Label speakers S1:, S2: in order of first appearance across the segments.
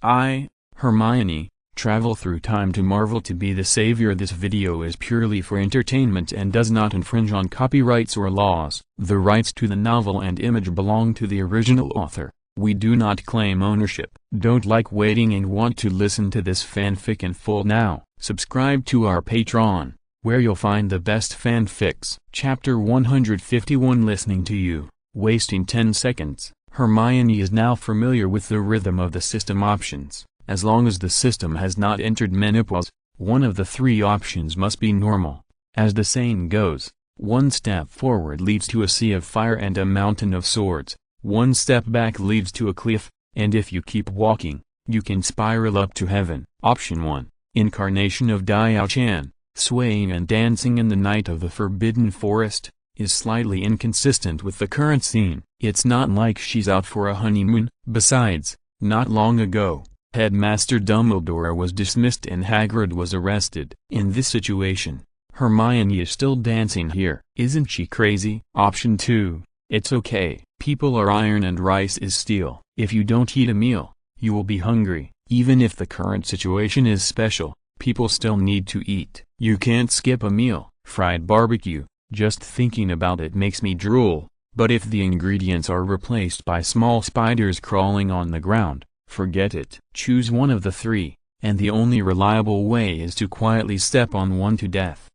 S1: I, Hermione, travel through time to Marvel to be the savior. This video is purely for entertainment and does not infringe on copyrights or laws. The rights to the novel and image belong to the original author. We do not claim ownership. Don't like waiting and want to listen to this fanfic in full now? Subscribe to our Patreon, where you'll find the best fanfics. Chapter 151. Listening to you. Wasting 10 seconds. Hermione is now familiar with the rhythm of the system options. As long as the system has not entered menopause, one of the three options must be normal. As the saying goes, one step forward leads to a sea of fire and a mountain of swords. One step back leads to a cliff, and if you keep walking, you can spiral up to heaven. Option 1. Incarnation of Diao Chan, swaying and dancing in the night of the Forbidden Forest, is slightly inconsistent with the current scene. It's not like she's out for a honeymoon. Besides, not long ago, Headmaster Dumbledore was dismissed and Hagrid was arrested. In this situation, Hermione is still dancing here. Isn't she crazy? Option 2. It's okay. People are iron and rice is steel. If you don't eat a meal, you will be hungry. Even if the current situation is special, people still need to eat. You can't skip a meal. Fried barbecue, just thinking about it makes me drool. But if the ingredients are replaced by small spiders crawling on the ground, forget it. Choose one of the three, and the only reliable way is to quietly step on one to death.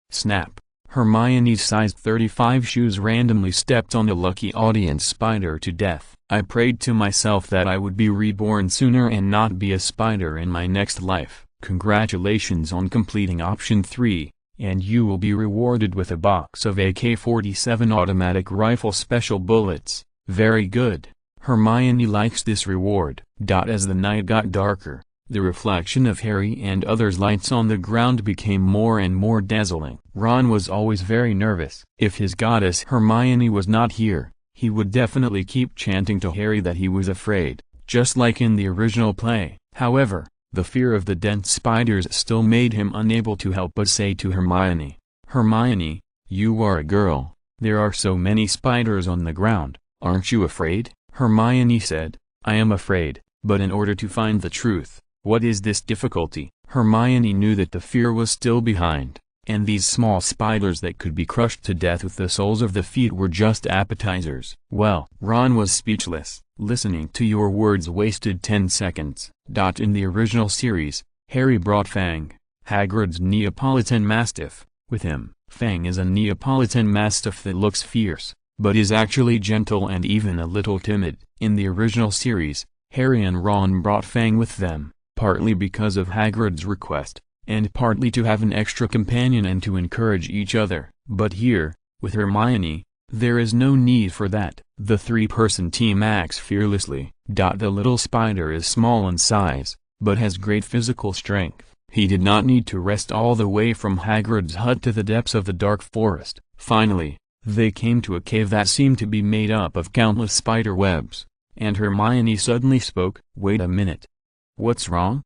S1: Snap. Hermione's size 35 shoes randomly stepped on a lucky audience spider to death. I prayed to myself that I would be reborn sooner and not be a spider in my next life. Congratulations on completing option 3, and you will be rewarded with a box of AK-47 automatic rifle special bullets. Very good. Hermione likes this reward. As the night got darker, the reflection of Harry and others' lights on the ground became more and more dazzling. Ron was always very nervous. If his goddess Hermione was not here, he would definitely keep chanting to Harry that he was afraid, just like in the original play. However, the fear of the dense spiders still made him unable to help but say to Hermione, "Hermione, you are a girl. There are so many spiders on the ground. Aren't you afraid?" Hermione said, "I am afraid, but in order to find the truth, what is this difficulty?" Hermione knew that the fear was still behind, and these small spiders that could be crushed to death with the soles of the feet were just appetizers. Well, Ron was speechless. Listening to your words wasted 10 seconds. In the original series, Harry brought Fang, Hagrid's Neapolitan Mastiff, with him. Fang is a Neapolitan Mastiff that looks fierce, but is actually gentle and even a little timid. In the original series, Harry and Ron brought Fang with them, partly because of Hagrid's request, and partly to have an extra companion and to encourage each other. But here, with Hermione, there is no need for that. The three-person team acts fearlessly. The little spider is small in size, but has great physical strength. He did not need to rest all the way from Hagrid's hut to the depths of the dark forest. Finally, they came to a cave that seemed to be made up of countless spider webs, and Hermione suddenly spoke. "Wait a minute. What's wrong?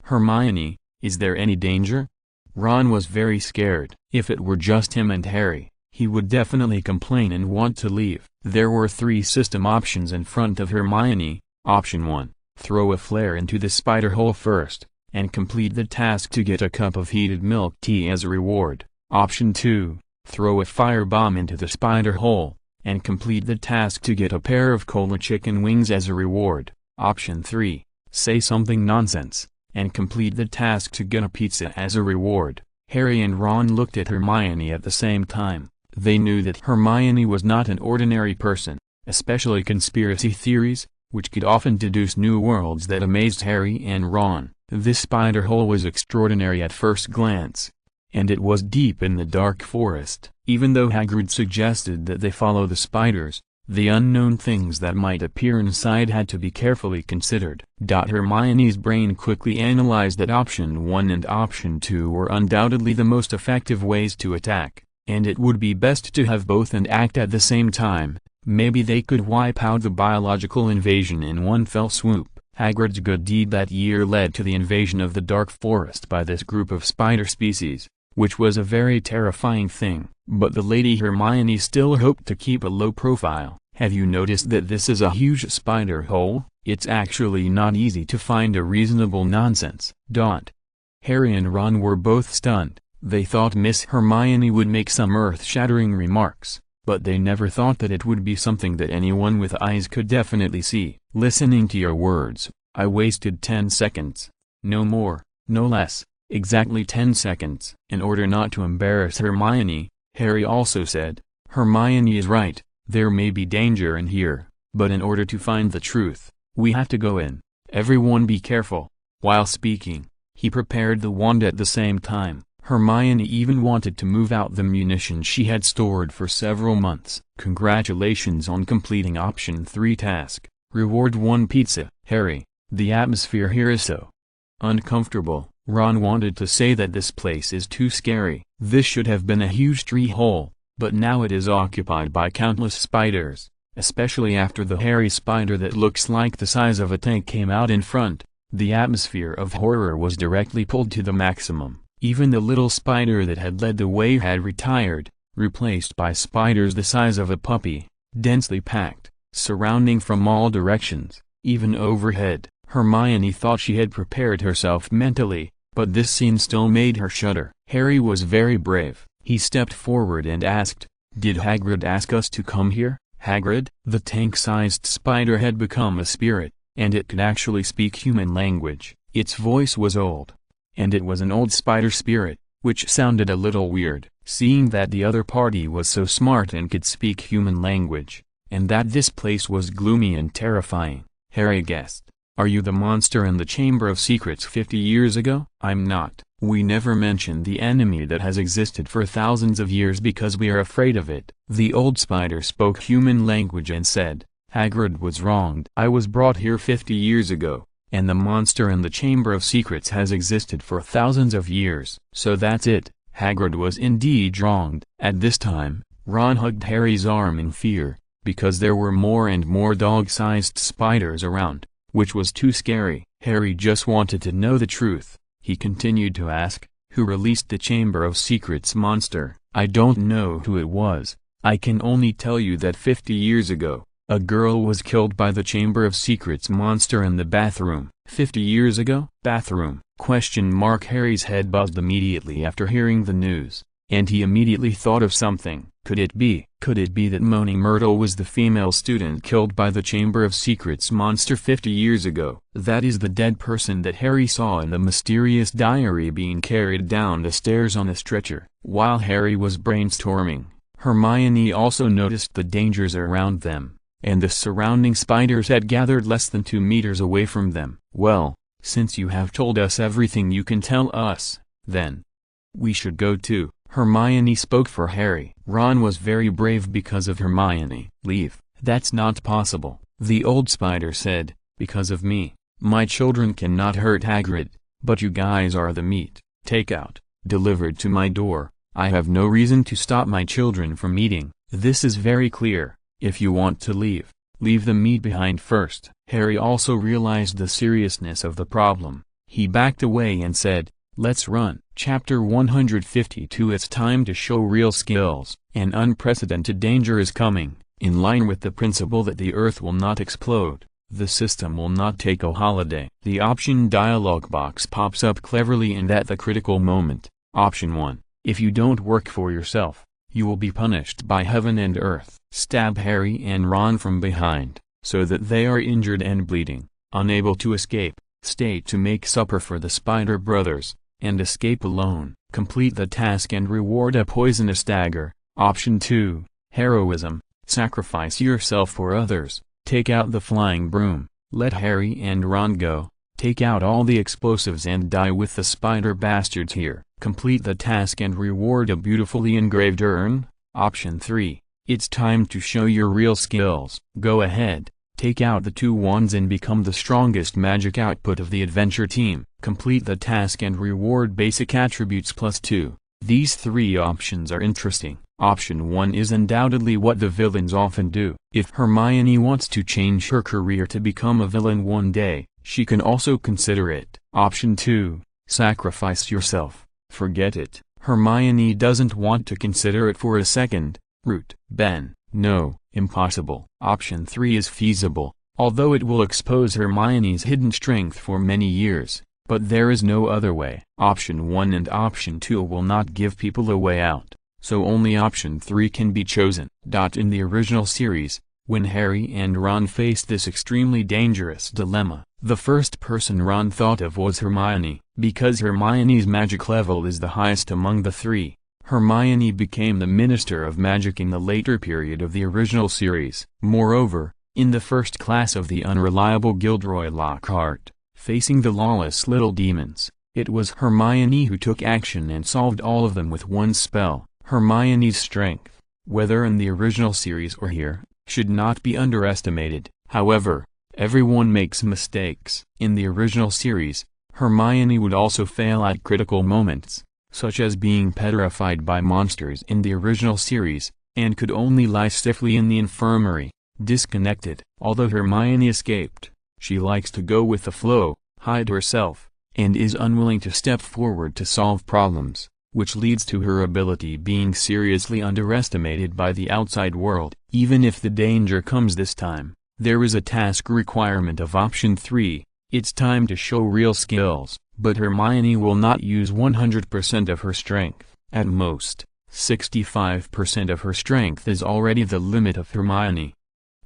S1: Hermione, is there any danger?" Ron was very scared. If it were just him and Harry, he would definitely complain and want to leave. There were three system options in front of Hermione. Option 1, throw a flare into the spider hole first, and complete the task to get a cup of heated milk tea as a reward. Option 2, throw a firebomb into the spider hole, and complete the task to get a pair of cola chicken wings as a reward. Option 3, say something nonsense, and complete the task to get a pizza as a reward. Harry and Ron looked at Hermione at the same time. They knew that Hermione was not an ordinary person, especially conspiracy theories, which could often deduce new worlds that amazed Harry and Ron. This spider hole was extraordinary at first glance, and it was deep in the dark forest. Even though Hagrid suggested that they follow the spiders, the unknown things that might appear inside had to be carefully considered. Hermione's brain quickly analyzed that option 1 and option 2 were undoubtedly the most effective ways to attack, and it would be best to have both and act at the same time. Maybe they could wipe out the biological invasion in one fell swoop. Hagrid's good deed that year led to the invasion of the Dark Forest by this group of spider species, which was a very terrifying thing. But the Lady Hermione still hoped to keep a low profile. "Have you noticed that this is a huge spider hole?" It's actually not easy to find a reasonable nonsense. Harry and Ron were both stunned. They thought Miss Hermione would make some earth-shattering remarks, but they never thought that it would be something that anyone with eyes could definitely see. Listening to your words, I wasted 10 seconds. No more, no less, exactly 10 seconds. In order not to embarrass Hermione, Harry also said, Hermione is right, there may be danger in here, but in order to find the truth, we have to go in. Everyone be careful. While speaking, he prepared the wand at the same time. Hermione even wanted to move out the munitions she had stored for several months. Congratulations on completing option 3 task. Reward 1 pizza. Harry, the atmosphere here is so uncomfortable. Ron wanted to say that this place is too scary. This should have been a huge tree hole, but now it is occupied by countless spiders, especially after the hairy spider that looks like the size of a tank came out in front. The atmosphere of horror was directly pulled to the maximum. Even the little spider that had led the way had retired, replaced by spiders the size of a puppy, densely packed, surrounding from all directions, even overhead. Hermione thought she had prepared herself mentally, but this scene still made her shudder. Harry was very brave. He stepped forward and asked, "Did Hagrid ask us to come here?" Hagrid? The tank-sized spider had become a spirit, and it could actually speak human language. Its voice was old, and it was an old spider spirit, which sounded a little weird. Seeing that the other party was so smart and could speak human language, and that this place was gloomy and terrifying, Harry guessed, "Are you the monster in the Chamber of Secrets 50 years ago?" "I'm not. We never mention the enemy that has existed for thousands of years because we are afraid of it." The old spider spoke human language and said, "Hagrid was wronged. I was brought here 50 years ago, and the monster in the Chamber of Secrets has existed for thousands of years." "So that's it. Hagrid was indeed wronged." At this time, Ron hugged Harry's arm in fear, because there were more and more dog-sized spiders around, which was too scary. Harry just wanted to know the truth. He continued to ask, "Who released the Chamber of Secrets monster?" "I don't know who it was. I can only tell you that 50 years ago, a girl was killed by the Chamber of Secrets monster in the bathroom." 50 years ago? Bathroom? ? Harry's head buzzed immediately after hearing the news, and he immediately thought of something. Could it be that Moaning Myrtle was the female student killed by the Chamber of Secrets monster 50 years ago? That is the dead person that Harry saw in the mysterious diary being carried down the stairs on a stretcher. While Harry was brainstorming, Hermione also noticed the dangers around them, and the surrounding spiders had gathered less than 2 meters away from them. "Well, since you have told us everything you can tell us, then we should go too." Hermione spoke for Harry. Ron was very brave because of Hermione. "Leave? That's not possible," the old spider said, "because of me. My children cannot hurt Hagrid, but you guys are the meat, take out, delivered to my door. I have no reason to stop my children from eating. This is very clear. If you want to leave, leave the meat behind first." Harry also realized the seriousness of the problem. He backed away and said, "Let's run." Chapter 152. It's time to show real skills. An unprecedented danger is coming. In line with the principle that the Earth will not explode, the system will not take a holiday. The option dialog box pops up cleverly and at the critical moment. Option 1. If you don't work for yourself, you will be punished by heaven and earth. Stab Harry and Ron from behind, so that they are injured and bleeding, unable to escape. Stay to make supper for the Spider Brothers, and escape alone. Complete the task and reward a poisonous dagger. Option 2. Heroism. Sacrifice yourself for others. Take out the flying broom. Let Harry and Ron go. Take out all the explosives and die with the spider bastards here. Complete the task and reward a beautifully engraved urn. Option 3. It's time to show your real skills. Go ahead. Take out the 2 wands and become the strongest magic output of the adventure team. Complete the task and reward basic attributes +2. These 3 options are interesting. Option 1 is undoubtedly what the villains often do. If Hermione wants to change her career to become a villain one day, she can also consider it. Option 2, sacrifice yourself. Forget it. Hermione doesn't want to consider it for a second. Ben, no, impossible. Option 3 is feasible. although it will expose Hermione's hidden strength for many years. But there is no other way. Option 1 and Option 2 will not give people a way out, so only Option 3 can be chosen. In the original series, when Harry and Ron faced this extremely dangerous dilemma, the first person Ron thought of was Hermione. Because Hermione's magic level is the highest among the three, Hermione became the Minister of Magic in the later period of the original series. Moreover, in the first class of the unreliable Gilderoy Lockhart, facing the lawless little demons, it was Hermione who took action and solved all of them with one spell. Hermione's strength, whether in the original series or here, should not be underestimated. However, everyone makes mistakes. In the original series, Hermione would also fail at critical moments, such as being petrified by monsters in the original series, and could only lie stiffly in the infirmary, disconnected. Although Hermione escaped, she likes to go with the flow, hide herself, and is unwilling to step forward to solve problems, which leads to her ability being seriously underestimated by the outside world. Even if the danger comes this time, there is a task requirement of Option 3, it's time to show real skills, but Hermione will not use 100% of her strength. At most, 65% of her strength is already the limit of Hermione.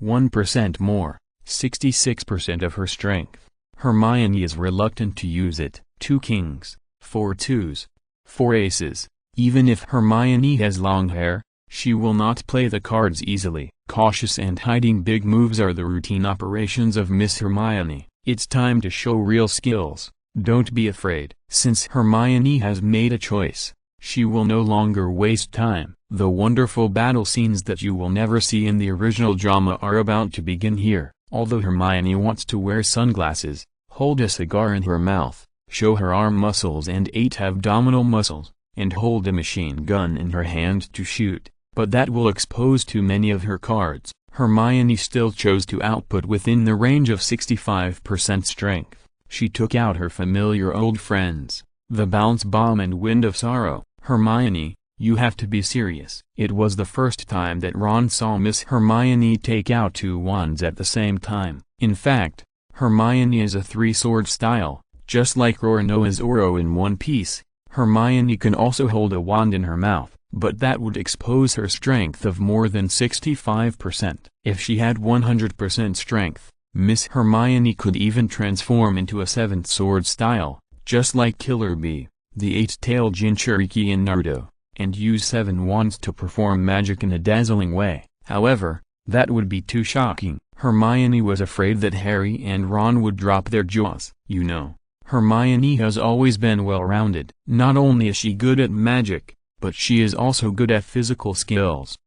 S1: 1% more, 66% of her strength. Hermione is reluctant to use it. 2 kings, 4 twos, 4 aces. Even if Hermione has long hair, she will not play the cards easily. Cautious and hiding big moves are the routine operations of Miss Hermione. It's time to show real skills. Don't be afraid. Since Hermione has made a choice, she will no longer waste time. The wonderful battle scenes that you will never see in the original drama are about to begin here. Although Hermione wants to wear sunglasses, hold a cigar in her mouth, show her arm muscles and 8 abdominal muscles, and hold a machine gun in her hand to shoot, but that will expose too many of her cards, Hermione still chose to output within the range of 65% strength. She took out her familiar old friends, the Bounce Bomb and Wind of Sorrow. Hermione, you have to be serious. It was the first time that Ron saw Miss Hermione take out 2 wands at the same time. In fact, Hermione is a 3-sword style, just like Roronoa's Oro in One Piece. Hermione can also hold a wand in her mouth, but that would expose her strength of more than 65%. If she had 100% strength, Miss Hermione could even transform into a 7th sword style, just like Killer Bee, the 8-tailed Jinchuriki in Naruto, and use 7 wands to perform magic in a dazzling way. However, that would be too shocking. Hermione was afraid that Harry and Ron would drop their jaws. You know, Hermione has always been well-rounded. Not only is she good at magic, but she is also good at physical skills.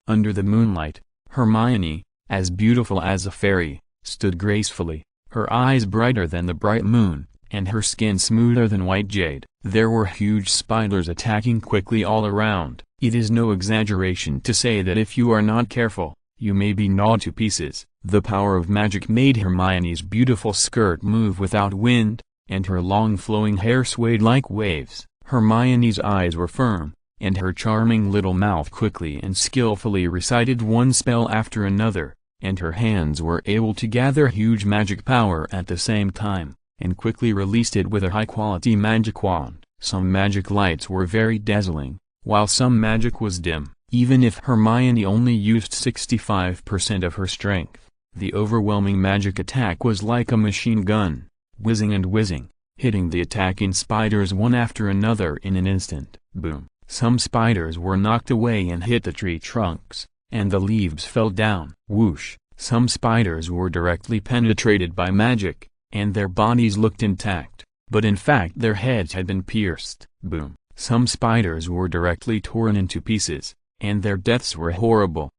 S1: Under the moonlight, Hermione, as beautiful as a fairy, stood gracefully, her eyes brighter than the bright moon, and her skin smoother than white jade. There were huge spiders attacking quickly all around. It is no exaggeration to say that if you are not careful, you may be gnawed to pieces. The power of magic made Hermione's beautiful skirt move without wind, and her long flowing hair swayed like waves. Hermione's eyes were firm, and her charming little mouth quickly and skillfully recited one spell after another, and her hands were able to gather huge magic power at the same time, and quickly released it with a high-quality magic wand. Some magic lights were very dazzling, while some magic was dim. Even if Hermione only used 65% of her strength, the overwhelming magic attack was like a machine gun, whizzing and whizzing, hitting the attacking spiders one after another in an instant. Boom! Some spiders were knocked away and hit the tree trunks, and the leaves fell down. Whoosh! Some spiders were directly penetrated by magic, and their bodies looked intact, but in fact their heads had been pierced. Boom! Some spiders were directly torn into pieces, and their deaths were horrible.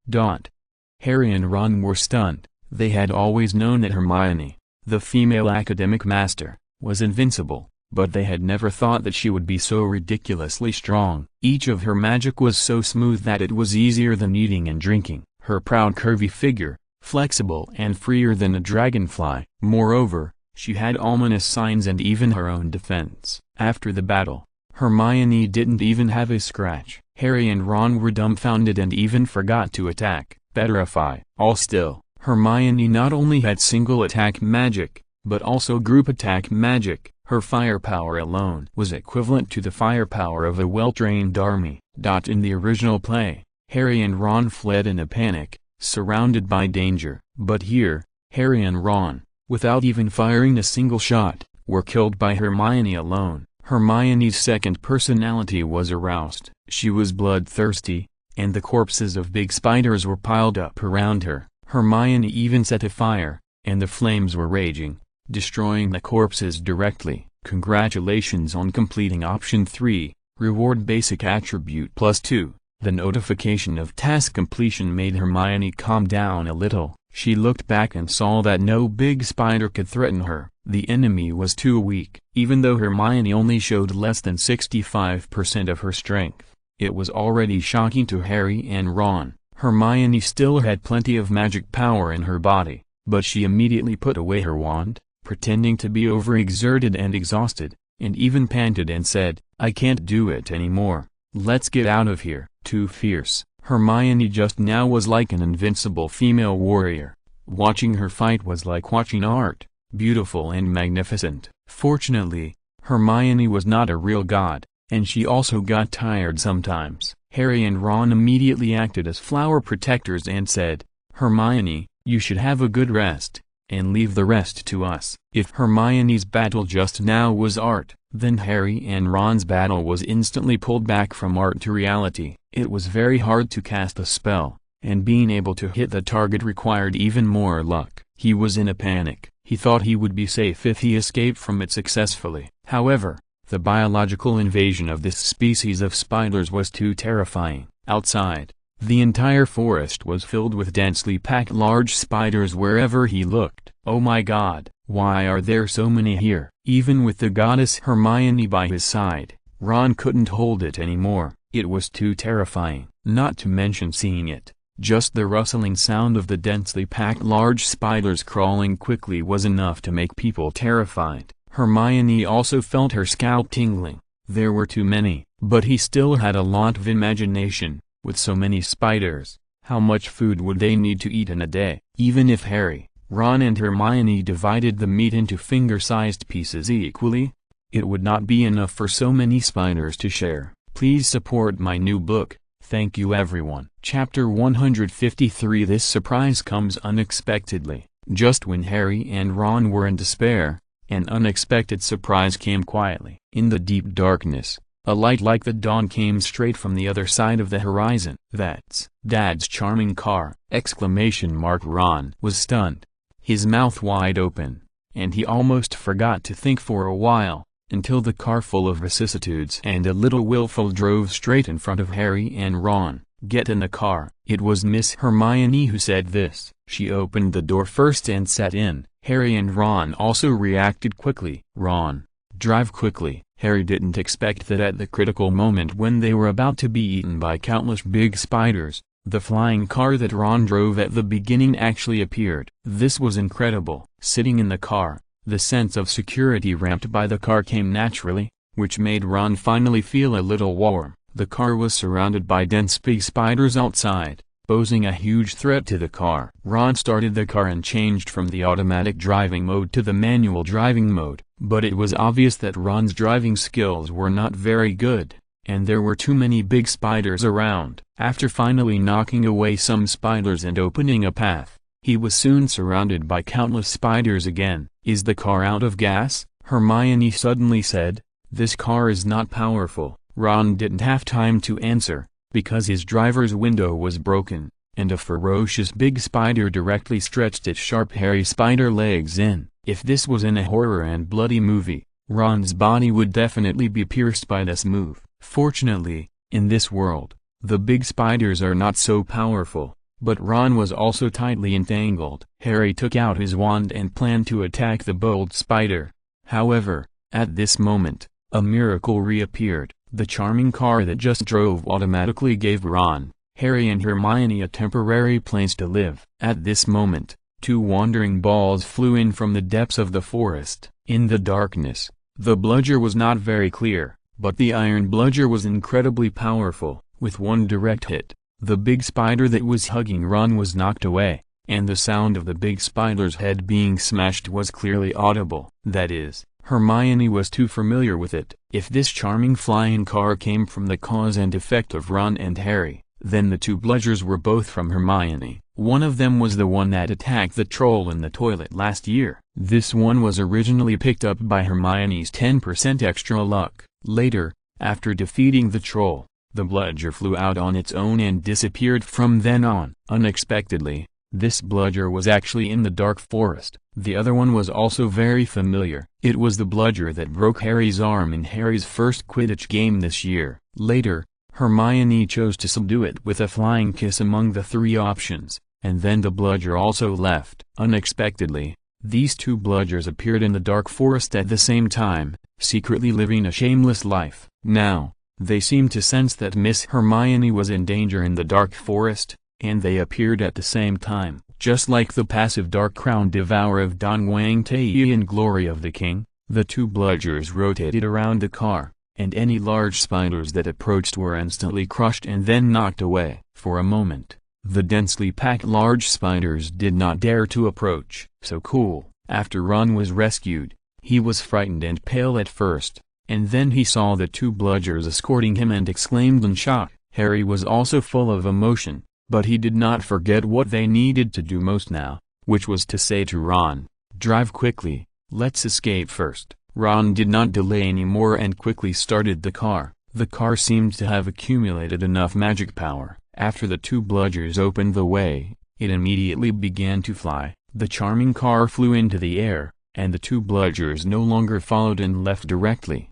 S1: Harry and Ron were stunned. They had always known that Hermione, the female academic master, was invincible, but they had never thought that she would be so ridiculously strong. Each of her magic was so smooth that it was easier than eating and drinking. Her proud curvy figure, flexible and freer than a dragonfly. Moreover, she had ominous signs and even her own defense. After the battle, Hermione didn't even have a scratch. Harry and Ron were dumbfounded and even forgot to attack. Petrify. All still, Hermione not only had single attack magic, but also group attack magic. Her firepower alone was equivalent to the firepower of a well-trained army. In the original play, Harry and Ron fled in a panic, surrounded by danger. But here, Harry and Ron, without even firing a single shot, were killed by Hermione alone. Hermione's second personality was aroused. She was bloodthirsty, and the corpses of big spiders were piled up around her. Hermione even set a fire, and the flames were raging, destroying the corpses directly. Congratulations on completing option 3, reward basic attribute +2. The notification of task completion made Hermione calm down a little. She looked back and saw that no big spider could threaten her. The enemy was too weak. Even though Hermione only showed less than 65% of her strength, it was already shocking to Harry and Ron. Hermione still had plenty of magic power in her body, but she immediately put away her wand, pretending to be overexerted and exhausted, and even panted and said, "I can't do it anymore. Let's get out of here." Too fierce. Hermione just now was like an invincible female warrior. Watching her fight was like watching art, beautiful and magnificent. Fortunately, Hermione was not a real god, and she also got tired sometimes. Harry and Ron immediately acted as flower protectors and said, "Hermione, you should have a good rest, and leave the rest to us." If Hermione's battle just now was art, then Harry and Ron's battle was instantly pulled back from art to reality. It was very hard to cast a spell, and being able to hit the target required even more luck. He was in a panic. He thought he would be safe if he escaped from it successfully. However, the biological invasion of this species of spiders was too terrifying. Outside, the entire forest was filled with densely packed large spiders wherever he looked. Oh my god, why are there so many here? Even with the goddess Hermione by his side, Ron couldn't hold it anymore. It was too terrifying. Not to mention seeing it. Just the rustling sound of the densely packed large spiders crawling quickly was enough to make people terrified. Hermione also felt her scalp tingling. There were too many, but he still had a lot of imagination. With so many spiders, how much food would they need to eat in a day? Even if Harry, Ron and Hermione divided the meat into finger-sized pieces equally, it would not be enough for so many spiders to share. Please support my new book. Thank you everyone. Chapter 153. This surprise comes unexpectedly. Just when Harry and Ron were in despair, an unexpected surprise came quietly. In the deep darkness, a light like the dawn came straight from the other side of the horizon. "That's Dad's charming car!" Ron was stunned, his mouth wide open, and he almost forgot to think for a while, until the car full of vicissitudes and a little willful drove straight in front of Harry and Ron. "Get in the car." It was Miss Hermione who said this. She opened the door first and sat in. Harry and Ron also reacted quickly. "Ron, drive quickly." Harry didn't expect that at the critical moment when they were about to be eaten by countless big spiders, the flying car that Ron drove at the beginning actually appeared. This was incredible. Sitting in the car, the sense of security ramped by the car came naturally, which made Ron finally feel a little warm. The car was surrounded by dense big spiders outside, posing a huge threat to the car. Ron started the car and changed from the automatic driving mode to the manual driving mode, but it was obvious that Ron's driving skills were not very good, and there were too many big spiders around. After finally knocking away some spiders and opening a path, he was soon surrounded by countless spiders again. "Is the car out of gas?" Hermione suddenly said. "This car is not powerful." Ron didn't have time to answer, because his driver's window was broken, and a ferocious big spider directly stretched its sharp hairy spider legs in. If this was in a horror and bloody movie, Ron's body would definitely be pierced by this move. Fortunately, in this world, the big spiders are not so powerful, but Ron was also tightly entangled. Harry took out his wand and planned to attack the bold spider. However, at this moment, a miracle reappeared. The charming car that just drove automatically gave Ron, Harry and Hermione a temporary place to live. At this moment, two wandering balls flew in from the depths of the forest. In the darkness, the bludger was not very clear, but the iron bludger was incredibly powerful. With one direct hit, the big spider that was hugging Ron was knocked away. and the sound of the big spider's head being smashed was clearly audible. That is, Hermione was too familiar with it. If this charming flying car came from the cause and effect of Ron and Harry, then the two bludgers were both from Hermione. One of them was the one that attacked the troll in the toilet last year. This one was originally picked up by Hermione's 10% extra luck. Later, after defeating the troll, the bludger flew out on its own and disappeared from then on. Unexpectedly, this bludger was actually in the dark forest. The other one was also very familiar. It was the bludger that broke Harry's arm in Harry's first Quidditch game this year. Later, Hermione chose to subdue it with a flying kiss among the three options, and then the bludger also left. Unexpectedly, these two bludgers appeared in the dark forest at the same time, secretly living a shameless life. Now, they seemed to sense that Miss Hermione was in danger in the dark forest, and they appeared at the same time. Just like the passive Dark Crown devourer of Don Wang Tai in Glory of the King, the two bludgers rotated around the car, and any large spiders that approached were instantly crushed and then knocked away. For a moment, the densely packed large spiders did not dare to approach. So cool. After Ron was rescued, he was frightened and pale at first, and then he saw the two bludgers escorting him and exclaimed in shock. Harry was also full of emotion, but he did not forget what they needed to do most now, which was to say to Ron, "Drive quickly, let's escape first." Ron did not delay anymore and quickly started the car. The car seemed to have accumulated enough magic power. After the two bludgers opened the way, it immediately began to fly. The charming car flew into the air, and the two bludgers no longer followed and left directly.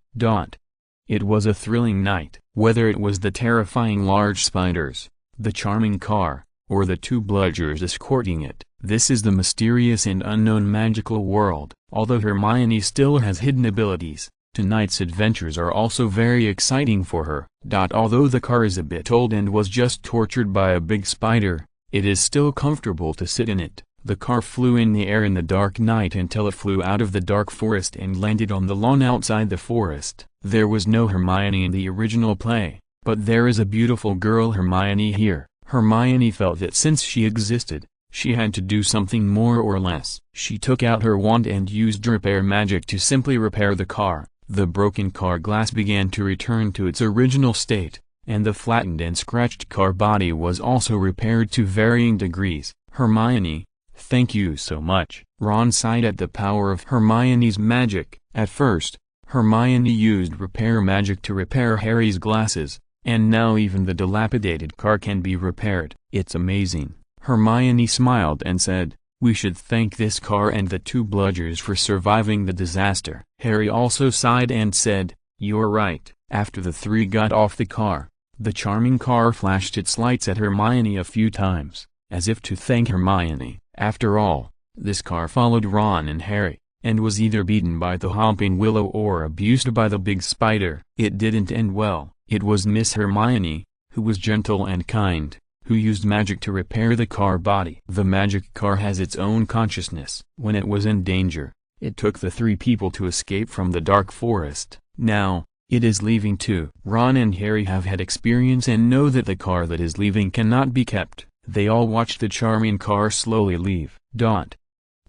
S1: It was a thrilling night. Whether it was the terrifying large spiders, the charming car, or the two bludgers escorting it, this is the mysterious and unknown magical world. Although Hermione still has hidden abilities, tonight's adventures are also very exciting for her. Although the car is a bit old and was just tortured by a big spider, it is still comfortable to sit in it. The car flew in the air in the dark night until it flew out of the dark forest and landed on the lawn outside the forest. There was no Hermione in the original play, but there is a beautiful girl Hermione here. Hermione felt that since she existed, she had to do something more or less. She took out her wand and used repair magic to simply repair the car. The broken car glass began to return to its original state, and the flattened and scratched car body was also repaired to varying degrees. Hermione, thank you so much. Ron sighed at the power of Hermione's magic. At first, Hermione used repair magic to repair Harry's glasses, and now even the dilapidated car can be repaired. It's amazing. Hermione smiled and said, "We should thank this car and the two bludgers for surviving the disaster." Harry also sighed and said, "You're right." After the three got off the car, the charming car flashed its lights at Hermione a few times, as if to thank Hermione. After all, this car followed Ron and Harry, and was either beaten by the hopping willow or abused by the big spider. It didn't end well. It was Miss Hermione, who was gentle and kind, who used magic to repair the car body. The magic car has its own consciousness. When it was in danger, it took the three people to escape from the dark forest. Now, it is leaving too. Ron and Harry have had experience and know that the car that is leaving cannot be kept. They all watched the charming car slowly leave.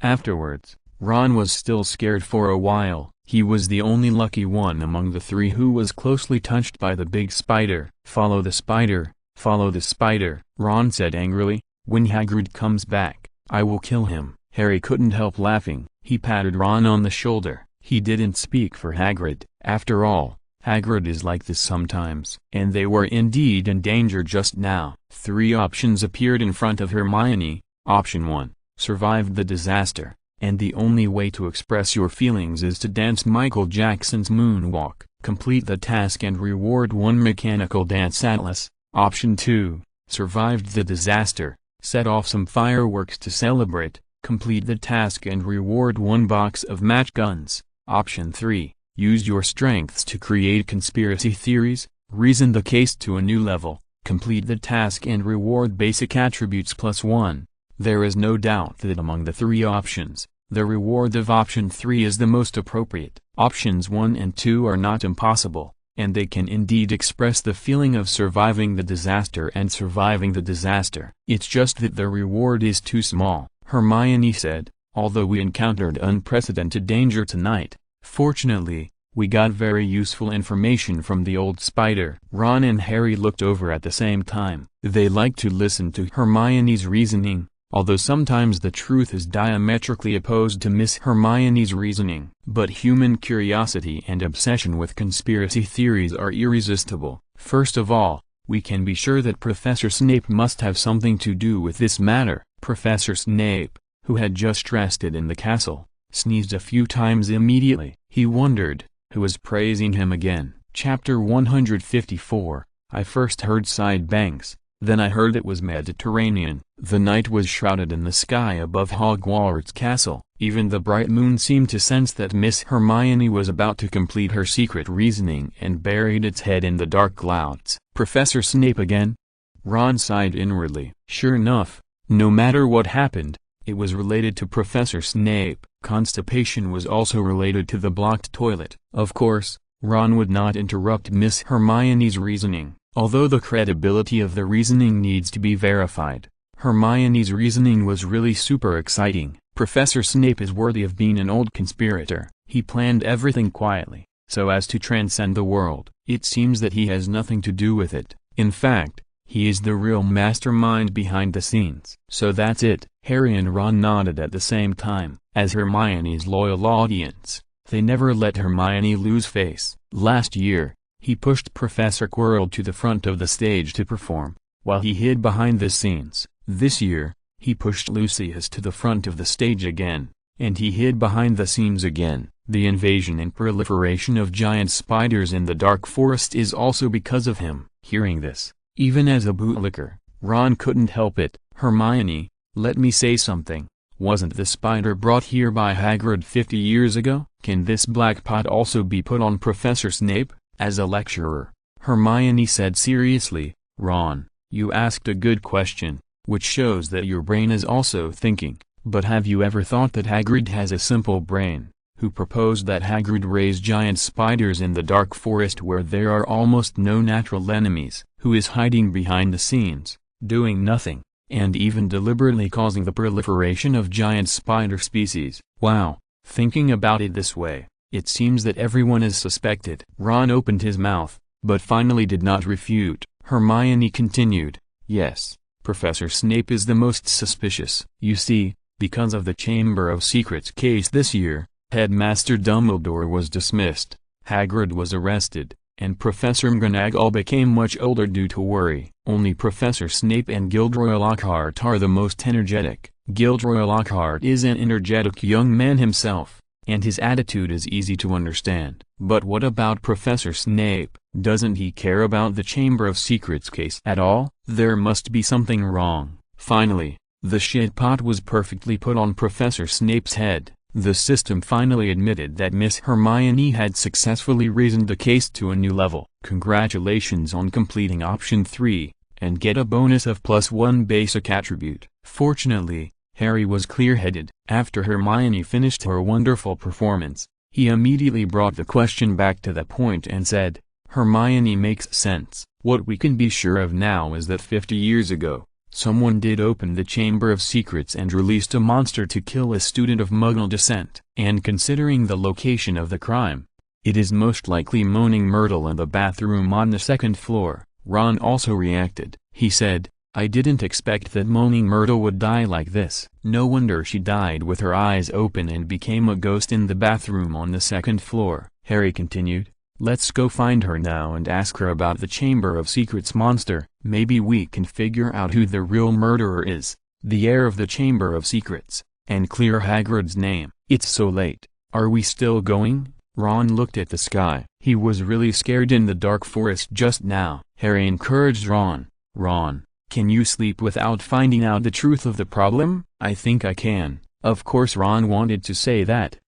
S1: Afterwards, Ron was still scared for a while. He was the only lucky one among the three who was closely touched by the big spider. "Follow the spider, follow the spider," Ron said angrily. "When Hagrid comes back, I will kill him." Harry couldn't help laughing. He patted Ron on the shoulder. He didn't speak for Hagrid. After all, Hagrid is like this sometimes. And they were indeed in danger just now. Three options appeared in front of Hermione. Option 1, survived the disaster, and the only way to express your feelings is to dance Michael Jackson's Moonwalk. Complete the task and reward 1 mechanical dance atlas. Option 2, survived the disaster, set off some fireworks to celebrate. Complete the task and reward 1 box of match guns. Option 3, used your strengths to create conspiracy theories, reason the case to a new level. Complete the task and reward basic attributes +1. There is no doubt that among the three options, the reward of option 3 is the most appropriate. Options 1 and 2 are not impossible, and they can indeed express the feeling of surviving the disaster and surviving the disaster. It's just that the reward is too small, Hermione said, although we encountered unprecedented danger tonight. Fortunately, we got very useful information from the old spider. Ron and Harry looked over at the same time. They liked to listen to Hermione's reasoning, although sometimes the truth is diametrically opposed to Miss Hermione's reasoning. But human curiosity and obsession with conspiracy theories are irresistible. First of all, we can be sure that Professor Snape must have something to do with this matter. Professor Snape, who had just rested in the castle, sneezed a few times immediately. He wondered who was praising him again. Chapter 154. I first heard sighed Banks, then I heard it was Mediterranean. The night was shrouded in the sky above Hogwarts Castle. Even the bright moon seemed to sense that Miss Hermione was about to complete her secret reasoning and buried its head in the dark clouds. Professor Snape again? Ron sighed inwardly. Sure enough, no matter what happened, it was related to Professor Snape. Constipation was also related to the blocked toilet. Of course, Ron would not interrupt Miss Hermione's reasoning, although the credibility of the reasoning needs to be verified. Hermione's reasoning was really super exciting. Professor Snape is worthy of being an old conspirator. He planned everything quietly, so as to transcend the world. It seems that he has nothing to do with it. In fact, he is the real mastermind behind the scenes. So that's it. Harry and Ron nodded at the same time. As Hermione's loyal audience, they never let Hermione lose face. Last year, he pushed Professor Quirrell to the front of the stage to perform, while he hid behind the scenes. This year, he pushed Lucius to the front of the stage again, and he hid behind the scenes again. The invasion and proliferation of giant spiders in the dark forest is also because of him. Hearing this, even as a bootlicker, Ron couldn't help it. Hermione, let me say something. Wasn't the spider brought here by Hagrid 50 years ago? Can this black pot also be put on Professor Snape, as a lecturer? Hermione said seriously. Ron, you asked a good question, which shows that your brain is also thinking. But have you ever thought that Hagrid has a simple brain, who proposed that Hagrid raise giant spiders in the dark forest where there are almost no natural enemies, who is hiding behind the scenes, doing nothing, and even deliberately causing the proliferation of giant spider species? Wow, thinking about it this way, it seems that everyone is suspected. Ron opened his mouth, but finally did not refute. Hermione continued, yes, Professor Snape is the most suspicious. You see, because of the Chamber of Secrets case this year, Headmaster Dumbledore was dismissed, Hagrid was arrested, and Professor McGonagall became much older due to worry. Only Professor Snape and Gilderoy Lockhart are the most energetic. Gilderoy Lockhart is an energetic young man himself, and his attitude is easy to understand. But what about Professor Snape? Doesn't he care about the Chamber of Secrets case at all? There must be something wrong. Finally, the shit pot was perfectly put on Professor Snape's head. The system finally admitted that Miss Hermione had successfully reasoned the case to a new level. Congratulations on completing option 3, and get a bonus of +1 basic attribute. Fortunately, Harry was clear-headed. After Hermione finished her wonderful performance, he immediately brought the question back to the point and said, Hermione makes sense. What we can be sure of now is that 50 years ago, someone did open the Chamber of Secrets and released a monster to kill a student of Muggle descent. And considering the location of the crime, it is most likely Moaning Myrtle in the bathroom on the 2nd floor. Ron also reacted. He said, I didn't expect that Moaning Myrtle would die like this. No wonder she died with her eyes open and became a ghost in the bathroom on the 2nd floor. Harry continued, let's go find her now and ask her about the Chamber of Secrets monster. Maybe we can figure out who the real murderer is, the heir of the Chamber of Secrets, and clear Hagrid's name. It's so late. Are we still going? Ron looked at the sky. He was really scared in the dark forest just now. Harry encouraged Ron. Ron, can you sleep without finding out the truth of the problem? I think I can. Of course Ron wanted to say that.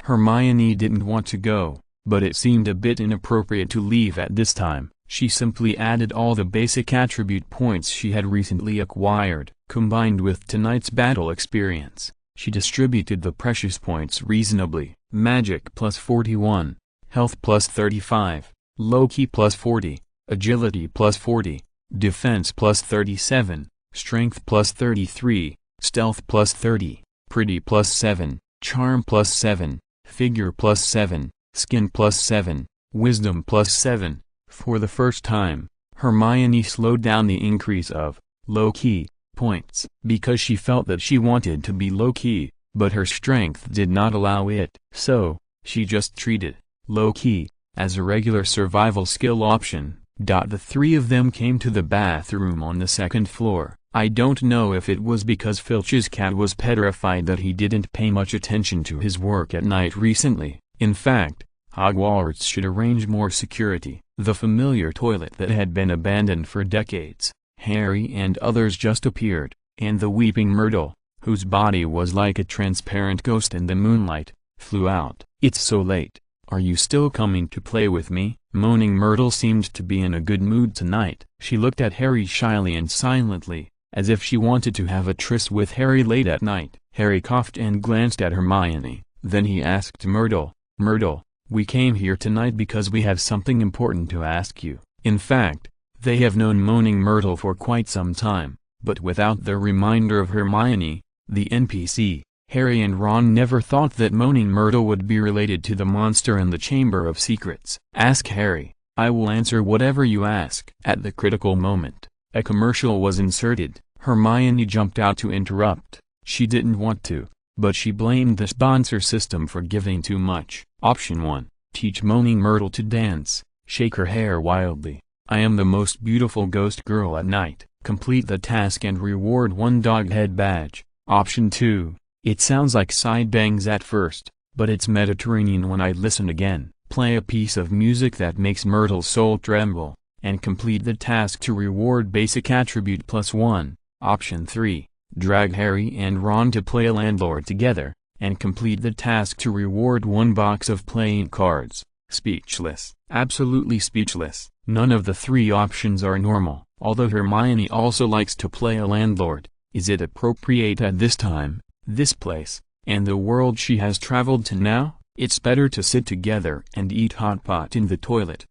S1: Hermione didn't want to go, but it seemed a bit inappropriate to leave at this time. She simply added all the basic attribute points she had recently acquired, combined with tonight's battle experience. She distributed the precious points reasonably. Magic +41, Health +35, Low-key plus 40, agility plus 40, defense plus 37, strength plus 33, stealth plus 30, pretty plus 7, charm plus 7, figure plus 7, skin plus 7, wisdom plus 7. For the first time, Hermione slowed down the increase of low-key points because she felt that she wanted to be low-key, but her strength did not allow it. So, she just treated low-key as a regular survival skill option. The three of them came to the bathroom on the second floor. I don't know if it was because Filch's cat was petrified that he didn't pay much attention to his work at night recently. In fact, Hogwarts should arrange more security. The familiar toilet that had been abandoned for decades, Harry and others just appeared, and the weeping Myrtle, whose body was like a transparent ghost in the moonlight, flew out. "It's so late. Are you still coming to play with me?" Moaning Myrtle seemed to be in a good mood tonight. She looked at Harry shyly and silently, as if she wanted to have a tryst with Harry late at night. Harry coughed and glanced at Hermione. Then he asked Myrtle, "Myrtle, we came here tonight because we have something important to ask you." In fact, they have known Moaning Myrtle for quite some time, but without the reminder of Hermione, the NPC, Harry and Ron never thought that Moaning Myrtle would be related to the monster in the Chamber of Secrets. "Ask Harry, I will answer whatever you ask." At the critical moment, a commercial was inserted. Hermione jumped out to interrupt. She didn't want to, but she blamed the sponsor system for giving too much. Option 1. Teach Moaning Myrtle to dance. Shake her hair wildly. I am the most beautiful ghost girl at night. Complete the task and reward 1 dog head badge. Option 2. It sounds like side bangs at first, but it's Mediterranean when I listen again. Play a piece of music that makes Myrtle's soul tremble, and complete the task to reward basic attribute +1. Option 3. Drag Harry and Ron to play a landlord together, and complete the task to reward 1 box of playing cards. Speechless. Absolutely speechless. None of the 3 options are normal. Although Hermione also likes to play a landlord, is it appropriate at this time, this place, and the world she has traveled to now? It's better to sit together and eat hot pot in the toilet.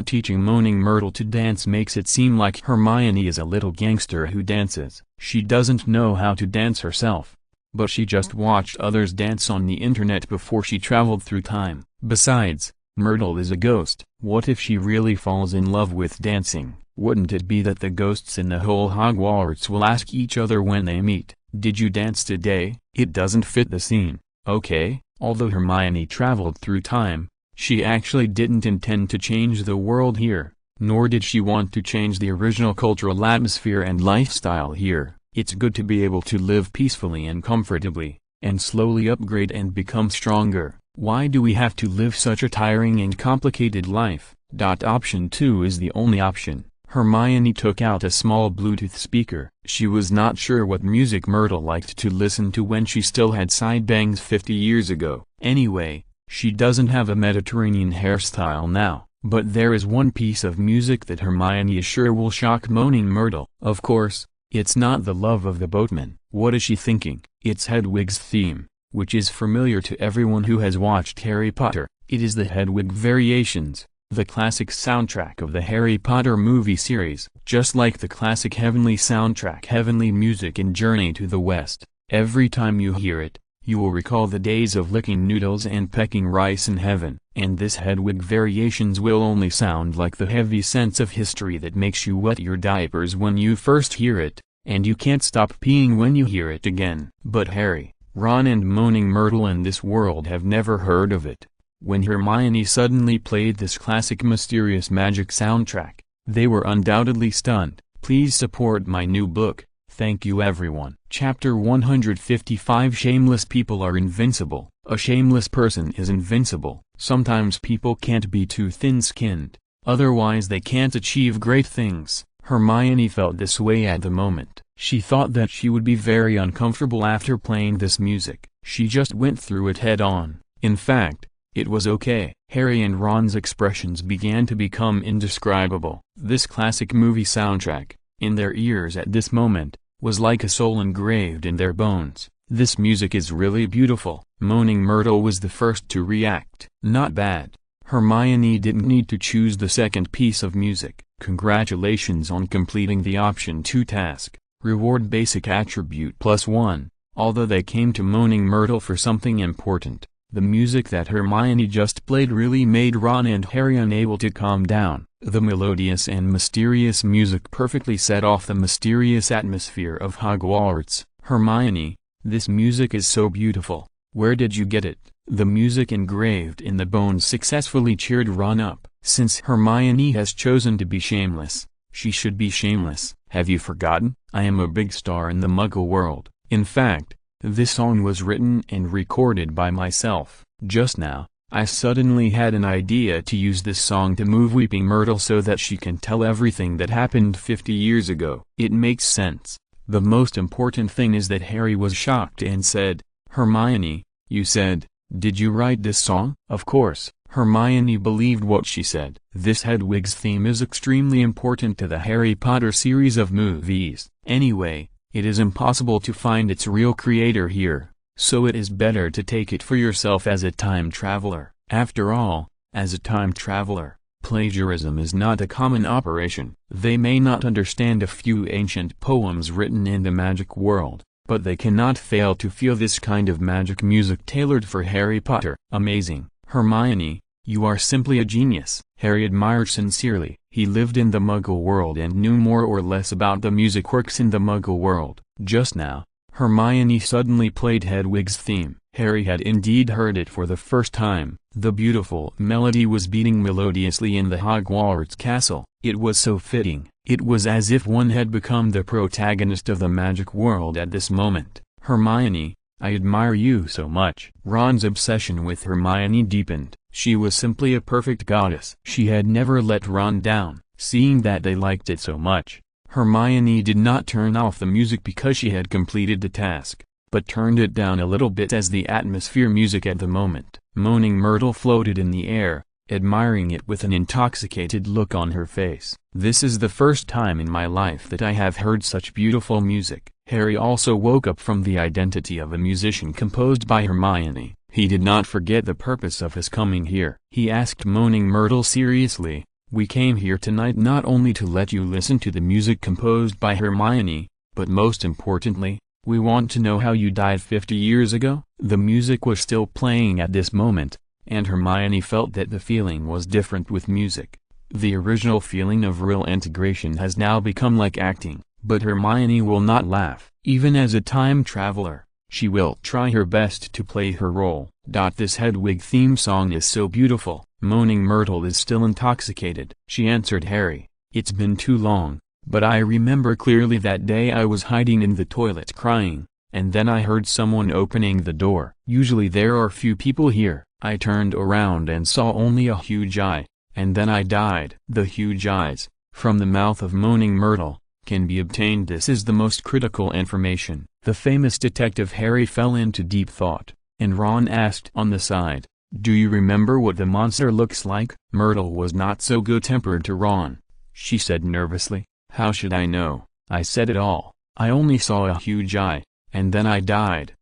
S1: Teaching Moaning Myrtle to dance makes it seem like Hermione is a little gangster who dances. She doesn't know how to dance herself, but she just watched others dance on the internet before she traveled through time. Besides, Myrtle is a ghost. What if she really falls in love with dancing? Wouldn't it be that the ghosts in the whole Hogwarts will ask each other when they meet, "Did you dance today?" It doesn't fit the scene. Okay, although Hermione traveled through time, she actually didn't intend to change the world here, nor did she want to change the original cultural atmosphere and lifestyle here. It's good to be able to live peacefully and comfortably, and slowly upgrade and become stronger. Why do we have to live such a tiring and complicated life? Option 2 is the only option. Hermione took out a small Bluetooth speaker. She was not sure what music Myrtle liked to listen to when she still had side bangs 50 years ago. Anyway, she doesn't have a Mediterranean hairstyle now, but there is one piece of music that Hermione is sure will shock Moaning Myrtle. Of course, it's not the love of the boatman. What is she thinking? It's Hedwig's theme, which is familiar to everyone who has watched Harry Potter. It is the Hedwig Variations, the classic soundtrack of the Harry Potter movie series. Just like the classic Heavenly soundtrack, Heavenly Music in Journey to the West, every time you hear it, you will recall the days of licking noodles and pecking rice in heaven. And this Hedwig Variations will only sound like the heavy sense of history that makes you wet your diapers when you first hear it, and you can't stop peeing when you hear it again. But Harry, Ron and Moaning Myrtle in this world have never heard of it. When Hermione suddenly played this classic mysterious magic soundtrack, they were undoubtedly stunned. Please support my new book. Thank you everyone. Chapter 155. Shameless people are invincible. A shameless person is invincible. Sometimes people can't be too thin-skinned, otherwise they can't achieve great things. Hermione felt this way at the moment. She thought that she would be very uncomfortable after playing this music. She just went through it head-on. In fact, it was okay. Harry and Ron's expressions began to become indescribable. This classic movie soundtrack, in their ears at this moment, was like a soul engraved in their bones. This music is really beautiful. Moaning Myrtle was the first to react. Not bad. Hermione didn't need to choose the second piece of music. Congratulations on completing the option 2 task. Reward basic attribute +1. Although they came to Moaning Myrtle for something important, the music that Hermione just played really made Ron and Harry unable to calm down. The melodious and mysterious music perfectly set off the mysterious atmosphere of Hogwarts. Hermione, this music is so beautiful. Where did you get it? The music engraved in the bones successfully cheered Ron up. Since Hermione has chosen to be shameless, she should be shameless. Have you forgotten? I am a big star in the Muggle world. In fact, this song was written and recorded by myself. Just now, I suddenly had an idea to use this song to move Weeping Myrtle so that she can tell everything that happened 50 years ago. It makes sense. The most important thing is that Harry was shocked and said, "Hermione, you said, did you write this song?" Of course, Hermione believed what she said. This Hedwig's theme is extremely important to the Harry Potter series of movies. Anyway, it is impossible to find its real creator here, so it is better to take it for yourself as a time traveler. After all, as a time traveler, plagiarism is not a common operation. They may not understand a few ancient poems written in the magic world, but they cannot fail to feel this kind of magic music tailored for Harry Potter. Amazing. Hermione, you are simply a genius. Harry admired sincerely. He lived in the Muggle world and knew more or less about the music works in the Muggle world. Just now, Hermione suddenly played Hedwig's theme. Harry had indeed heard it for the first time. The beautiful melody was beating melodiously in the Hogwarts castle. It was so fitting. It was as if one had become the protagonist of the magic world at this moment. Hermione, I admire you so much. Ron's obsession with Hermione deepened. She was simply a perfect goddess. She had never let Ron down. Seeing that they liked it so much, Hermione did not turn off the music because she had completed the task, but turned it down a little bit as the atmosphere music at the moment. Moaning Myrtle floated in the air, admiring it with an intoxicated look on her face. This is the first time in my life that I have heard such beautiful music. Harry also woke up from the identity of a musician composed by Hermione. He did not forget the purpose of his coming here. He asked Moaning Myrtle seriously, "We came here tonight not only to let you listen to the music composed by Hermione, but most importantly, we want to know how you died 50 years ago?" The music was still playing at this moment, and Hermione felt that the feeling was different with music. The original feeling of real integration has now become like acting, but Hermione will not laugh. Even as a time traveler, she will try her best to play her role. This Hedwig theme song is so beautiful. Moaning Myrtle is still intoxicated. She answered Harry, "It's been too long, but I remember clearly that day I was hiding in the toilet crying, and then I heard someone opening the door. Usually there are few people here. I turned around and saw only a huge eye, and then I died." The huge eyes, from the mouth of Moaning Myrtle, can be obtained. This is the most critical information. The famous detective Harry fell into deep thought, and Ron asked on the side, "Do you remember what the monster looks like?" Myrtle was not so good-tempered to Ron. She said nervously, "How should I know? I said it all. I only saw a huge eye, and then I died."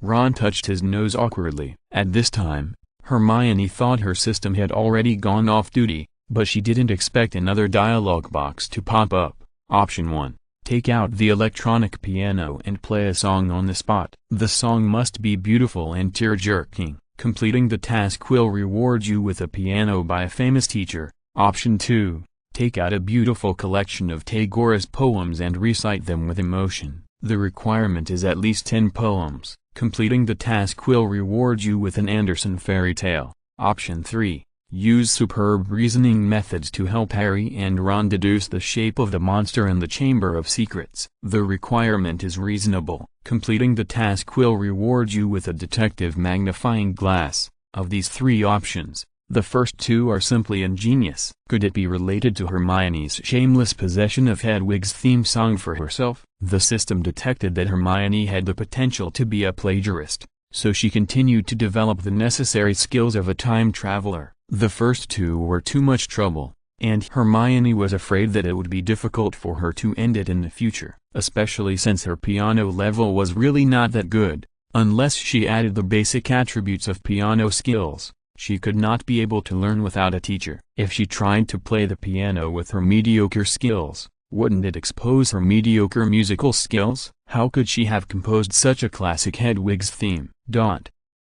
S1: Ron touched his nose awkwardly. At this time, Hermione thought her system had already gone off duty, but she didn't expect another dialog box to pop up. Option 1. Take out the electronic piano and play a song on the spot. The song must be beautiful and tear-jerking. Completing the task will reward you with a piano by a famous teacher. Option 2. Take out a beautiful collection of Tagore's poems and recite them with emotion. The requirement is at least 10 poems. Completing the task will reward you with an Andersen fairy tale. Option 3. Use superb reasoning methods to help Harry and Ron deduce the shape of the monster in the Chamber of Secrets. The requirement is reasonable. Completing the task will reward you with a detective magnifying glass. Of these 3 options, the first 2 are simply ingenious. Could it be related to Hermione's shameless possession of Hedwig's theme song for herself? The system detected that Hermione had the potential to be a plagiarist, so she continued to develop the necessary skills of a time traveler. The first 2 were too much trouble, and Hermione was afraid that it would be difficult for her to end it in the future, especially since her piano level was really not that good. Unless she added the basic attributes of piano skills, She could not be able to learn without a teacher. If she tried to play the piano with her mediocre skills, wouldn't it expose her mediocre musical skills? How could she have composed such a classic Hedwig's theme?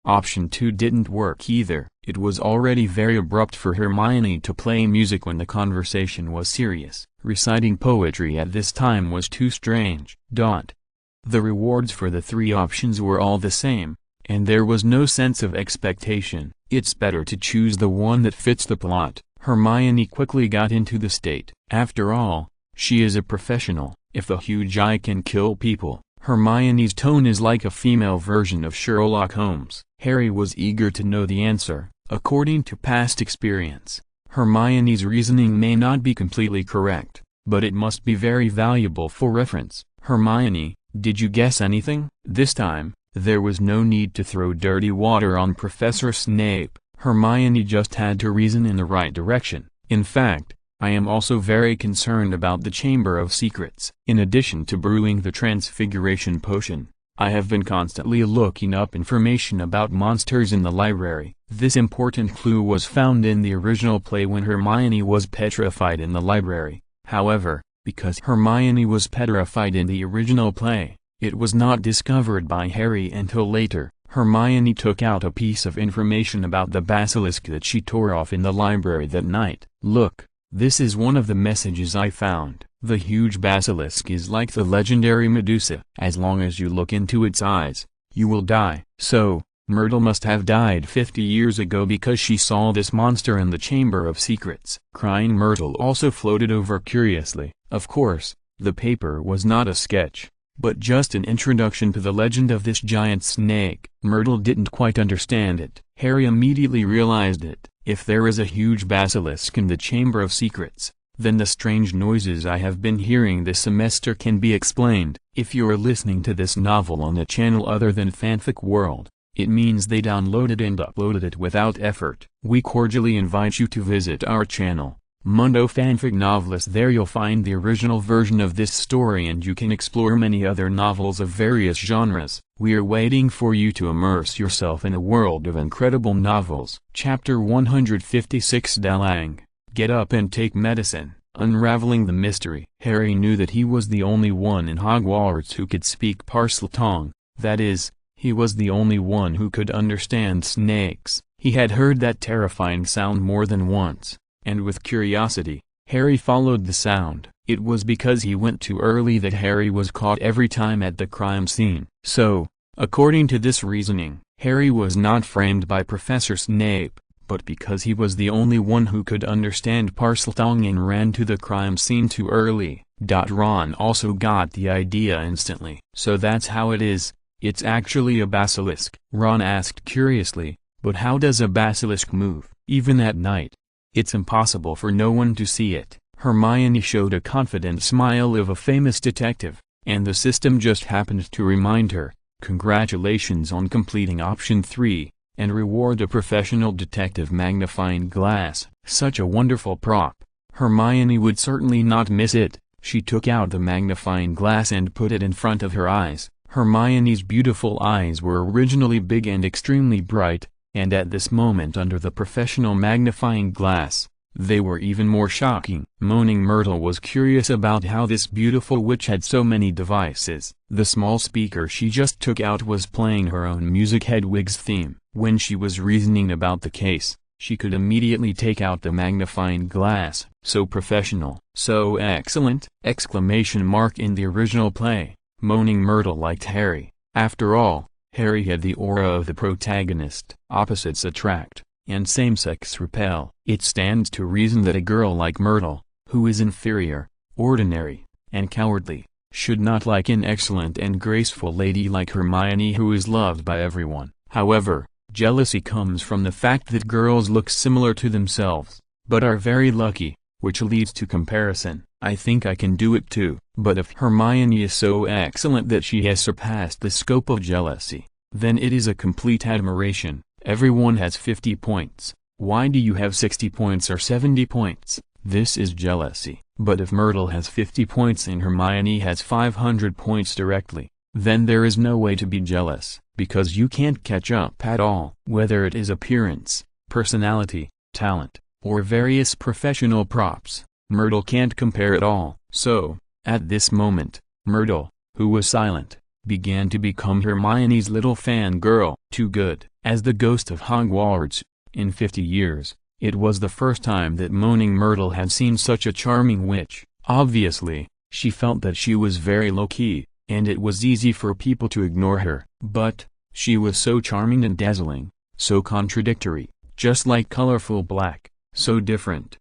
S1: Option 2 didn't work either. It was already very abrupt for Hermione to play music when the conversation was serious. Reciting poetry at this time was too strange. The rewards for the 3 options were all the same, and there was no sense of expectation. It's better to choose the one that fits the plot. Hermione quickly got into the state. After all, she is a professional. If the huge eye can kill people, Hermione's tone is like a female version of Sherlock Holmes. Harry was eager to know the answer. According to past experience, Hermione's reasoning may not be completely correct, but it must be very valuable for reference. Hermione, did you guess anything? This time, there was no need to throw dirty water on Professor Snape. Hermione just had to reason in the right direction. In fact, I am also very concerned about the Chamber of Secrets. In addition to brewing the Transfiguration Potion, I have been constantly looking up information about monsters in the library. This important clue was found in the original play when Hermione was petrified in the library. However, because Hermione was petrified in the original play, it was not discovered by Harry until later. Hermione took out a piece of information about the basilisk that she tore off in the library that night. Look, this is one of the messages I found. The huge basilisk is like the legendary Medusa. As long as you look into its eyes, you will die. So, Myrtle must have died 50 years ago because she saw this monster in the Chamber of Secrets. Crying Myrtle also floated over curiously. Of course, the paper was not a sketch, but just an introduction to the legend of this giant snake. Myrtle didn't quite understand it. Harry immediately realized it. If there is a huge basilisk in the Chamber of Secrets, then the strange noises I have been hearing this semester can be explained. If you're listening to this novel on a channel other than Fanfic World, it means they downloaded and uploaded it without effort. We cordially invite you to visit our channel, Mundo Fanfic Novelist. There you'll find the original version of this story and you can explore many other novels of various genres. We're waiting for you to immerse yourself in a world of incredible novels. Chapter 156 Dalang. Get up and take medicine. Unraveling the mystery. Harry knew that he was the only one in Hogwarts who could speak Parseltongue. That is, he was the only one who could understand snakes. He had heard that terrifying sound more than once, and with curiosity, Harry followed the sound. It was because he went too early that Harry was caught every time at the crime scene. So, according to this reasoning, Harry was not framed by Professor Snape, but because he was the only one who could understand Parseltongue and ran to the crime scene too early. Ron also got the idea instantly. So that's how it is, it's actually a basilisk. Ron asked curiously, but how does a basilisk move, even at night? It's impossible for no one to see it. Hermione showed a confident smile of a famous detective, and the system just happened to remind her, congratulations on completing option 3. And reward a professional detective magnifying glass. Such a wonderful prop. Hermione would certainly not miss it. She took out the magnifying glass and put it in front of her eyes. Hermione's beautiful eyes were originally big and extremely bright, and at this moment under the professional magnifying glass, they were even more shocking. Moaning Myrtle was curious about how this beautiful witch had so many devices. The small speaker she just took out was playing her own music, Hedwig's theme. When she was reasoning about the case, she could immediately take out the magnifying glass. So professional. So excellent! Exclamation mark in the original play. Moaning Myrtle liked Harry. After all, Harry had the aura of the protagonist. Opposites attract, and same-sex repel. It stands to reason that a girl like Myrtle, who is inferior, ordinary, and cowardly, should not like an excellent and graceful lady like Hermione who is loved by everyone. However, jealousy comes from the fact that girls look similar to themselves, but are very lucky, which leads to comparison. I think I can do it too. But if Hermione is so excellent that she has surpassed the scope of jealousy, then it is a complete admiration. Everyone has 50 points. Why do you have 60 points or 70 points? This is jealousy. But if Myrtle has 50 points and Hermione has 500 points directly, then there is no way to be jealous, because you can't catch up at all. Whether it is appearance, personality, talent, or various professional props, Myrtle can't compare at all. So, at this moment, Myrtle, who was silent, began to become Hermione's little fangirl. Too good. As the ghost of Hogwarts, in 50 years, it was the first time that Moaning Myrtle had seen such a charming witch. Obviously, she felt that she was very low-key, and it was easy for people to ignore her. But, she was so charming and dazzling, so contradictory, just like colorful black, so different.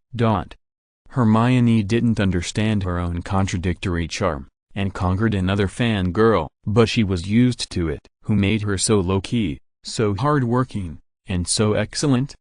S1: Hermione didn't understand her own contradictory charm, and conquered another fangirl, but she was used to it. Who made her so low-key, so hard-working, and so excellent?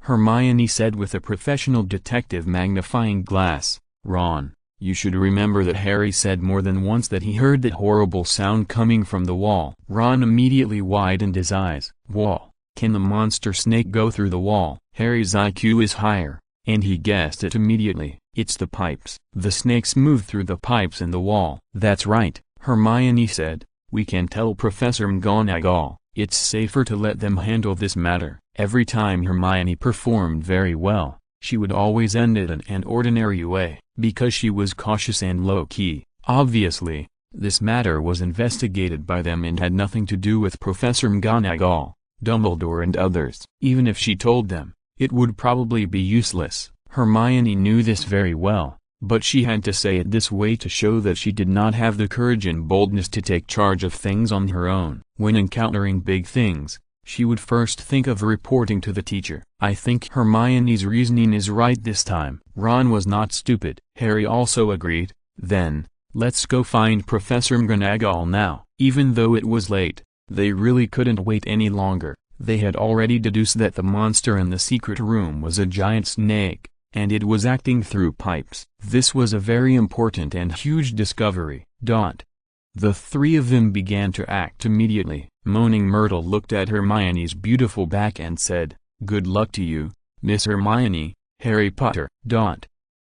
S1: Hermione said with a professional detective magnifying glass. Ron, you should remember that Harry said more than once that he heard that horrible sound coming from the wall. Ron immediately widened his eyes. Wall? Can the monster snake go through the wall? Harry's IQ is higher, and he guessed it immediately. It's the pipes. The snakes move through the pipes in the wall. That's right, Hermione said. We can tell Professor McGonagall. It's safer to let them handle this matter. Every time Hermione performed very well, she would always end it in an ordinary way, because she was cautious and low-key. Obviously, this matter was investigated by them and had nothing to do with Professor McGonagall, Dumbledore and others. Even if she told them, it would probably be useless. Hermione knew this very well, but she had to say it this way to show that she did not have the courage and boldness to take charge of things on her own. When encountering big things, she would first think of reporting to the teacher. I think Hermione's reasoning is right this time. Ron was not stupid. Harry also agreed. Then, let's go find Professor McGonagall now. Even though it was late, they really couldn't wait any longer. They had already deduced that the monster in the secret room was a giant snake, and it was acting through pipes. This was a very important and huge discovery. The three of them began to act immediately. Moaning Myrtle looked at Hermione's beautiful back and said, "Good luck to you, Miss Hermione, Harry Potter."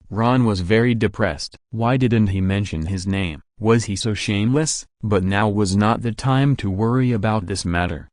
S1: Ron was very depressed. Why didn't he mention his name? Was he so shameless? But now was not the time to worry about this matter.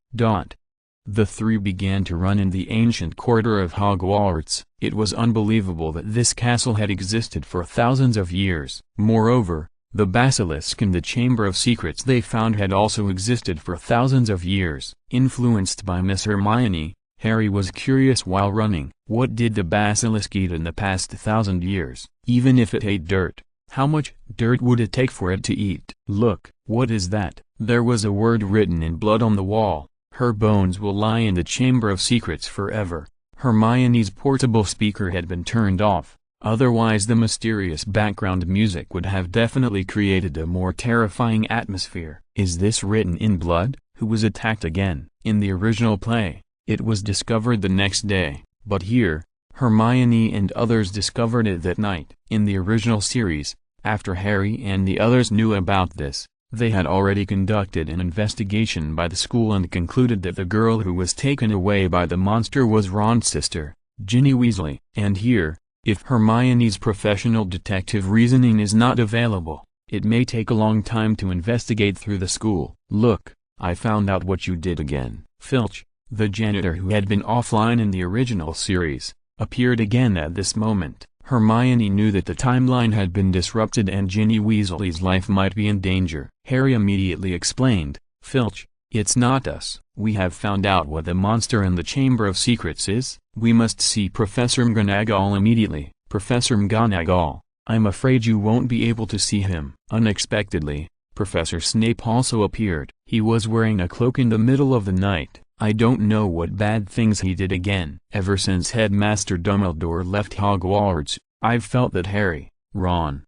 S1: The three began to run in the ancient corridor of Hogwarts. It was unbelievable that this castle had existed for thousands of years. Moreover, the basilisk in the Chamber of Secrets they found had also existed for thousands of years. Influenced by Miss Hermione, Harry was curious while running. What did the basilisk eat in the past 1,000 years? Even if it ate dirt, how much dirt would it take for it to eat? Look, what is that? There was a word written in blood on the wall. Her bones will lie in the Chamber of Secrets forever. Hermione's portable speaker had been turned off. Otherwise the mysterious background music would have definitely created a more terrifying atmosphere. Is this written in blood? Who was attacked again? In the original play, it was discovered the next day, but here, Hermione and others discovered it that night. In the original series, after Harry and the others knew about this, they had already conducted an investigation by the school and concluded that the girl who was taken away by the monster was Ron's sister, Ginny Weasley. And here, if Hermione's professional detective reasoning is not available, it may take a long time to investigate through the school. Look, I found out what you did again. Filch, the janitor who had been offline in the original series, appeared again at this moment. Hermione knew that the timeline had been disrupted and Ginny Weasley's life might be in danger. Harry immediately explained, "Filch, it's not us. We have found out what the monster in the Chamber of Secrets is. We must see Professor McGonagall immediately." "Professor McGonagall, I'm afraid you won't be able to see him." Unexpectedly, Professor Snape also appeared. He was wearing a cloak in the middle of the night. I don't know what bad things he did again. Ever since Headmaster Dumbledore left Hogwarts, I've felt that Harry, Ron,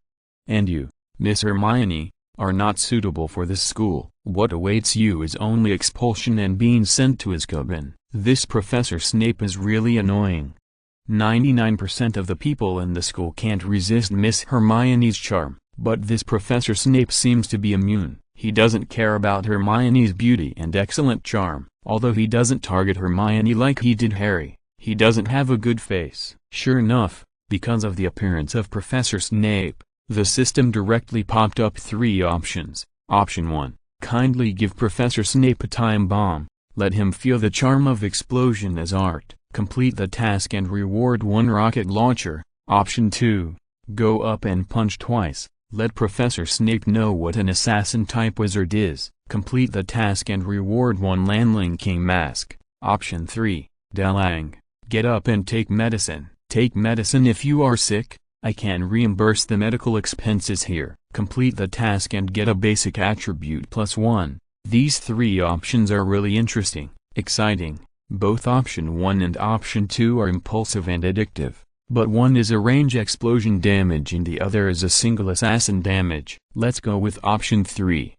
S1: and you, Miss Hermione, are not suitable for this school. What awaits you is only expulsion and being sent to Azkaban. This Professor Snape is really annoying. 99% of the people in the school can't resist Miss Hermione's charm, but this Professor Snape seems to be immune. He doesn't care about Hermione's beauty and excellent charm. Although he doesn't target Hermione like he did Harry, he doesn't have a good face. Sure enough, because of the appearance of Professor Snape, the system directly popped up 3 options. Option 1, kindly give Professor Snape a time bomb, let him feel the charm of explosion as art. Complete the task and reward 1 rocket launcher. Option 2. Go up and punch twice. Let Professor Snape know what an assassin-type wizard is. Complete the task and reward 1 Lanling King mask. Option 3. Dalang. Get up and take medicine. Take medicine if you are sick. I can reimburse the medical expenses here. Complete the task and get a basic attribute +1. These 3 options are really interesting, exciting. Both option 1 and option 2 are impulsive and addictive, but one is a range explosion damage and the other is a single assassin damage. Let's go with option 3.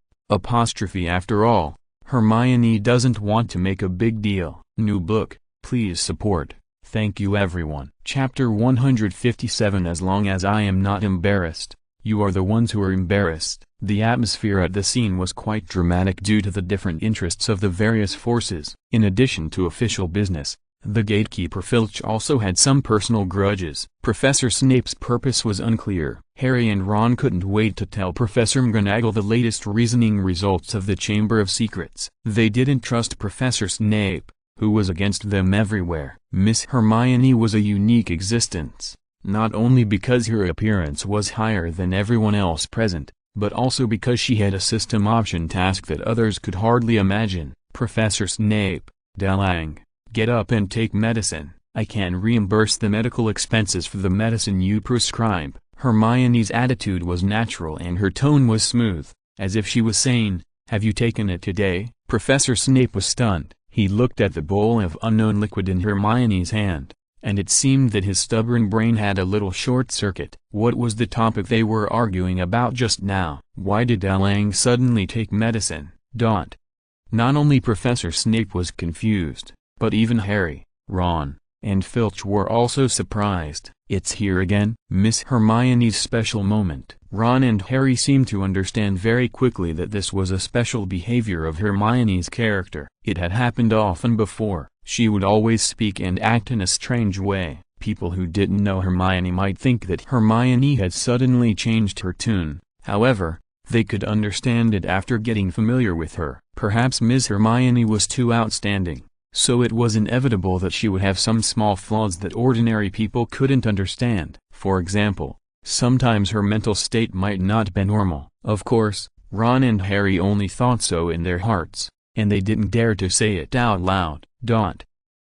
S1: After all, Hermione doesn't want to make a big deal. New book, please support. Thank you everyone. Chapter 157. As long as I am not embarrassed, you are the ones who are embarrassed. The atmosphere at the scene was quite dramatic due to the different interests of the various forces. In addition to official business, the gatekeeper Filch also had some personal grudges. Professor Snape's purpose was unclear. Harry and Ron couldn't wait to tell Professor McGonagall the latest reasoning results of the Chamber of Secrets. They didn't trust Professor Snape, who was against them everywhere. Miss Hermione was a unique existence, not only because her appearance was higher than everyone else present, but also because she had a system option task that others could hardly imagine. Professor Snape, Dalang, get up and take medicine. I can reimburse the medical expenses for the medicine you prescribe. Hermione's attitude was natural and her tone was smooth, as if she was saying, have you taken it today? Professor Snape was stunned. He looked at the bowl of unknown liquid in Hermione's hand, and it seemed that his stubborn brain had a little short circuit. What was the topic they were arguing about just now? Why did Dalang suddenly take medicine? Not only Professor Snape was confused, but even Harry, Ron, and Filch were also surprised. It's here again? Miss Hermione's special moment. Ron and Harry seemed to understand very quickly that this was a special behavior of Hermione's character. It had happened often before. She would always speak and act in a strange way. People who didn't know Hermione might think that Hermione had suddenly changed her tune. However, they could understand it after getting familiar with her. Perhaps Miss Hermione was too outstanding, so it was inevitable that she would have some small flaws that ordinary people couldn't understand. For example, sometimes her mental state might not be normal. Of course, Ron and Harry only thought so in their hearts, and they didn't dare to say it out loud.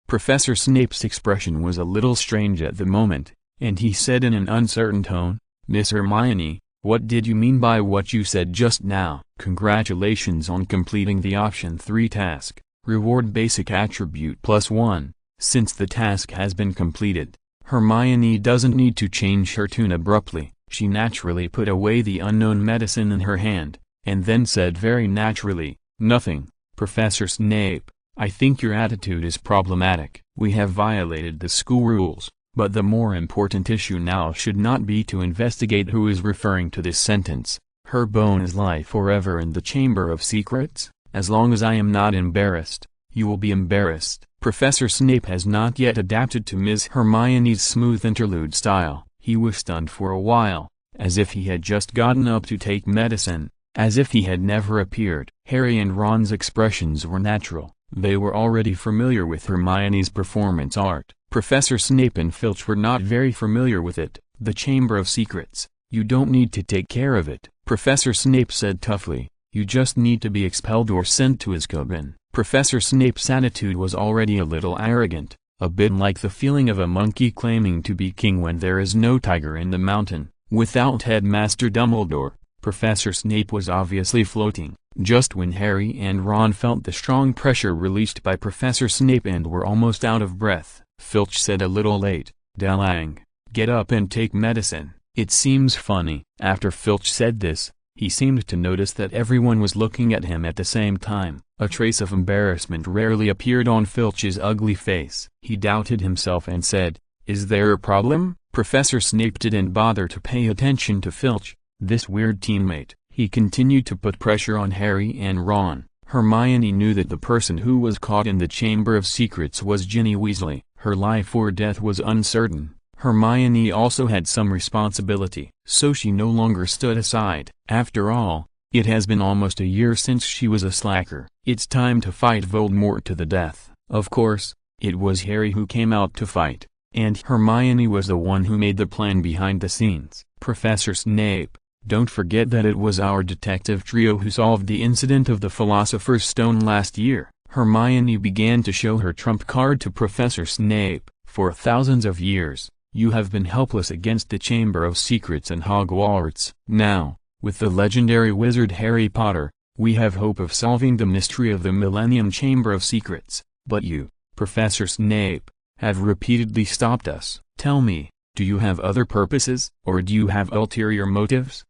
S1: Professor Snape's expression was a little strange at the moment, and he said in an uncertain tone, Miss Hermione, what did you mean by what you said just now? Congratulations on completing the option 3 task. Reward basic attribute +1. Since the task has been completed, Hermione doesn't need to change her tune abruptly. She naturally put away the unknown medicine in her hand, and then said very naturally, nothing. Professor Snape, I think your attitude is problematic. We have violated the school rules, but the more important issue now should not be to investigate who is referring to this sentence. Her bones lie forever in the Chamber of Secrets. As long as I am not embarrassed, you will be embarrassed. Professor Snape has not yet adapted to Ms. Hermione's smooth interlude style. He was stunned for a while, as if he had just gotten up to take medicine, as if he had never appeared. Harry and Ron's expressions were natural. They were already familiar with Hermione's performance art. Professor Snape and Filch were not very familiar with it. The Chamber of Secrets. You don't need to take care of it, Professor Snape said toughly. You just need to be expelled or sent to Azkaban. Professor Snape's attitude was already a little arrogant, a bit like the feeling of a monkey claiming to be king when there is no tiger in the mountain. Without Headmaster Dumbledore, Professor Snape was obviously floating. Just when Harry and Ron felt the strong pressure released by Professor Snape and were almost out of breath, Filch said a little late, Dalang, get up and take medicine. It seems funny. After Filch said this, he seemed to notice that everyone was looking at him at the same time. A trace of embarrassment rarely appeared on Filch's ugly face. He doubted himself and said, is there a problem? Professor Snape didn't bother to pay attention to Filch, this weird teammate. He continued to put pressure on Harry and Ron. Hermione knew that the person who was caught in the Chamber of Secrets was Ginny Weasley. Her life or death was uncertain. Hermione also had some responsibility, so she no longer stood aside. After all, it has been almost a year since she was a slacker. It's time to fight Voldemort to the death. Of course, It was Harry who came out to fight, and Hermione was the one who made the plan behind the scenes. Professor Snape, don't forget that it was our detective trio who solved the incident of the Philosopher's Stone last year. Hermione began to show her trump card to Professor Snape. For thousands of years, you have been helpless against the Chamber of Secrets in Hogwarts. Now, with the legendary wizard Harry Potter, we have hope of solving the mystery of the Millennium Chamber of Secrets. But you, Professor Snape, have repeatedly stopped us. Tell me, do you have other purposes? Or do you have ulterior motives?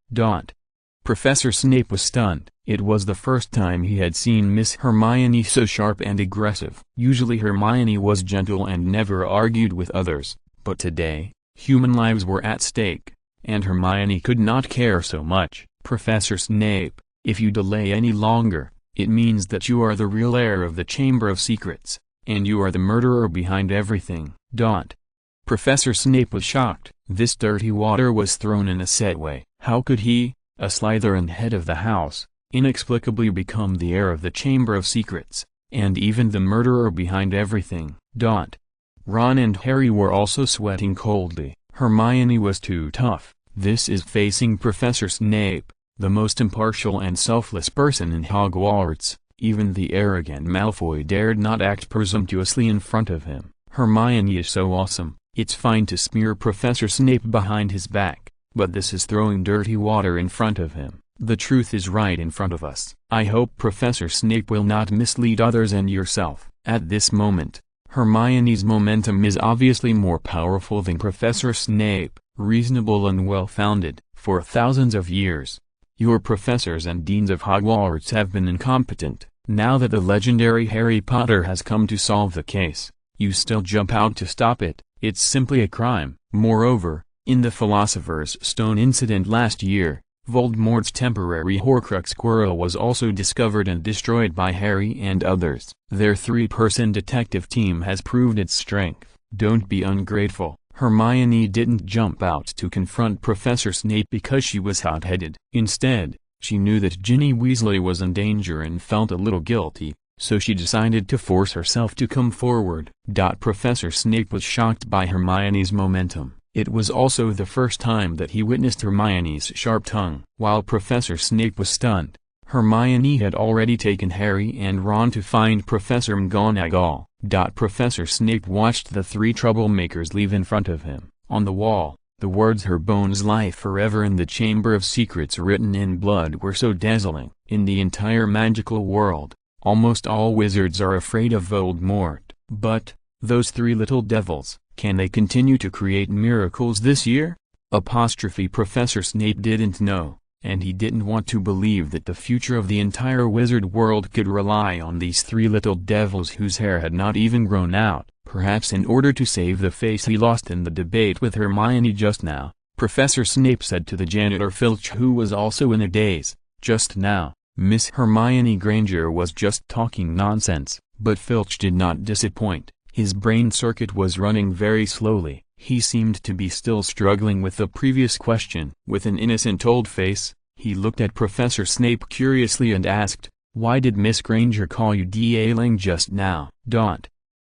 S1: Professor Snape was stunned. It was the first time he had seen Miss Hermione so sharp and aggressive. Usually Hermione was gentle and never argued with others, but today, human lives were at stake, and Hermione could not care so much. Professor Snape, if you delay any longer, it means that you are the real heir of the Chamber of Secrets, and you are the murderer behind everything. Professor Snape was shocked. This dirty water was thrown in a set way. How could he, a Slytherin head of the house, inexplicably become the heir of the Chamber of Secrets, and even the murderer behind everything? Ron and Harry were also sweating coldly. Hermione was too tough. This is facing Professor Snape, the most impartial and selfless person in Hogwarts. Even the arrogant Malfoy dared not act presumptuously in front of him. Hermione is so awesome. It's fine to smear Professor Snape behind his back, but this is throwing dirty water in front of him. The truth is right in front of us. I hope Professor Snape will not mislead others and yourself. At this moment, Hermione's momentum is obviously more powerful than Professor Snape, reasonable and well-founded. For thousands of years, your professors and deans of Hogwarts have been incompetent. Now that the legendary Harry Potter has come to solve the case, you still jump out to stop it. It's simply a crime. Moreover, in the Philosopher's Stone incident last year, Voldemort's temporary Horcrux squirrel was also discovered and destroyed by Harry and others. Their three-person detective team has proved its strength. Don't be ungrateful. Hermione didn't jump out to confront Professor Snape because she was hot-headed. Instead, she knew that Ginny Weasley was in danger and felt a little guilty, so she decided to force herself to come forward. Professor Snape was shocked by Hermione's momentum. It was also the first time that he witnessed Hermione's sharp tongue. While Professor Snape was stunned, Hermione had already taken Harry and Ron to find Professor McGonagall. Professor Snape watched the three troublemakers leave in front of him. On the wall, the words "Her bones lie forever in the Chamber of Secrets" written in blood were so dazzling. In the entire magical world, almost all wizards are afraid of Voldemort. But, those three little devils, can they continue to create miracles this year? Professor Snape didn't know, and he didn't want to believe that the future of the entire wizard world could rely on these three little devils whose hair had not even grown out. Perhaps in order to save the face he lost in the debate with Hermione just now, Professor Snape said to the janitor Filch, who was also in a daze, "Just now, Miss Hermione Granger was just talking nonsense." But Filch did not disappoint. His brain circuit was running very slowly. He seemed to be still struggling with the previous question. With an innocent old face, he looked at Professor Snape curiously and asked, "Why did Miss Granger call you darling just now?"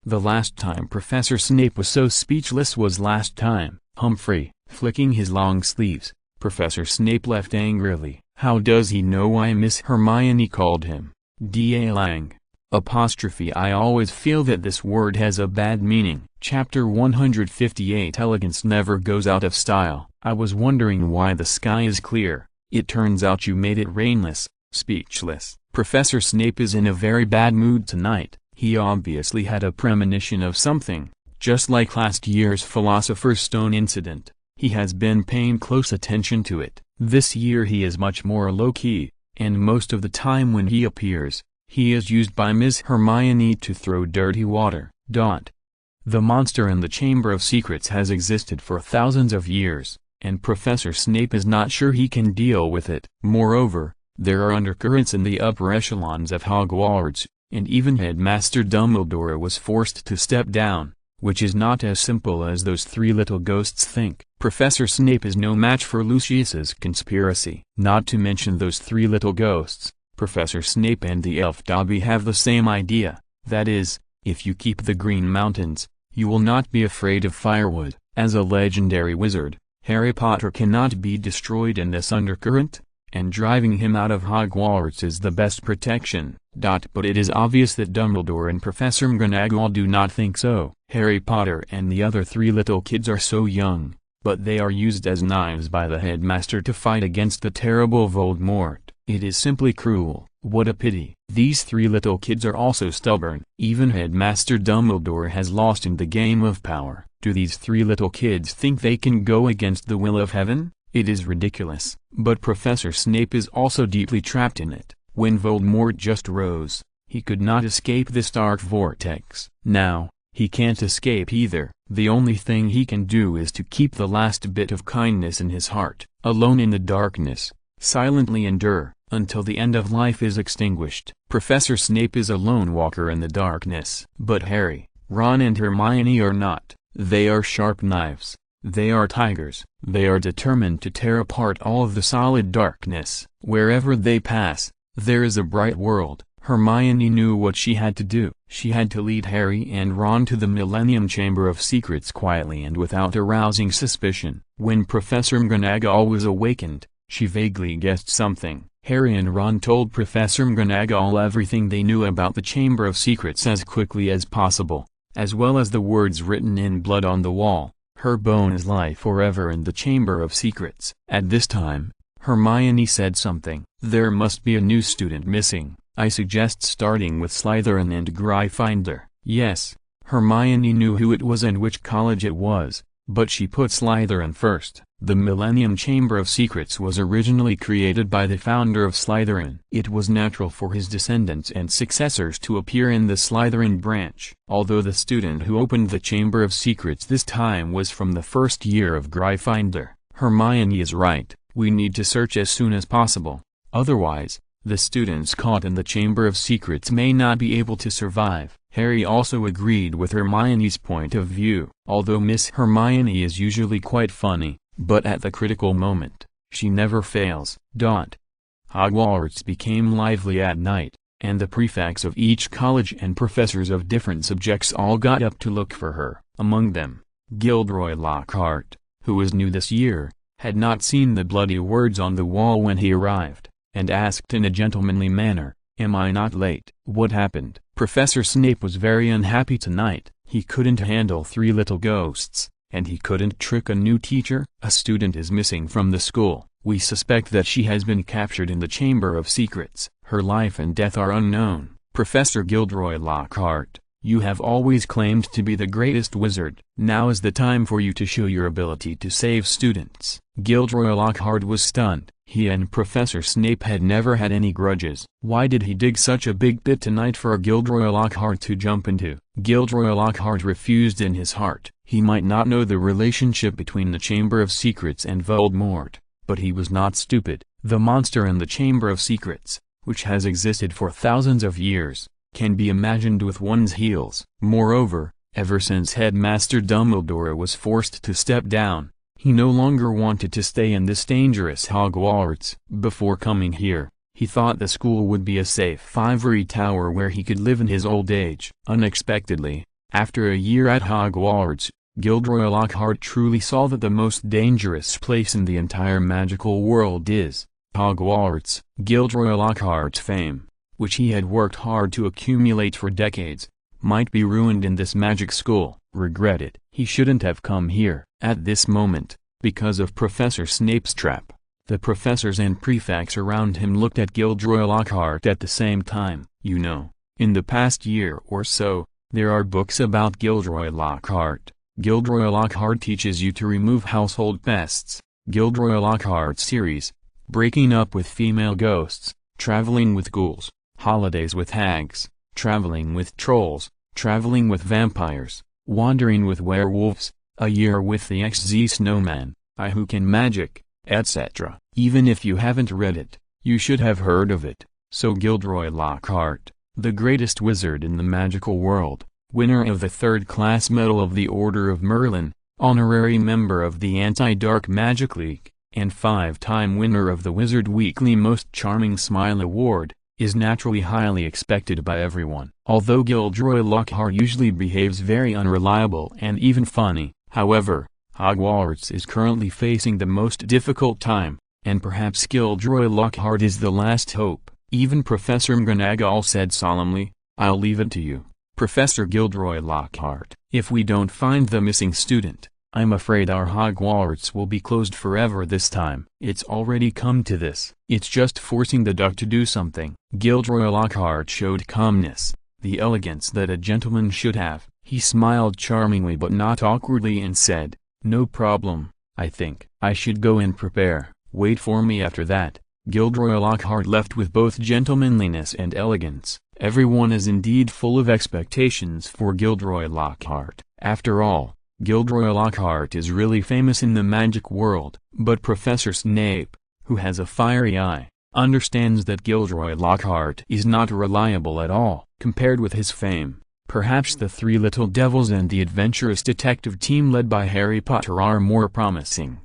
S1: The last time Professor Snape was so speechless was last time. Humphrey, flicking his long sleeves, Professor Snape left angrily. How does he know why Miss Hermione called him darling? I always feel that this word has a bad meaning. Chapter 158 Elegance never goes out of style. I was wondering why the sky is clear. It turns out you made it rainless. Speechless. Professor Snape is in a very bad mood tonight. He obviously had a premonition of something, just like last year's Philosopher's Stone incident. He has been paying close attention to it. This year he is much more low-key, and most of the time when he appears, he is used by Ms. Hermione to throw dirty water. The monster in the Chamber of Secrets has existed for thousands of years, and Professor Snape is not sure he can deal with it. Moreover, there are undercurrents in the upper echelons of Hogwarts, and even Headmaster Dumbledore was forced to step down, which is not as simple as those three little ghosts think. Professor Snape is no match for Lucius's conspiracy. Not to mention those three little ghosts, Professor Snape and the elf Dobby have the same idea, that is, If you keep the Green Mountains, you will not be afraid of firewood. As a legendary wizard, Harry Potter cannot be destroyed in this undercurrent, and driving him out of Hogwarts is the best protection. But it is obvious that Dumbledore and Professor McGonagall do not think so. Harry Potter and the other three little kids are so young, but they are used as knives by the headmaster to fight against the terrible Voldemort. It is simply cruel. What a pity. These three little kids are also stubborn. Even Headmaster Dumbledore has lost in the game of power. Do these three little kids think they can go against the will of heaven? It is ridiculous. But Professor Snape is also deeply trapped in it. When Voldemort just rose, he could not escape this dark vortex. Now, he can't escape either. The only thing he can do is to keep the last bit of kindness in his heart. Alone in the darkness, silently endure, until the end of life is extinguished. Professor Snape is a lone walker in the darkness. But Harry, Ron and Hermione are not. They are sharp knives. They are tigers. They are determined to tear apart all of the solid darkness. Wherever they pass, there is a bright world. Hermione knew what she had to do. She had to lead Harry and Ron to the Millennium Chamber of Secrets quietly and without arousing suspicion. When Professor McGonagall was awakened, she vaguely guessed something. Harry and Ron told Professor McGonagall everything they knew about the Chamber of Secrets as quickly as possible, as well as the words written in blood on the wall. Her bones lie forever in the Chamber of Secrets. At this time, Hermione said something. There must be a new student missing. I suggest starting with Slytherin and Gryffindor. Yes, Hermione knew who it was and which college it was, but she put Slytherin first. The Millennium Chamber of Secrets was originally created by the founder of Slytherin. It was natural for his descendants and successors to appear in the Slytherin branch. Although the student who opened the Chamber of Secrets this time was from the first year of Gryffindor, Hermione is right. We need to search as soon as possible. Otherwise, the students caught in the Chamber of Secrets may not be able to survive. Harry also agreed with Hermione's point of view. Although Miss Hermione is usually quite funny, but at the critical moment, she never fails. Hogwarts became lively at night, and the prefects of each college and professors of different subjects all got up to look for her. Among them, Gilderoy Lockhart, who was new this year, had not seen the bloody words on the wall when he arrived, and asked in a gentlemanly manner, "Am I not late?" What happened? Professor Snape was very unhappy tonight. He couldn't handle three little ghosts, and he couldn't trick a new teacher. A student is missing from the school. We suspect that she has been captured in the Chamber of Secrets. Her life and death are unknown. Professor Gilderoy Lockhart, you have always claimed to be the greatest wizard. Now is the time for you to show your ability to save students. Gilderoy Lockhart was stunned. He and Professor Snape had never had any grudges. Why did he dig such a big pit tonight for Gilderoy Lockhart to jump into? Gilderoy Lockhart refused in his heart. He might not know the relationship between the Chamber of Secrets and Voldemort, but he was not stupid. The monster in the Chamber of Secrets, which has existed for thousands of years, can be imagined with one's heels. Moreover, ever since Headmaster Dumbledore was forced to step down, he no longer wanted to stay in this dangerous Hogwarts. Before coming here, he thought the school would be a safe ivory tower where he could live in his old age. Unexpectedly, after a year at Hogwarts, Gilderoy Lockhart truly saw that the most dangerous place in the entire magical world is Hogwarts. Gilderoy Lockhart's fame, which he had worked hard to accumulate for decades, might be ruined in this magic school. Regret it. He shouldn't have come here. At this moment, because of Professor Snape's trap, the professors and prefects around him looked at Gilderoy Lockhart at the same time. You know, in the past year or so, there are books about Gilderoy Lockhart. Gilderoy Lockhart teaches you to remove household pests. Gilderoy Lockhart series, breaking up with female ghosts, traveling with ghouls, holidays with hags, traveling with trolls, traveling with vampires, wandering with werewolves, a year with the XZ snowman, I who can magic, etc. Even if you haven't read it, you should have heard of it. So Gilderoy Lockhart, the greatest wizard in the magical world, winner of the 3rd class Medal of the Order of Merlin, honorary member of the Anti-Dark Magic League, and 5-time winner of the Wizard Weekly Most Charming Smile Award, is naturally highly expected by everyone. Although Gilderoy Lockhart usually behaves very unreliable and even funny, however, Hogwarts is currently facing the most difficult time, and perhaps Gilderoy Lockhart is the last hope. Even Professor McGonagall said solemnly, "I'll leave it to you, Professor Gilderoy Lockhart. If we don't find the missing student, I'm afraid our Hogwarts will be closed forever this time." It's already come to this. It's just forcing the duck to do something. Gilderoy Lockhart showed calmness, the elegance that a gentleman should have. He smiled charmingly but not awkwardly and said, "No problem, I think I should go and prepare. Wait for me after that." Gilderoy Lockhart left with both gentlemanliness and elegance. Everyone is indeed full of expectations for Gilderoy Lockhart. After all, Gilderoy Lockhart is really famous in the magic world. But Professor Snape, who has a fiery eye, understands that Gilderoy Lockhart is not reliable at all. Compared with his fame, perhaps the Three Little Devils and the adventurous detective team led by Harry Potter are more promising.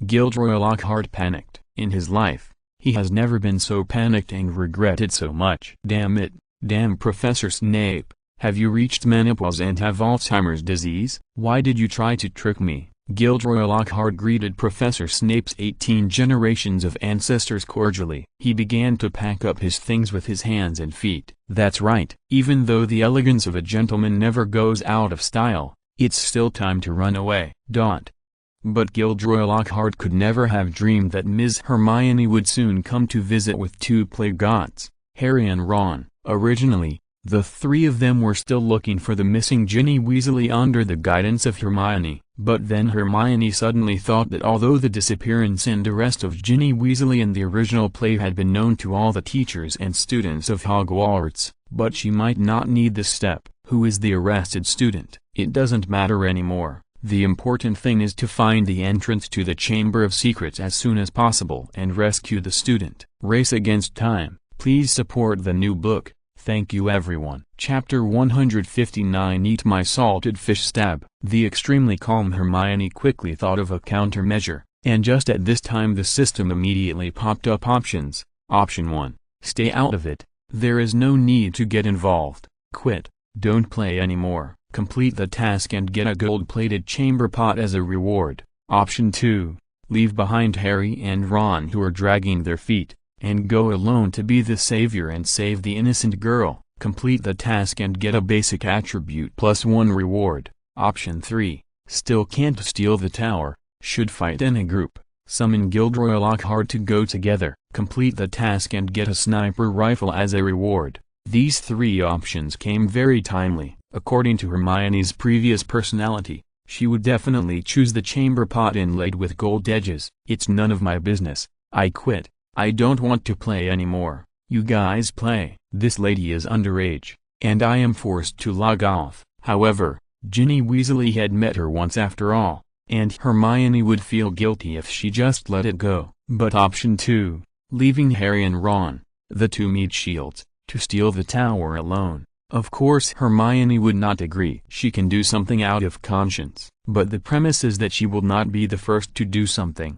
S1: Gilderoy Lockhart panicked. In his life, he has never been so panicked and regretted so much. Damn it, damn Professor Snape, have you reached menopause and have Alzheimer's disease? Why did you try to trick me? Gilderoy Lockhart greeted Professor Snape's 18 generations of ancestors cordially. He began to pack up his things with his hands and feet. That's right, even though the elegance of a gentleman never goes out of style, it's still time to run away. But Gilderoy Lockhart could never have dreamed that Ms. Hermione would soon come to visit with two plague gods, Harry and Ron. Originally, the three of them were still looking for the missing Ginny Weasley under the guidance of Hermione, but then Hermione suddenly thought that although the disappearance and arrest of Ginny Weasley in the original play had been known to all the teachers and students of Hogwarts, but she might not need this step. Who is the arrested student? It doesn't matter anymore. The important thing is to find the entrance to the Chamber of Secrets as soon as possible and rescue the student. Race Against Time. Please support the new book. Thank you everyone. Chapter 159 Eat My Salted Fish Stab. The extremely calm Hermione quickly thought of a countermeasure, and just at this time the system immediately popped up options. Option 1. Stay out of it. There is no need to get involved. Quit. Don't play anymore. Complete the task and get a gold-plated chamber pot as a reward. Option 2. Leave behind Harry and Ron who are dragging their feet, and go alone to be the savior and save the innocent girl. Complete the task and get a basic attribute plus 1 reward. Option 3. Still can't steal the tower. Should fight in a group. Summon Gilderoy Lockhart to go together. Complete the task and get a sniper rifle as a reward. These 3 options came very timely. According to Hermione's previous personality, she would definitely choose the chamber pot inlaid with gold edges. It's none of my business. I quit. I don't want to play anymore. You guys play. This lady is underage, and I am forced to log off. However, Ginny Weasley had met her once after all, and Hermione would feel guilty if she just let it go. But option 2, leaving Harry and Ron, the two meat shields, to steal the tower alone. Of course Hermione would not agree. She can do something out of conscience, but the premise is that she will not be the first to do something.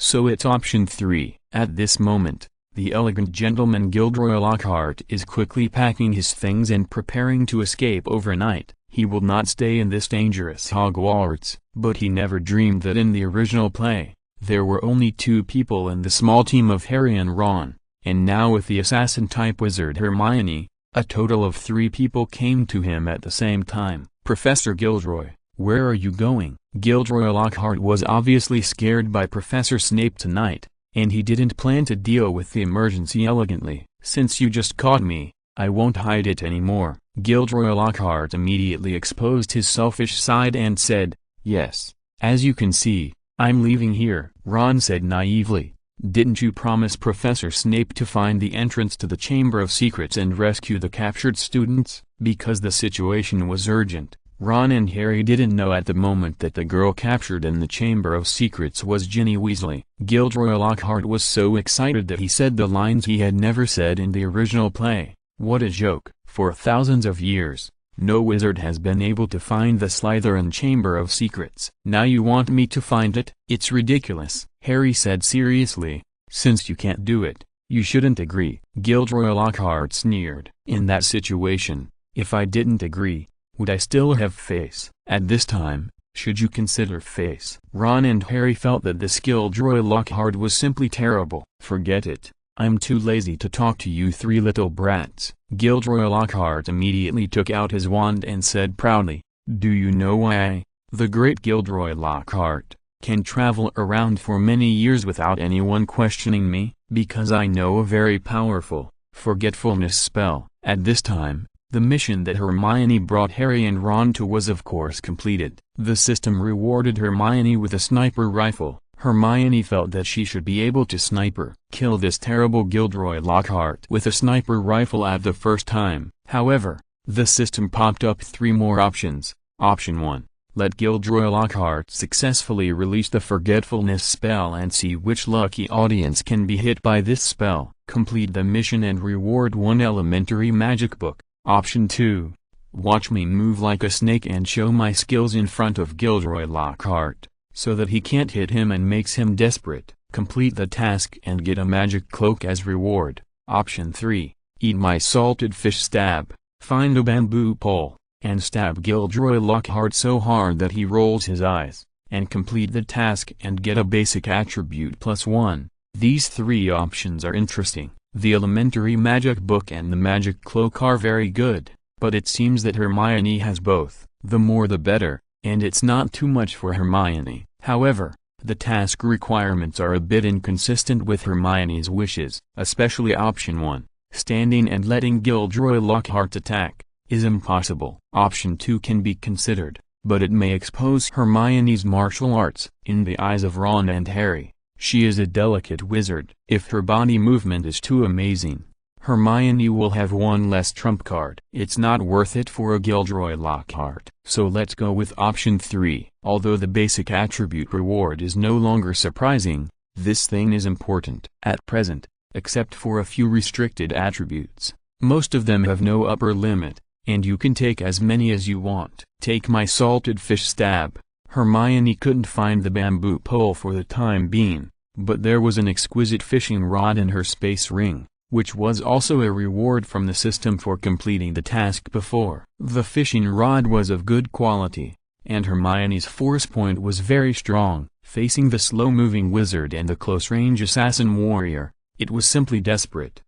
S1: So it's option 3. At this moment, the elegant gentleman Gilderoy Lockhart is quickly packing his things and preparing to escape overnight. He will not stay in this dangerous Hogwarts, but he never dreamed that in the original play, there were only 2 people in the small team of Harry and Ron, and now with the assassin-type wizard Hermione, a total of 3 people came to him at the same time. Professor Gilderoy, where are you going? Gilderoy Lockhart was obviously scared by Professor Snape tonight, and he didn't plan to deal with the emergency elegantly. Since you just caught me, I won't hide it anymore. Gilderoy Lockhart immediately exposed his selfish side and said, yes, as you can see, I'm leaving here. Ron said naively, didn't you promise Professor Snape to find the entrance to the Chamber of Secrets and rescue the captured students? Because the situation was urgent, Ron and Harry didn't know at the moment that the girl captured in the Chamber of Secrets was Ginny Weasley. Gilderoy Lockhart was so excited that he said the lines he had never said in the original play. What a joke. For thousands of years, no wizard has been able to find the Slytherin Chamber of Secrets. Now you want me to find it? It's ridiculous. Harry said seriously, since you can't do it, You shouldn't agree. Gilderoy Lockhart sneered. In that situation, if I didn't agree, would I still have face? At this time, should you consider face? Ron and Harry felt that this Gilderoy Lockhart was simply terrible. Forget it. I'm too lazy to talk to you three little brats. Gilderoy Lockhart immediately took out his wand and said proudly, do you know why I, the great Gilderoy Lockhart, can travel around for many years without anyone questioning me? Because I know a very powerful, forgetfulness spell. At this time, the mission that Hermione brought Harry and Ron to was of course completed. The system rewarded Hermione with a sniper rifle. Hermione felt that she should be able to kill this terrible Gilderoy Lockhart with a sniper rifle at the first time. However, the system popped up three more options. Option 1. Let Gilderoy Lockhart successfully release the forgetfulness spell and see which lucky audience can be hit by this spell. Complete the mission and reward one elementary magic book. Option 2. Watch me move like a snake and show my skills in front of Gilderoy Lockhart, so that he can't hit him and makes him desperate. Complete the task and get a magic cloak as reward. Option 3. Eat my salted fish stab. Find a bamboo pole, and stab Gilderoy Lockhart so hard that he rolls his eyes, and complete the task and get a basic attribute +1. These three options are interesting. The elementary magic book and the magic cloak are very good, but it seems that Hermione has both. The more the better, and it's not too much for Hermione. However, the task requirements are a bit inconsistent with Hermione's wishes. Especially option 1, standing and letting Gilderoy Lockhart attack, is impossible. Option 2 can be considered, but it may expose Hermione's martial arts. In the eyes of Ron and Harry, she is a delicate wizard. If her body movement is too amazing, Hermione will have one less trump card. It's not worth it for a Gilderoy Lockhart. So let's go with option 3. Although the basic attribute reward is no longer surprising, this thing is important. At present, except for a few restricted attributes, most of them have no upper limit, and you can take as many as you want. Take my salted fish stab. Hermione couldn't find the bamboo pole for the time being, but there was an exquisite fishing rod in her space ring, which was also a reward from the system for completing the task before. The fishing rod was of good quality, and Hermione's force point was very strong. Facing the slow-moving wizard and the close-range assassin warrior, it was simply desperate.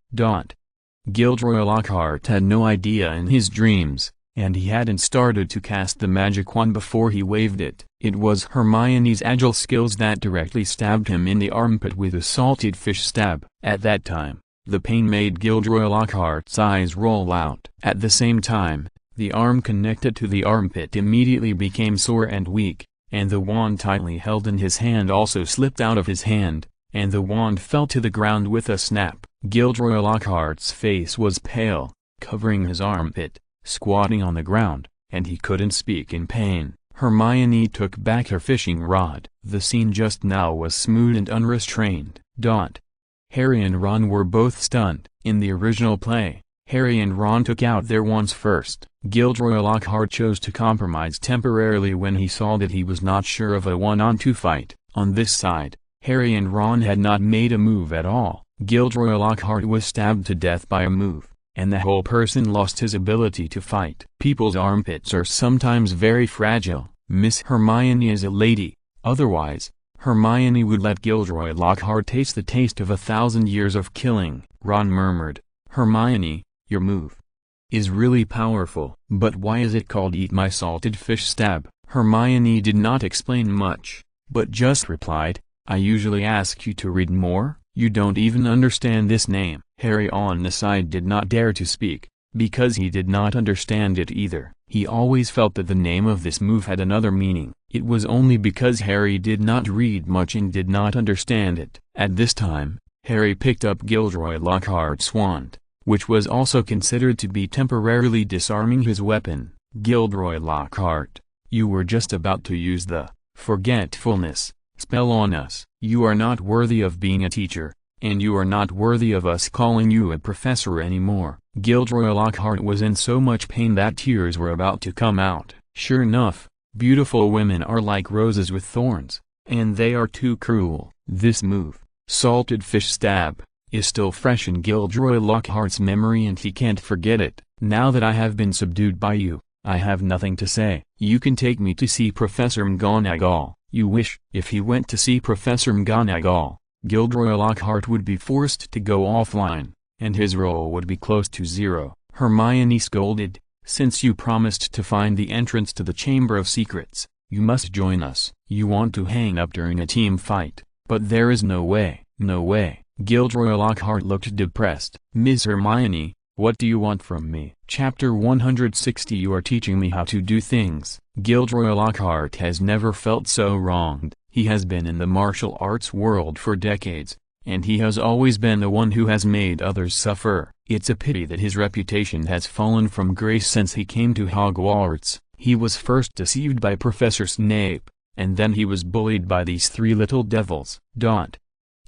S1: Gilderoy Lockhart had no idea in his dreams, and he hadn't started to cast the magic wand before he waved it. It was Hermione's agile skills that directly stabbed him in the armpit with a salted fish stab. At that time, the pain made Gilderoy Lockhart's eyes roll out. At the same time, the arm connected to the armpit immediately became sore and weak, and the wand tightly held in his hand also slipped out of his hand, and the wand fell to the ground with a snap. Gilderoy Lockhart's face was pale, covering his armpit, squatting on the ground, and he couldn't speak in pain. Hermione took back her fishing rod. The scene just now was smooth and unrestrained. Harry and Ron were both stunned. In the original play, Harry and Ron took out their wands first. Gilderoy Lockhart chose to compromise temporarily when he saw that he was not sure of a one-on-two fight. On this side, Harry and Ron had not made a move at all. Gilderoy Lockhart was stabbed to death by a move, and the whole person lost his ability to fight. People's armpits are sometimes very fragile. Miss Hermione is a lady, otherwise, Hermione would let Gilderoy Lockhart taste the taste of 1,000 years of killing. Ron murmured, Hermione, your move is really powerful. But why is it called Eat My Salted Fish Stab? Hermione did not explain much, but just replied, I usually ask you to read more. You don't even understand this name. Harry on the side did not dare to speak, because he did not understand it either. He always felt that the name of this move had another meaning. It was only because Harry did not read much and did not understand it. At this time, Harry picked up Gilderoy Lockhart's wand, which was also considered to be temporarily disarming his weapon. Gilderoy Lockhart, you were just about to use the forgetfulness spell on us. You are not worthy of being a teacher, and you are not worthy of us calling you a professor anymore. Gilderoy Lockhart was in so much pain that tears were about to come out. Sure enough, beautiful women are like roses with thorns, and they are too cruel. This move, salted fish stab, is still fresh in Gilderoy Lockhart's memory and he can't forget it. Now that I have been subdued by you, I have nothing to say. You can take me to see Professor McGonagall. You wish. If he went to see Professor McGonagall, Gilderoy Lockhart would be forced to go offline, and his role would be close to zero. Hermione scolded, since you promised to find the entrance to the Chamber of Secrets, you must join us. You want to hang up during a team fight, but there is no way. No way. Gilderoy Lockhart looked depressed. Ms. Hermione, what do you want from me? Chapter 160. You are teaching me how to do things. Gilderoy Lockhart has never felt so wronged. He has been in the martial arts world for decades, and he has always been the one who has made others suffer. It's a pity that his reputation has fallen from grace since he came to Hogwarts. He was first deceived by Professor Snape, and then he was bullied by these three little devils.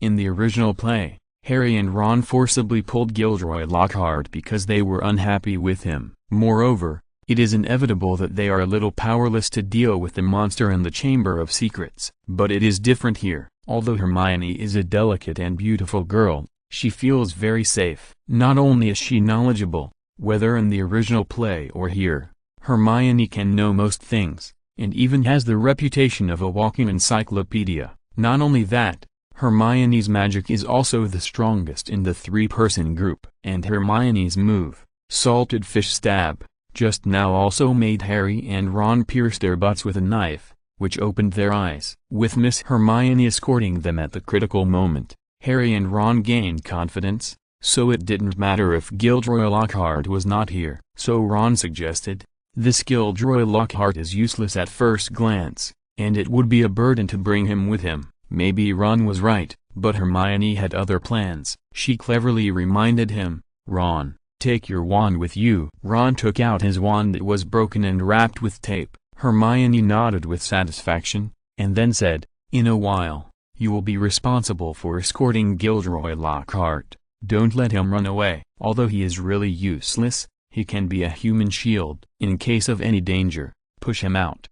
S1: In the original play, Harry and Ron forcibly pulled Gilderoy Lockhart because they were unhappy with him. Moreover, it is inevitable that they are a little powerless to deal with the monster in the Chamber of Secrets. But it is different here. Although Hermione is a delicate and beautiful girl, she feels very safe. Not only is she knowledgeable, whether in the original play or here, Hermione can know most things, and even has the reputation of a walking encyclopedia. Not only that, Hermione's magic is also the strongest in the three-person group. And Hermione's move, salted fish stab, just now also made Harry and Ron pierce their butts with a knife, which opened their eyes. With Miss Hermione escorting them at the critical moment, Harry and Ron gained confidence, so it didn't matter if Gilderoy Lockhart was not here. So Ron suggested, this Gilderoy Lockhart is useless at first glance, and it would be a burden to bring him with him. Maybe Ron was right, but Hermione had other plans. She cleverly reminded him, Ron, take your wand with you. Ron took out his wand that was broken and wrapped with tape. Hermione nodded with satisfaction, and then said, in a while, you will be responsible for escorting Gilderoy Lockhart. Don't let him run away. Although he is really useless, he can be a human shield. In case of any danger, push him out.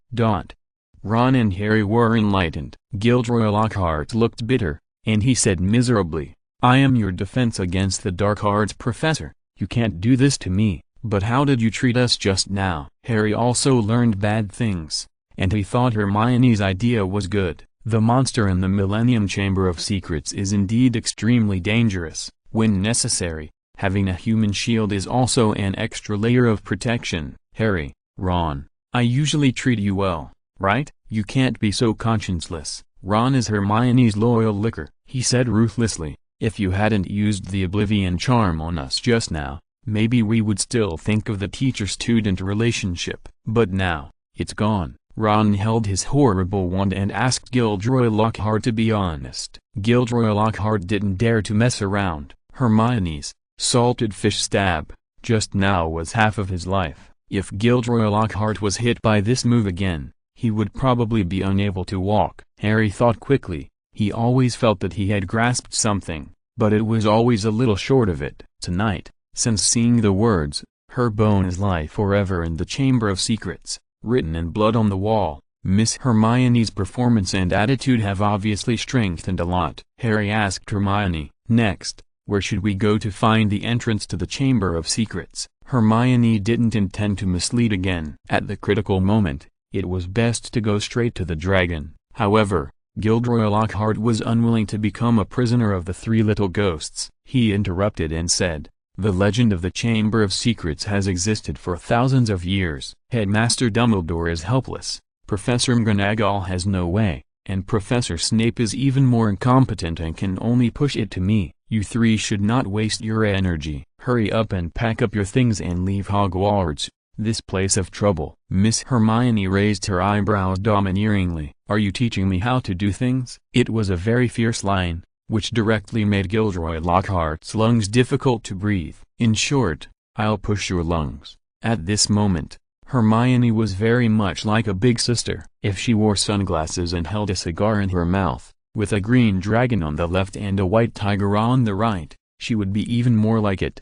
S1: Ron and Harry were enlightened. Gilderoy Lockhart looked bitter, and he said miserably, I am your defense against the dark arts professor. You can't do this to me. But how did you treat us just now? Harry also learned bad things, and he thought Hermione's idea was good. The monster in the Millennium Chamber of Secrets is indeed extremely dangerous. When necessary, having a human shield is also an extra layer of protection. Harry, Ron, I usually treat you well, right? You can't be so conscienceless. Ron is Hermione's loyal licker, he said ruthlessly. If you hadn't used the Oblivion charm on us just now, maybe we would still think of the teacher-student relationship. But now, it's gone. Ron held his horrible wand and asked Gilderoy Lockhart to be honest. Gilderoy Lockhart didn't dare to mess around. Hermione's salted fish stab just now was half of his life. If Gilderoy Lockhart was hit by this move again, he would probably be unable to walk. Harry thought quickly. He always felt that he had grasped something, but it was always a little short of it. Tonight, since seeing the words, her bones lie forever in the Chamber of Secrets, written in blood on the wall, Miss Hermione's performance and attitude have obviously strengthened a lot. Harry asked Hermione, next, where should we go to find the entrance to the Chamber of Secrets? Hermione didn't intend to mislead again. At the critical moment, it was best to go straight to the dragon. However, Gilderoy Lockhart was unwilling to become a prisoner of the three little ghosts. He interrupted and said, the legend of the Chamber of Secrets has existed for thousands of years. Headmaster Dumbledore is helpless, Professor McGonagall has no way, and Professor Snape is even more incompetent and can only push it to me. You three should not waste your energy. Hurry up and pack up your things and leave Hogwarts, this place of trouble. Miss Hermione raised her eyebrows domineeringly. Are you teaching me how to do things? It was a very fierce line, which directly made Gilderoy Lockhart's lungs difficult to breathe. In short, I'll push your lungs. At this moment, Hermione was very much like a big sister. If she wore sunglasses and held a cigar in her mouth, with a green dragon on the left and a white tiger on the right, she would be even more like it.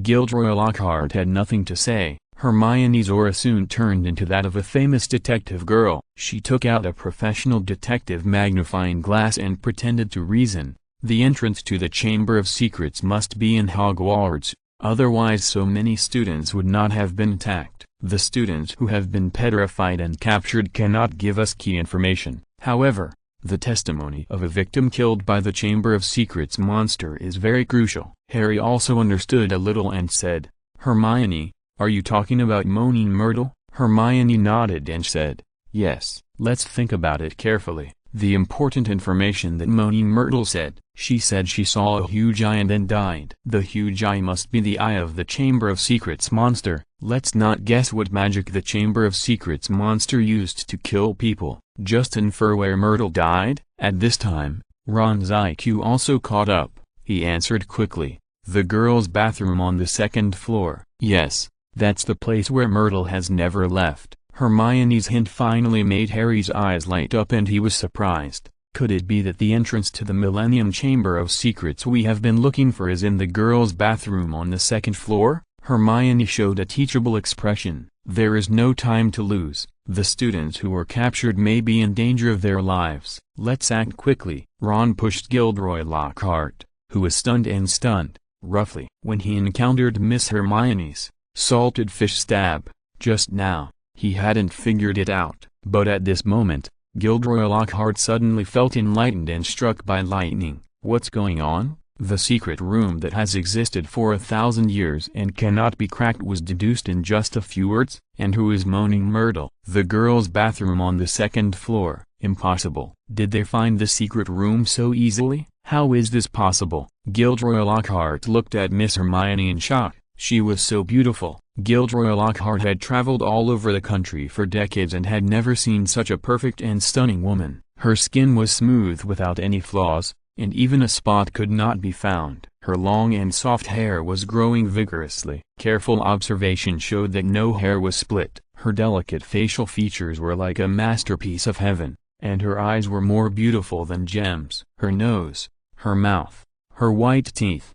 S1: Gilderoy Lockhart had nothing to say. Hermione's aura soon turned into that of a famous detective girl. She took out a professional detective magnifying glass and pretended to reason. The entrance to the Chamber of Secrets must be in Hogwarts, otherwise so many students would not have been attacked. The students who have been petrified and captured cannot give us key information. However, the testimony of a victim killed by the Chamber of Secrets monster is very crucial. Harry also understood a little and said, "Hermione, are you talking about Moaning Myrtle?" Hermione nodded and said, "Yes." "Let's think about it carefully. The important information that Moaning Myrtle said. She said she saw a huge eye and then died. The huge eye must be the eye of the Chamber of Secrets monster. Let's not guess what magic the Chamber of Secrets monster used to kill people. Just infer where Myrtle died." At this time, Ron's IQ also caught up. He answered quickly, "The girls' bathroom on the second floor." "Yes, that's the place where Myrtle has never left." Hermione's hint finally made Harry's eyes light up and he was surprised. Could it be that the entrance to the Millennium Chamber of Secrets we have been looking for is in the girls' bathroom on the second floor? Hermione showed a teachable expression. "There is no time to lose. The students who were captured may be in danger of their lives. Let's act quickly." Ron pushed Gilderoy Lockhart, who was stunned, roughly. When he encountered Miss Hermione's salted fish stab, just now, he hadn't figured it out. But at this moment, Gilderoy Lockhart suddenly felt enlightened and struck by lightning. What's going on? The secret room that has existed for 1,000 years and cannot be cracked was deduced in just a few words? And who is Moaning Myrtle? The girls' bathroom on the second floor. Impossible. Did they find the secret room so easily? How is this possible? Gilderoy Lockhart looked at Miss Hermione in shock. She was so beautiful. Gilderoy Lockhart had traveled all over the country for decades and had never seen such a perfect and stunning woman. Her skin was smooth without any flaws, and even a spot could not be found. Her long and soft hair was growing vigorously. Careful observation showed that no hair was split. Her delicate facial features were like a masterpiece of heaven, and her eyes were more beautiful than gems. Her nose, her mouth, her white teeth.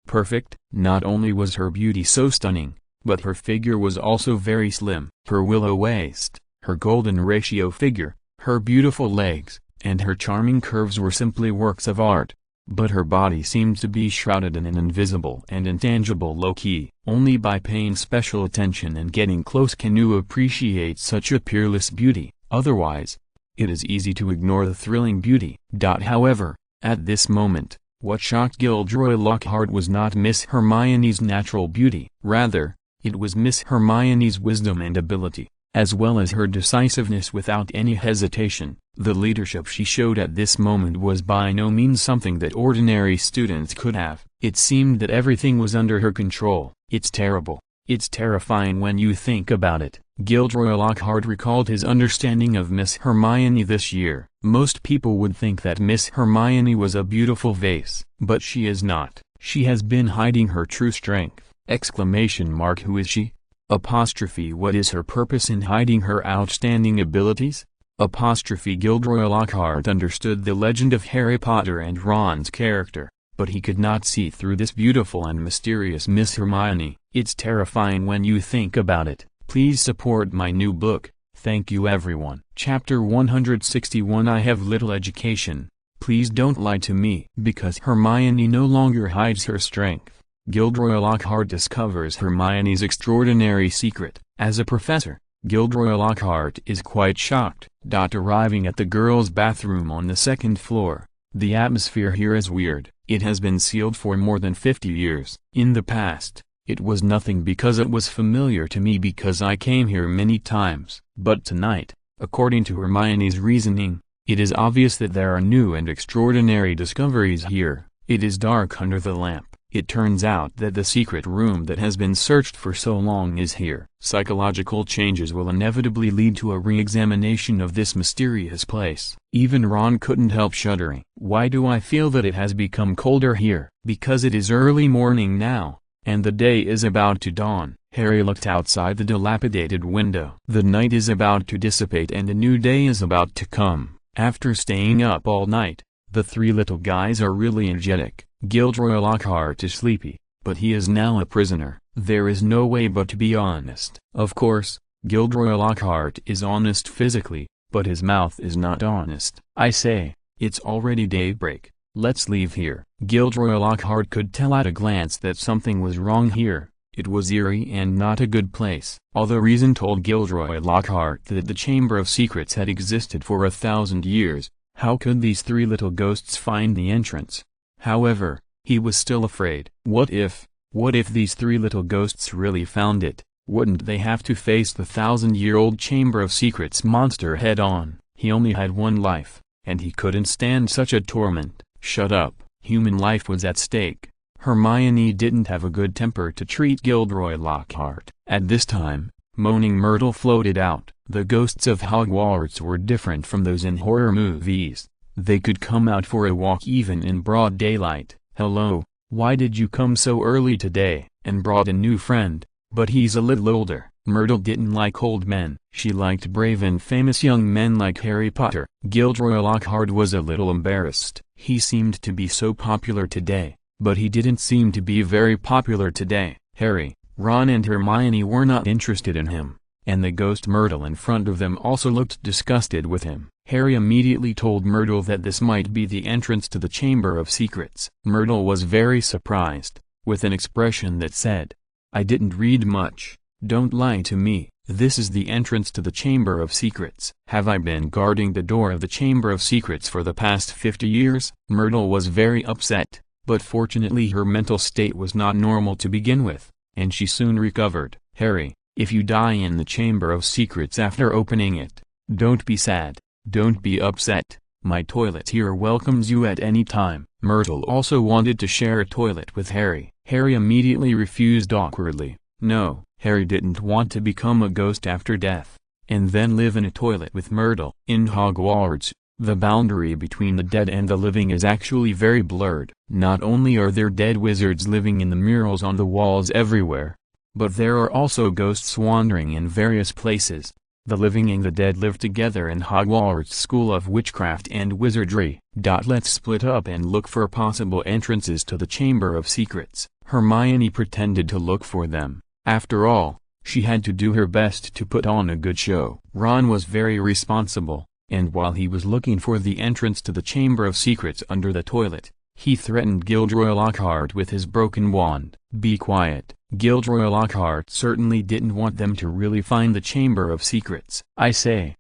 S1: Perfect. Not only was her beauty so stunning, but her figure was also very slim. Her willow waist, her golden ratio figure, her beautiful legs, and her charming curves were simply works of art. But her body seemed to be shrouded in an invisible and intangible low-key. Only by paying special attention and getting close can you appreciate such a peerless beauty. Otherwise, it is easy to ignore the thrilling beauty. However, at this moment, what shocked Gilderoy Lockhart was not Miss Hermione's natural beauty. Rather, it was Miss Hermione's wisdom and ability, as well as her decisiveness without any hesitation. The leadership she showed at this moment was by no means something that ordinary students could have. It seemed that everything was under her control. It's terrible. It's terrifying when you think about it. Gilderoy Lockhart recalled his understanding of Miss Hermione this year. Most people would think that Miss Hermione was a beautiful vase. But she is not. She has been hiding her true strength. Who is she? What is her purpose in hiding her outstanding abilities? Gilderoy Lockhart understood the legend of Harry Potter and Ron's character, but he could not see through this beautiful and mysterious Miss Hermione. It's terrifying when you think about it. Please support my new book. Thank you everyone. Chapter 161 I have little education. Please don't lie to me. Because Hermione no longer hides her strength, Gilderoy Lockhart discovers Hermione's extraordinary secret. As a professor, Gilderoy Lockhart is quite shocked. Arriving at the girls' bathroom on the second floor, the atmosphere here is weird. It has been sealed for more than 50 years. In the past, it was nothing because it was familiar to me because I came here many times. But tonight, according to Hermione's reasoning, it is obvious that there are new and extraordinary discoveries here. It is dark under the lamp. It turns out that the secret room that has been searched for so long is here. Psychological changes will inevitably lead to a re-examination of this mysterious place. Even Ron couldn't help shuddering. Why do I feel that it has become colder here? Because it is early morning now, and the day is about to dawn. Harry looked outside the dilapidated window. The night is about to dissipate and a new day is about to come. After staying up all night, the three little guys are really energetic. Gilderoy Lockhart is sleepy, but he is now a prisoner. There is no way but to be honest. Of course, Gilderoy Lockhart is honest physically, but his mouth is not honest. I say, it's already daybreak. Let's leave here. Gilderoy Lockhart could tell at a glance that something was wrong here. It was eerie and not a good place. Although reason told Gilderoy Lockhart that the Chamber of Secrets had existed for 1,000 years, how could these three little ghosts find the entrance? However, he was still afraid. What if these three little ghosts really found it? Wouldn't they have to face the 1,000-year-old Chamber of Secrets monster head-on? He only had one life, and he couldn't stand such a torment. Shut up. Human life was at stake. Hermione didn't have a good temper to treat Gilderoy Lockhart. At this time, Moaning Myrtle floated out. The ghosts of Hogwarts were different from those in horror movies. They could come out for a walk even in broad daylight. Hello, why did you come so early today? And brought a new friend, but he's a little older. Myrtle didn't like old men. She liked brave and famous young men like Harry Potter. Gilderoy Lockhart was a little embarrassed. He seemed to be so popular today. But he didn't seem to be very popular today. Harry, Ron and Hermione were not interested in him, and the ghost Myrtle in front of them also looked disgusted with him. Harry immediately told Myrtle that this might be the entrance to the Chamber of Secrets. Myrtle was very surprised, with an expression that said, "I didn't read much, don't lie to me. This is the entrance to the Chamber of Secrets. Have I been guarding the door of the Chamber of Secrets for the past 50 years? Myrtle was very upset. But fortunately her mental state was not normal to begin with, and she soon recovered. Harry, if you die in the Chamber of Secrets after opening it, don't be sad, don't be upset. My toilet here welcomes you at any time. Myrtle also wanted to share a toilet with Harry. Harry immediately refused awkwardly. No, Harry didn't want to become a ghost after death, and then live in a toilet with Myrtle. In Hogwarts, the boundary between the dead and the living is actually very blurred. Not only are there dead wizards living in the murals on the walls everywhere, but there are also ghosts wandering in various places. The living and the dead live together in Hogwarts School of Witchcraft and Wizardry. Let's split up and look for possible entrances to the Chamber of Secrets. Hermione pretended to look for them. After all, she had to do her best to put on a good show. Ron was very responsible. And while he was looking for the entrance to the Chamber of Secrets under the toilet, he threatened Gilderoy Lockhart with his broken wand. Be quiet. Gilderoy Lockhart certainly didn't want them to really find the Chamber of Secrets. I say,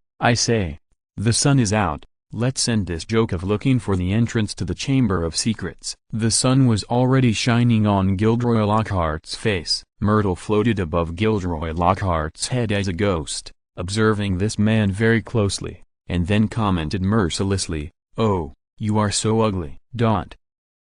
S1: the sun is out. Let's end this joke of looking for the entrance to the Chamber of Secrets. The sun was already shining on Gilderoy Lockhart's face. Myrtle floated above Gilderoy Lockhart's head as a ghost, observing this man very closely, and then commented mercilessly, "Oh, you are so ugly."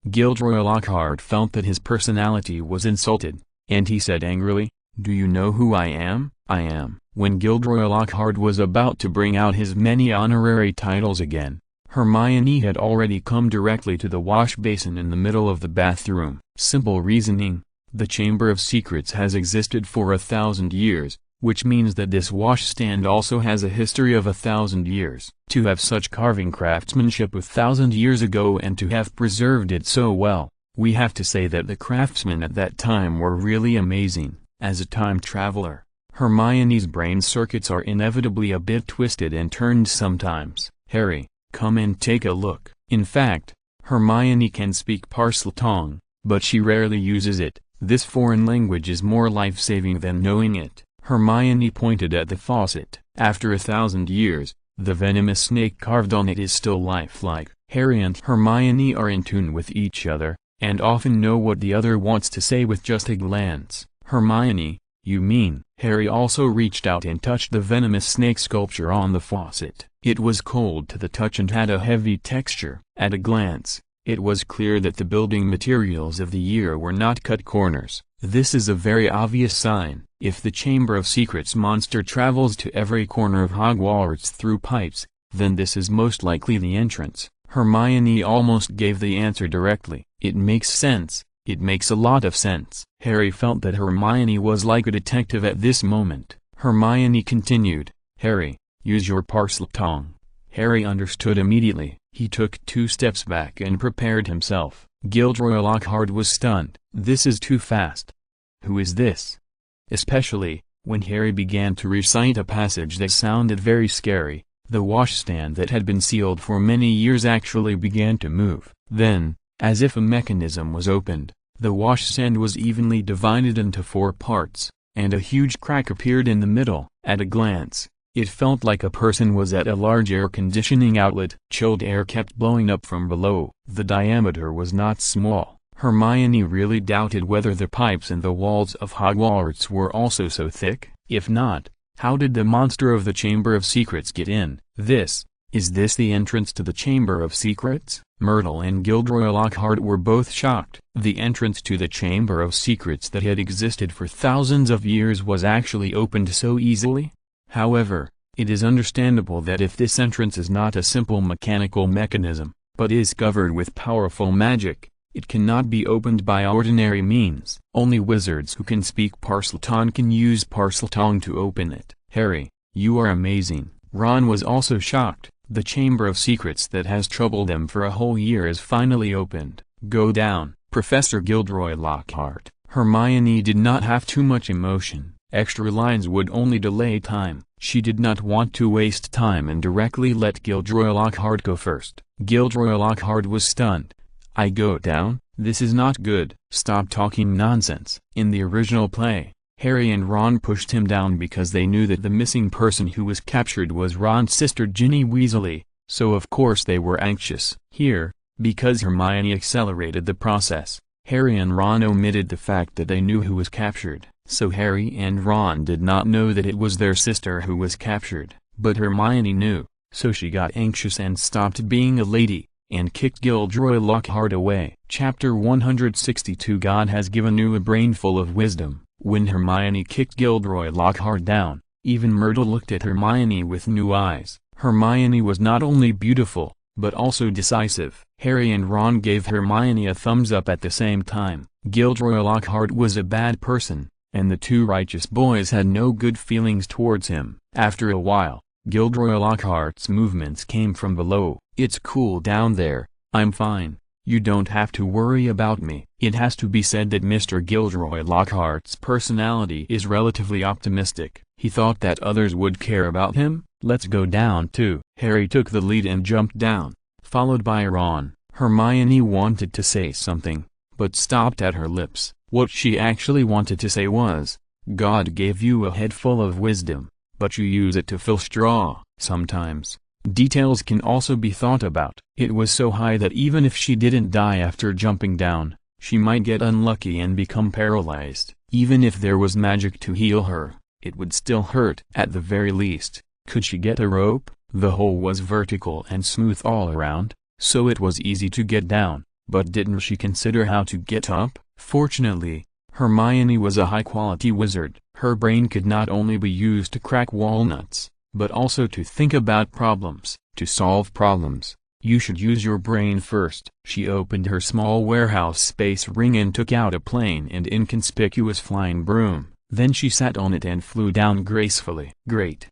S1: Gilderoy Lockhart felt that his personality was insulted, and he said angrily, "Do you know who I am?" "I am." When Gilderoy Lockhart was about to bring out his many honorary titles again, Hermione had already come directly to the wash basin in the middle of the bathroom. Simple reasoning, the Chamber of Secrets has existed for 1,000 years, which means that this washstand also has a history of 1,000 years. To have such carving craftsmanship 1,000 years ago and to have preserved it so well, we have to say that the craftsmen at that time were really amazing. As a time traveler, Hermione's brain circuits are inevitably a bit twisted and turned sometimes. "Harry, come and take a look." In fact, Hermione can speak Parseltongue, but she rarely uses it. This foreign language is more life-saving than knowing it. Hermione pointed at the faucet. After 1,000 years, the venomous snake carved on it is still lifelike. Harry and Hermione are in tune with each other, and often know what the other wants to say with just a glance. "Hermione, you mean?" Harry also reached out and touched the venomous snake sculpture on the faucet. It was cold to the touch and had a heavy texture. At a glance, it was clear that the building materials of the year were not cut corners. This is a very obvious sign. If the Chamber of Secrets monster travels to every corner of Hogwarts through pipes, then this is most likely the entrance. Hermione almost gave the answer directly. It makes sense. It makes a lot of sense. Harry felt that Hermione was like a detective at this moment. Hermione continued, "Harry, use your Parseltongue." Harry understood immediately. He took 2 steps back and prepared himself. Gilderoy Lockhart was stunned. "This is too fast. Who is this?" Especially, when Harry began to recite a passage that sounded very scary. The washstand that had been sealed for many years actually began to move. Then, as if a mechanism was opened, the washstand was evenly divided into 4 parts, and a huge crack appeared in the middle. At a glance, it felt like a person was at a large air conditioning outlet. Chilled air kept blowing up from below. The diameter was not small. Hermione really doubted whether the pipes in the walls of Hogwarts were also so thick. If not, how did the monster of the Chamber of Secrets get in? Is this the entrance to the Chamber of Secrets? Myrtle and Gilderoy Lockhart were both shocked. The entrance to the Chamber of Secrets that had existed for thousands of years was actually opened so easily? However, it is understandable that if this entrance is not a simple mechanical mechanism, but is covered with powerful magic, it cannot be opened by ordinary means. Only wizards who can speak Parseltongue can use Parseltongue to open it. Harry, you are amazing. Ron was also shocked. The Chamber of Secrets that has troubled them for a whole year is finally opened. Go down, Professor Gilderoy Lockhart. Hermione did not have too much emotion. Extra lines would only delay time. She did not want to waste time and directly let Gilderoy Lockhart go first. Gilderoy Lockhart was stunned. I go down? This is not good. Stop talking nonsense. In the original play, Harry and Ron pushed him down because they knew that the missing person who was captured was Ron's sister Ginny Weasley, so of course they were anxious. Here, because Hermione accelerated the process, Harry and Ron omitted the fact that they knew who was captured. So Harry and Ron did not know that it was their sister who was captured, but Hermione knew, so she got anxious and stopped being a lady, and kicked Gilderoy Lockhart away. Chapter 162 God has given you a brain full of wisdom. When Hermione kicked Gilderoy Lockhart down, even Myrtle looked at Hermione with new eyes. Hermione was not only beautiful, but also decisive. Harry and Ron gave Hermione a thumbs up at the same time. Gilderoy Lockhart was a bad person, and the 2 righteous boys had no good feelings towards him. After a while, Gilderoy Lockhart's movements came from below. It's cool down there. I'm fine. You don't have to worry about me. It has to be said that Mr. Gilderoy Lockhart's personality is relatively optimistic. He thought that others would care about him. Let's go down too. Harry took the lead and jumped down, followed by Ron. Hermione wanted to say something, but stopped at her lips. What she actually wanted to say was, God gave you a head full of wisdom, but you use it to fill straw. Sometimes, details can also be thought about. It was so high that even if she didn't die after jumping down, she might get unlucky and become paralyzed. Even if there was magic to heal her, it would still hurt. At the very least, could she get a rope? The hole was vertical and smooth all around, so it was easy to get down, but didn't she consider how to get up? Fortunately, Hermione was a high-quality wizard. Her brain could not only be used to crack walnuts, but also to think about problems. To solve problems, you should use your brain first. She opened her small warehouse space ring and took out a plain and inconspicuous flying broom. Then she sat on it and flew down gracefully. Great.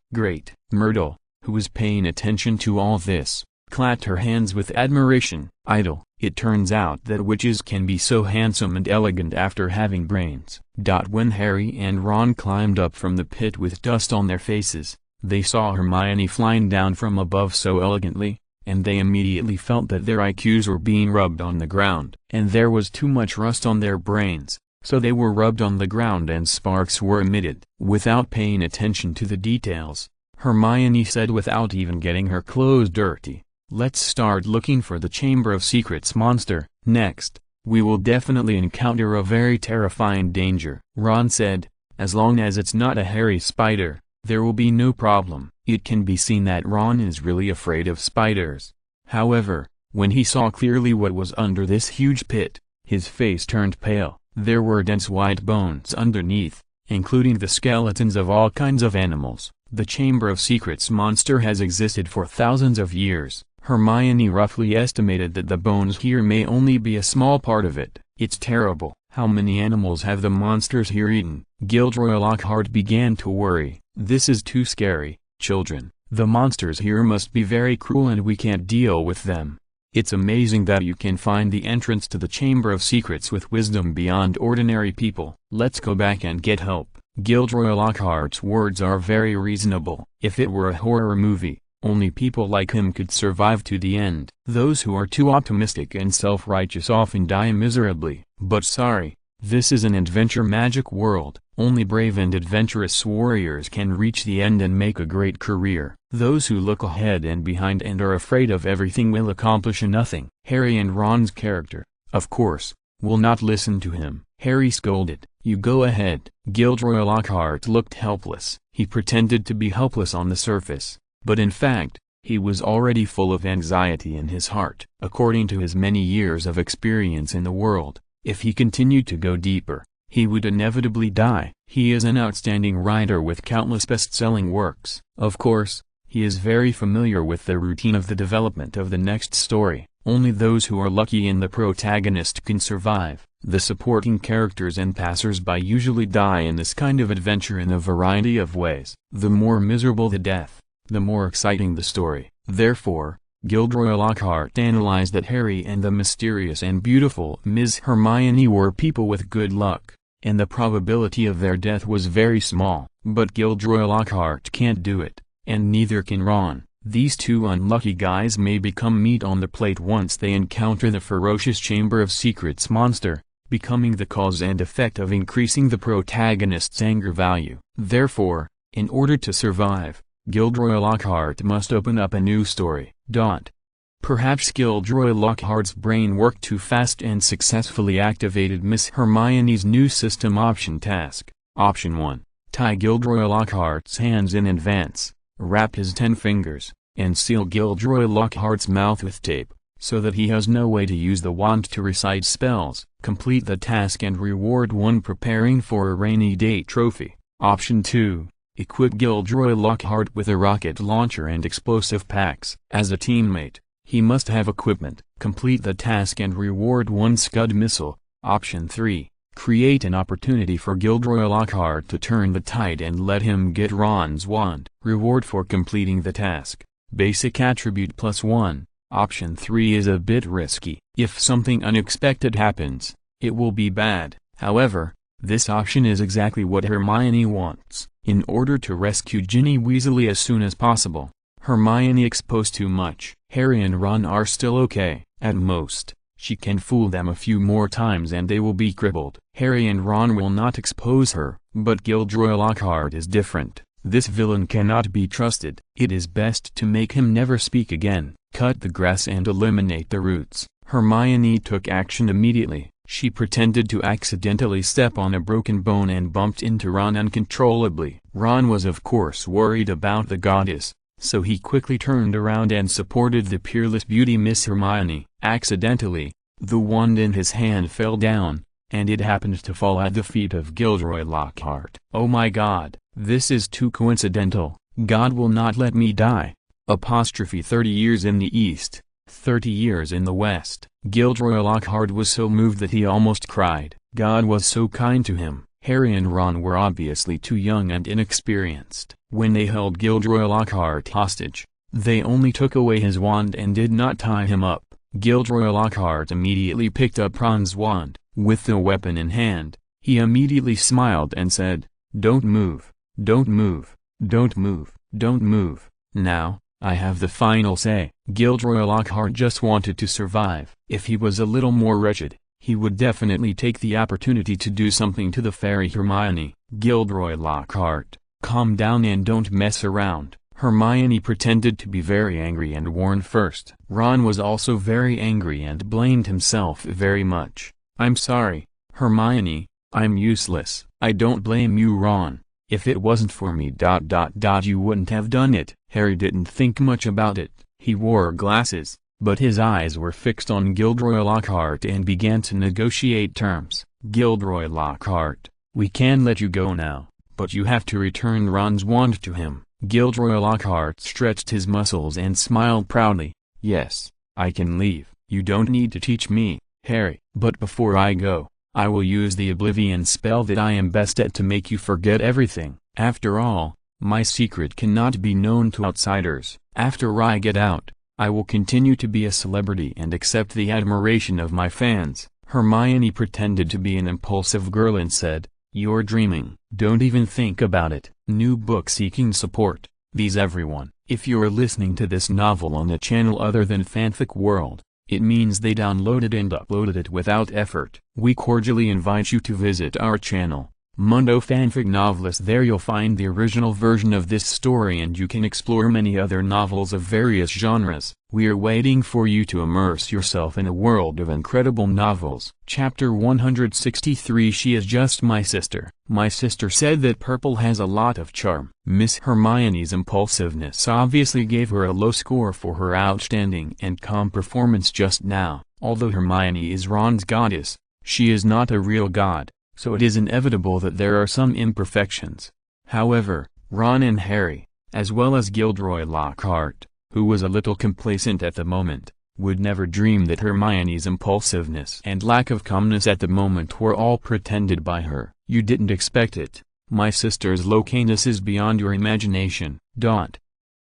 S1: Myrtle, who was paying attention to all this, clapped her hands with admiration. Idle. It turns out that witches can be so handsome and elegant after having brains. When Harry and Ron climbed up from the pit with dust on their faces, they saw Hermione flying down from above so elegantly, and they immediately felt that their IQs were being rubbed on the ground. And there was too much rust on their brains, so they were rubbed on the ground and sparks were emitted. Without paying attention to the details, Hermione said without even getting her clothes dirty, let's start looking for the Chamber of Secrets monster. Next, we will definitely encounter a very terrifying danger. Ron said, as long as it's not a hairy spider, there will be no problem. It can be seen that Ron is really afraid of spiders. However, when he saw clearly what was under this huge pit, his face turned pale. There were dense white bones underneath, including the skeletons of all kinds of animals. The Chamber of Secrets monster has existed for thousands of years. Hermione roughly estimated that the bones here may only be a small part of it. It's terrible. How many animals have the monsters here eaten? Gilderoy Lockhart began to worry. This is too scary, children. The monsters here must be very cruel and we can't deal with them. It's amazing that you can find the entrance to the Chamber of Secrets with wisdom beyond ordinary people. Let's go back and get help. Gilderoy Lockhart's words are very reasonable. If it were a horror movie, Only people like him could survive to the end. Those who are too optimistic and self-righteous often die miserably. But sorry, this is an adventure magic world. Only brave and adventurous warriors can reach the end and make a great career. Those who look ahead and behind and are afraid of everything will accomplish nothing. Harry and Ron's character, of course, will not listen to him. Harry scolded, "You go ahead." Gilderoy Lockhart looked helpless. He pretended to be helpless on the surface, but in fact, he was already full of anxiety in his heart. According to his many years of experience in the world, if he continued to go deeper, he would inevitably die. He is an outstanding writer with countless best-selling works. Of course, he is very familiar with the routine of the development of the next story. Only those who are lucky in the protagonist can survive. The supporting characters and passers-by usually die in this kind of adventure in a variety of ways. The more miserable the death, the more exciting the story. Therefore, Gilderoy Lockhart analyzed that Harry and the mysterious and beautiful Ms. Hermione were people with good luck, and the probability of their death was very small. But Gilderoy Lockhart can't do it, and neither can Ron. These two unlucky guys may become meat on the plate once they encounter the ferocious Chamber of Secrets monster, becoming the cause and effect of increasing the protagonist's anger value. Therefore, in order to survive, Gilderoy Lockhart must open up a new story. Perhaps Gilderoy Lockhart's brain worked too fast and successfully activated Miss Hermione's new system option task. Option 1. Tie Gilderoy Lockhart's hands in advance, wrap his 10 fingers, and seal Gilderoy Lockhart's mouth with tape, so that he has no way to use the wand to recite spells. Complete the task and reward 1 preparing for a rainy day trophy. Option 2. Equip Gilderoy Lockhart with a rocket launcher and explosive packs. As a teammate, he must have equipment. Complete the task and reward 1 Scud missile. Option 3. Create an opportunity for Gilderoy Lockhart to turn the tide and let him get Ron's wand. Reward for completing the task: basic attribute +1. Option 3 is a bit risky. If something unexpected happens, it will be bad. However, this option is exactly what Hermione wants. In order to rescue Ginny Weasley as soon as possible, Hermione exposed too much. Harry and Ron are still okay. At most, she can fool them a few more times and they will be crippled. Harry and Ron will not expose her, but Gilderoy Lockhart is different. This villain cannot be trusted. It is best to make him never speak again. Cut the grass and eliminate the roots. Hermione took action immediately. She pretended to accidentally step on a broken bone and bumped into Ron uncontrollably. Ron was of course worried about the goddess, so he quickly turned around and supported the peerless beauty Miss Hermione. Accidentally, the wand in his hand fell down, and it happened to fall at the feet of Gilderoy Lockhart. Oh my God, this is too coincidental. God will not let me die. 30 years in the East, 30 years in the West. Gilderoy Lockhart was so moved that he almost cried. God was so kind to him. Harry and Ron were obviously too young and inexperienced. When they held Gilderoy Lockhart hostage, they only took away his wand and did not tie him up. Gilderoy Lockhart immediately picked up Ron's wand. With the weapon in hand, he immediately smiled and said, "Don't move, don't move, don't move, don't move. Now, I have the final say." Gilderoy Lockhart just wanted to survive. If he was a little more wretched, he would definitely take the opportunity to do something to the fairy Hermione. Gilderoy Lockhart, calm down and don't mess around. Hermione pretended to be very angry and warned first. Ron was also very angry and blamed himself very much. "I'm sorry, Hermione, I'm useless." "I don't blame you, Ron. If it wasn't for me ... you wouldn't have done it." Harry didn't think much about it. He wore glasses, but his eyes were fixed on Gilderoy Lockhart and began to negotiate terms. "Gilderoy Lockhart, we can let you go now, but you have to return Ron's wand to him." Gilderoy Lockhart stretched his muscles and smiled proudly. "Yes, I can leave. You don't need to teach me, Harry. But before I go, I will use the Oblivion spell that I am best at to make you forget everything. After all, my secret cannot be known to outsiders. After I get out, I will continue to be a celebrity and accept the admiration of my fans." Hermione pretended to be an impulsive girl and said, "You're dreaming. Don't even think about it." New book seeking support. These everyone. If you're listening to this novel on a channel other than Fanfic World, it means they downloaded and uploaded it without effort. We cordially invite you to visit our channel, Mundo Fanfic Novelist. There you'll find the original version of this story and you can explore many other novels of various genres. We're waiting for you to immerse yourself in a world of incredible novels. Chapter 163. She is just my sister. My sister said that purple has a lot of charm. Miss Hermione's impulsiveness obviously gave her a low score for her outstanding and calm performance just now. Although Hermione is Ron's goddess, she is not a real god, so it is inevitable that there are some imperfections. However, Ron and Harry, as well as Gilderoy Lockhart, who was a little complacent at the moment, would never dream that Hermione's impulsiveness and lack of calmness at the moment were all pretended by her. You didn't expect it. My sister's loquacity is beyond your imagination.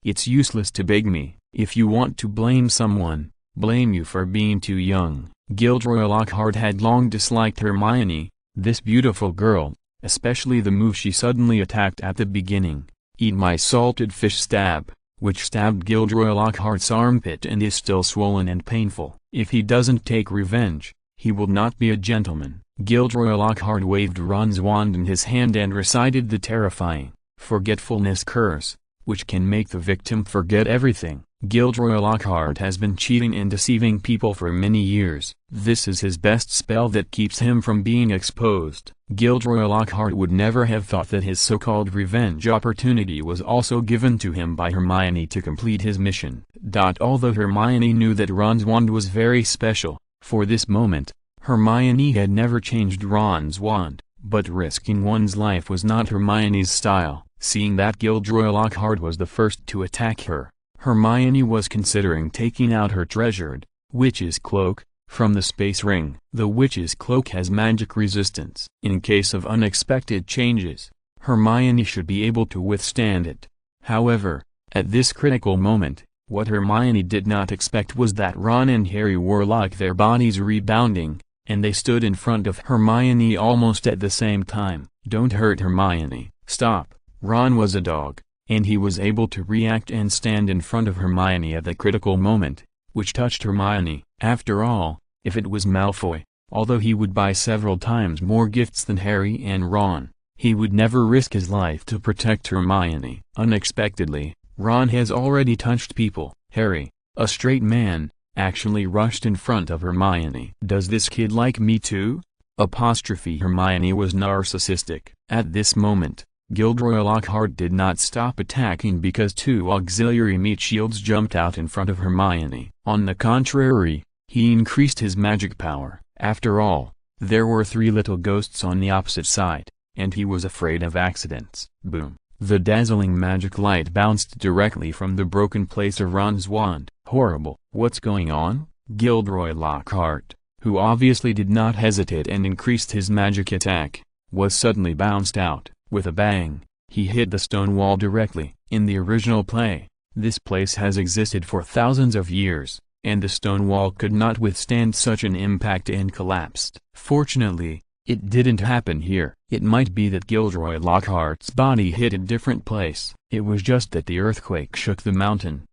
S1: It's useless to beg me. If you want to blame someone, blame you for being too young. Gilderoy Lockhart had long disliked Hermione, this beautiful girl, especially the move she suddenly attacked at the beginning. Eat my salted fish stab, which stabbed Gilderoy Lockhart's armpit and is still swollen and painful. If he doesn't take revenge, he will not be a gentleman. Gilderoy Lockhart waved Ron's wand in his hand and recited the terrifying forgetfulness curse, which can make the victim forget everything. Gilderoy Lockhart has been cheating and deceiving people for many years. This is his best spell that keeps him from being exposed. Gilderoy Lockhart would never have thought that his so-called revenge opportunity was also given to him by Hermione to complete his mission. Although Hermione knew that Ron's wand was very special, for this moment, Hermione had never changed Ron's wand, but risking one's life was not Hermione's style. Seeing that Gilderoy Lockhart was the first to attack her, Hermione was considering taking out her treasured witch's cloak from the space ring. The witch's cloak has magic resistance. In case of unexpected changes, Hermione should be able to withstand it. However, at this critical moment, what Hermione did not expect was that Ron and Harry were like their bodies rebounding, and they stood in front of Hermione almost at the same time. Don't hurt Hermione. Stop. Ron was a dog, and he was able to react and stand in front of Hermione at the critical moment, which touched Hermione. After all, if it was Malfoy, although he would buy several times more gifts than Harry and Ron, he would never risk his life to protect Hermione. Unexpectedly, Ron has already touched people. Harry, a straight man, actually rushed in front of Hermione. Does this kid like me too? Hermione was narcissistic. At this moment, Gilderoy Lockhart did not stop attacking because two auxiliary meat shields jumped out in front of Hermione. On the contrary, he increased his magic power. After all, there were three little ghosts on the opposite side, and he was afraid of accidents. Boom! The dazzling magic light bounced directly from the broken place of Ron's wand. Horrible! What's going on? Gilderoy Lockhart, who obviously did not hesitate and increased his magic attack, was suddenly bounced out. With a bang, he hit the stone wall directly. In the original play, this place has existed for thousands of years, and the stone wall could not withstand such an impact and collapsed. Fortunately, it didn't happen here. It might be that Gilderoy Lockhart's body hit a different place. It was just that the earthquake shook the mountain.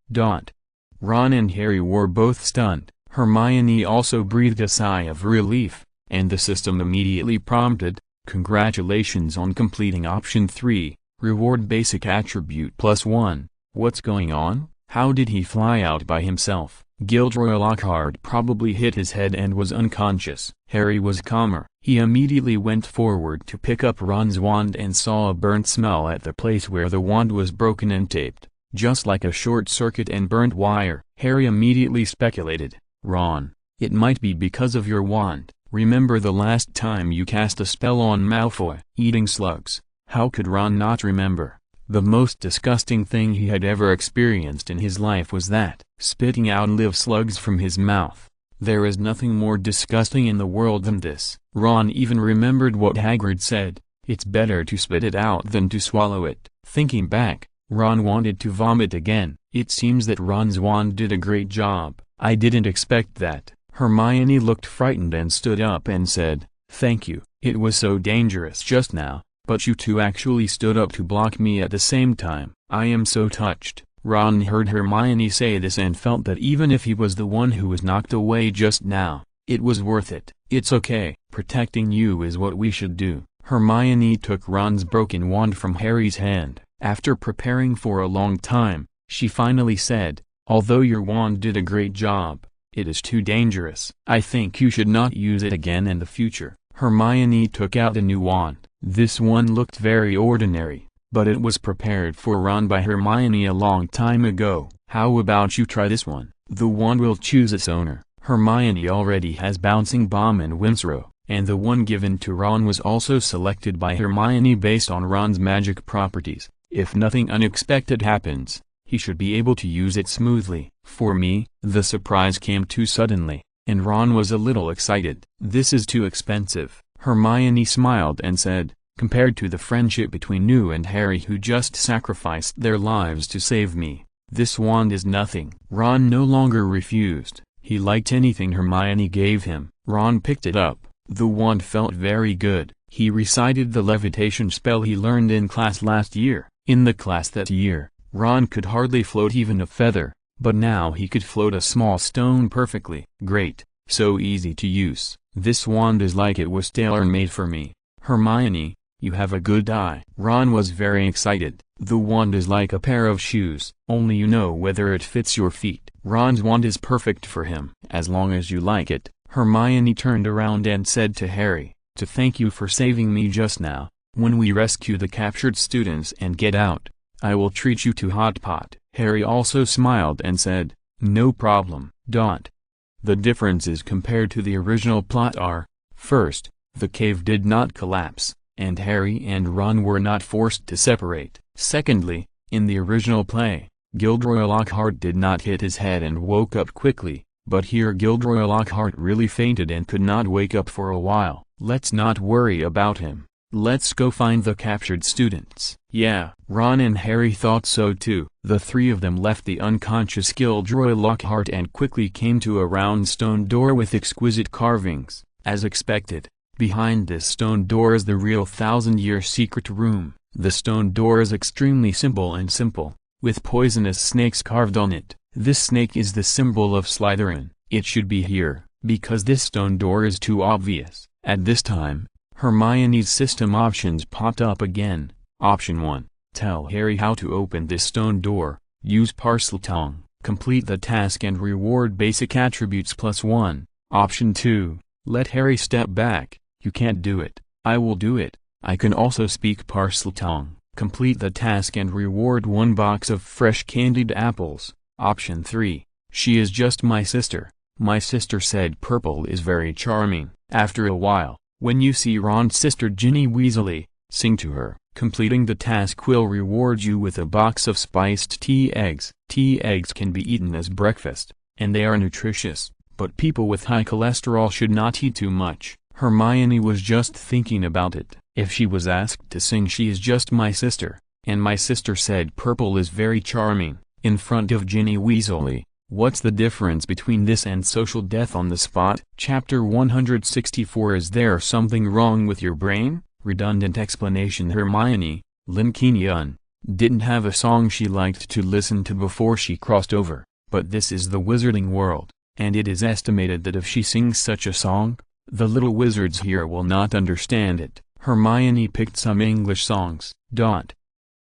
S1: Ron and Harry were both stunned. Hermione also breathed a sigh of relief, and the system immediately prompted, "Congratulations on completing option 3, reward basic attribute +1. What's going on? How did he fly out by himself?" Gilderoy Lockhart probably hit his head and was unconscious. Harry was calmer. He immediately went forward to pick up Ron's wand and saw a burnt smell at the place where the wand was broken and taped, just like a short circuit and burnt wire. Harry immediately speculated, "Ron, it might be because of your wand. Remember the last time you cast a spell on Malfoy?" Eating slugs. How could Ron not remember? The most disgusting thing he had ever experienced in his life was that, spitting out live slugs from his mouth. There is nothing more disgusting in the world than this. Ron even remembered what Hagrid said, "It's better to spit it out than to swallow it." Thinking back, Ron wanted to vomit again. It seems that Ron's wand did a great job. "I didn't expect that." Hermione looked frightened and stood up and said, "Thank you. It was so dangerous just now, but you two actually stood up to block me at the same time. I am so touched." Ron heard Hermione say this and felt that even if he was the one who was knocked away just now, it was worth it. It's okay, protecting you is what we should do. Hermione took Ron's broken wand from Harry's hand. After preparing for a long time, she finally said, "Although your wand did a great job, it is too dangerous. I think you should not use it again in the future." Hermione took out a new wand. This one looked very ordinary, but it was prepared for Ron by Hermione a long time ago. "How about you try this one? The wand will choose its owner." Hermione already has Bouncing Bomb and Winsrow, and the one given to Ron was also selected by Hermione based on Ron's magic properties. If nothing unexpected happens, he should be able to use it smoothly. For me, the surprise came too suddenly, and Ron was a little excited. "This is too expensive." Hermione smiled and said, "Compared to the friendship between you and Harry who just sacrificed their lives to save me, this wand is nothing." Ron no longer refused. He liked anything Hermione gave him. Ron picked it up. The wand felt very good. He recited the levitation spell he learned in class last year. In the class that year, Ron could hardly float even a feather, but now he could float a small stone perfectly. "Great, so easy to use. This wand is like it was tailor-made for me. Hermione, you have a good eye." Ron was very excited. "The wand is like a pair of shoes, only you know whether it fits your feet." Ron's wand is perfect for him. "As long as you like it." Hermione turned around and said to Harry, "To thank you for saving me just now, when we rescue the captured students and get out, I will treat you to hot pot." Harry also smiled and said, "No problem." The differences compared to the original plot are, first, the cave did not collapse, and Harry and Ron were not forced to separate. Secondly, in the original play, Gilderoy Lockhart did not hit his head and woke up quickly, but here Gilderoy Lockhart really fainted and could not wake up for a while. "Let's not worry about him. Let's go find the captured students." Yeah, Ron and Harry thought so too. The three of them left the unconscious Gilderoy Lockhart and quickly came to a round stone door with exquisite carvings. As expected, behind this stone door is the real thousand-year secret room. The stone door is extremely simple, with poisonous snakes carved on it. This snake is the symbol of Slytherin. It should be here, because this stone door is too obvious. At this time, Hermione's system options popped up again. Option 1. Tell Harry how to open this stone door. Use Parseltongue. Complete the task and reward basic attributes +1. Option 2. Let Harry step back. You can't do it. I will do it. I can also speak Parseltongue. Complete the task and reward 1 box of fresh candied apples. Option 3. She is just my sister. My sister said purple is very charming. After a while, when you see Ron's sister Ginny Weasley, sing to her. Completing the task will reward you with a box of spiced tea eggs. Tea eggs can be eaten as breakfast, and they are nutritious, but people with high cholesterol should not eat too much. Hermione was just thinking about it. If she was asked to sing She is Just My Sister, and my sister said purple is very charming, in front of Ginny Weasley, what's the difference between this and social death on the spot? Chapter 164 Is there something wrong with your brain? Redundant explanation. Hermione, Lin Qingyun, didn't have a song she liked to listen to before she crossed over, but this is the wizarding world, and it is estimated that if she sings such a song, the little wizards here will not understand it. Hermione picked some English songs.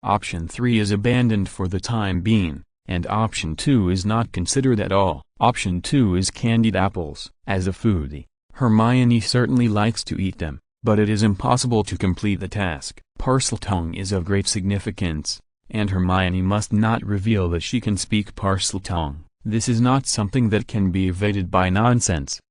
S1: Option 3 is abandoned for the time being, and option 2 is not considered at all. Option 2 is candied apples. As a foodie, Hermione certainly likes to eat them, but it is impossible to complete the task. Parseltongue is of great significance, and Hermione must not reveal that she can speak Parseltongue. This is not something that can be evaded by nonsense.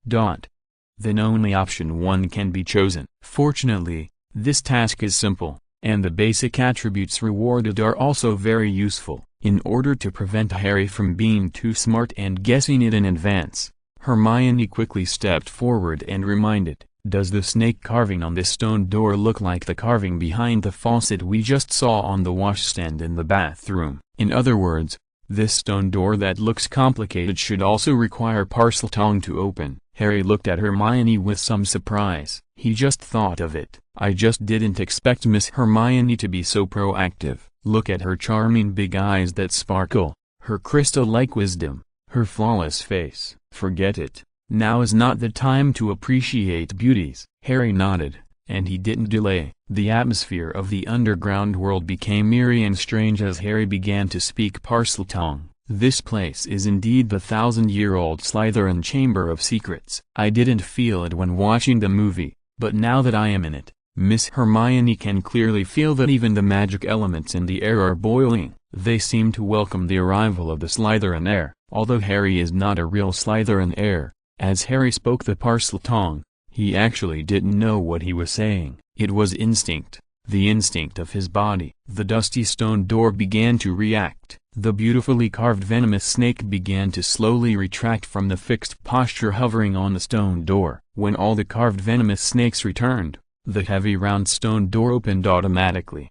S1: Then only option 1 can be chosen. Fortunately, this task is simple, and the basic attributes rewarded are also very useful. In order to prevent Harry from being too smart and guessing it in advance, Hermione quickly stepped forward and reminded, "Does the snake carving on this stone door look like the carving behind the faucet we just saw on the washstand in the bathroom?" In other words, this stone door that looks complicated should also require Parseltongue to open. Harry looked at Hermione with some surprise. He just thought of it. I just didn't expect Miss Hermione to be so proactive. Look at her charming big eyes that sparkle. her crystal-like wisdom, her flawless face. Forget it. Now is not the time to appreciate beauties. Harry nodded, and he didn't delay. The atmosphere of the underground world became eerie and strange as Harry began to speak Parseltongue. This place is indeed the 1,000-year-old Slytherin Chamber of Secrets. I didn't feel it when watching the movie, but now that I am in it, Miss Hermione can clearly feel that even the magic elements in the air are boiling. They seem to welcome the arrival of the Slytherin heir. Although Harry is not a real Slytherin heir, as Harry spoke the Parseltongue, he actually didn't know what he was saying. It was instinct, the instinct of his body. The dusty stone door began to react. The beautifully carved venomous snake began to slowly retract from the fixed posture hovering on the stone door. When all the carved venomous snakes returned, the heavy round stone door opened automatically.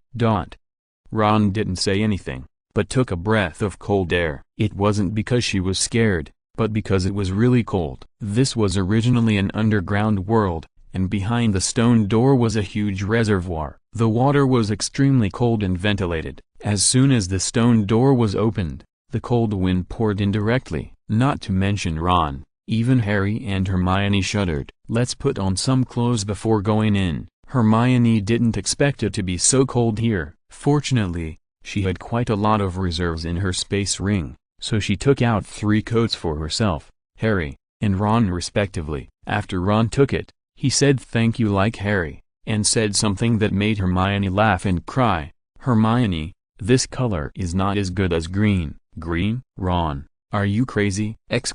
S1: Ron didn't say anything, but took a breath of cold air. It wasn't because she was scared, but because it was really cold. This was originally an underground world, and behind the stone door was a huge reservoir. The water was extremely cold and ventilated. As soon as the stone door was opened, the cold wind poured in directly. Not to mention Ron, even Harry and Hermione shuddered. "Let's put on some clothes before going in." Hermione didn't expect it to be so cold here. Fortunately, she had quite a lot of reserves in her space ring, so she took out 3 coats for herself, Harry, and Ron respectively. After Ron took it, he said thank you like Harry, and said something that made Hermione laugh and cry. "Hermione, this color is not as good as green." "Green? Ron, are you crazy?" It's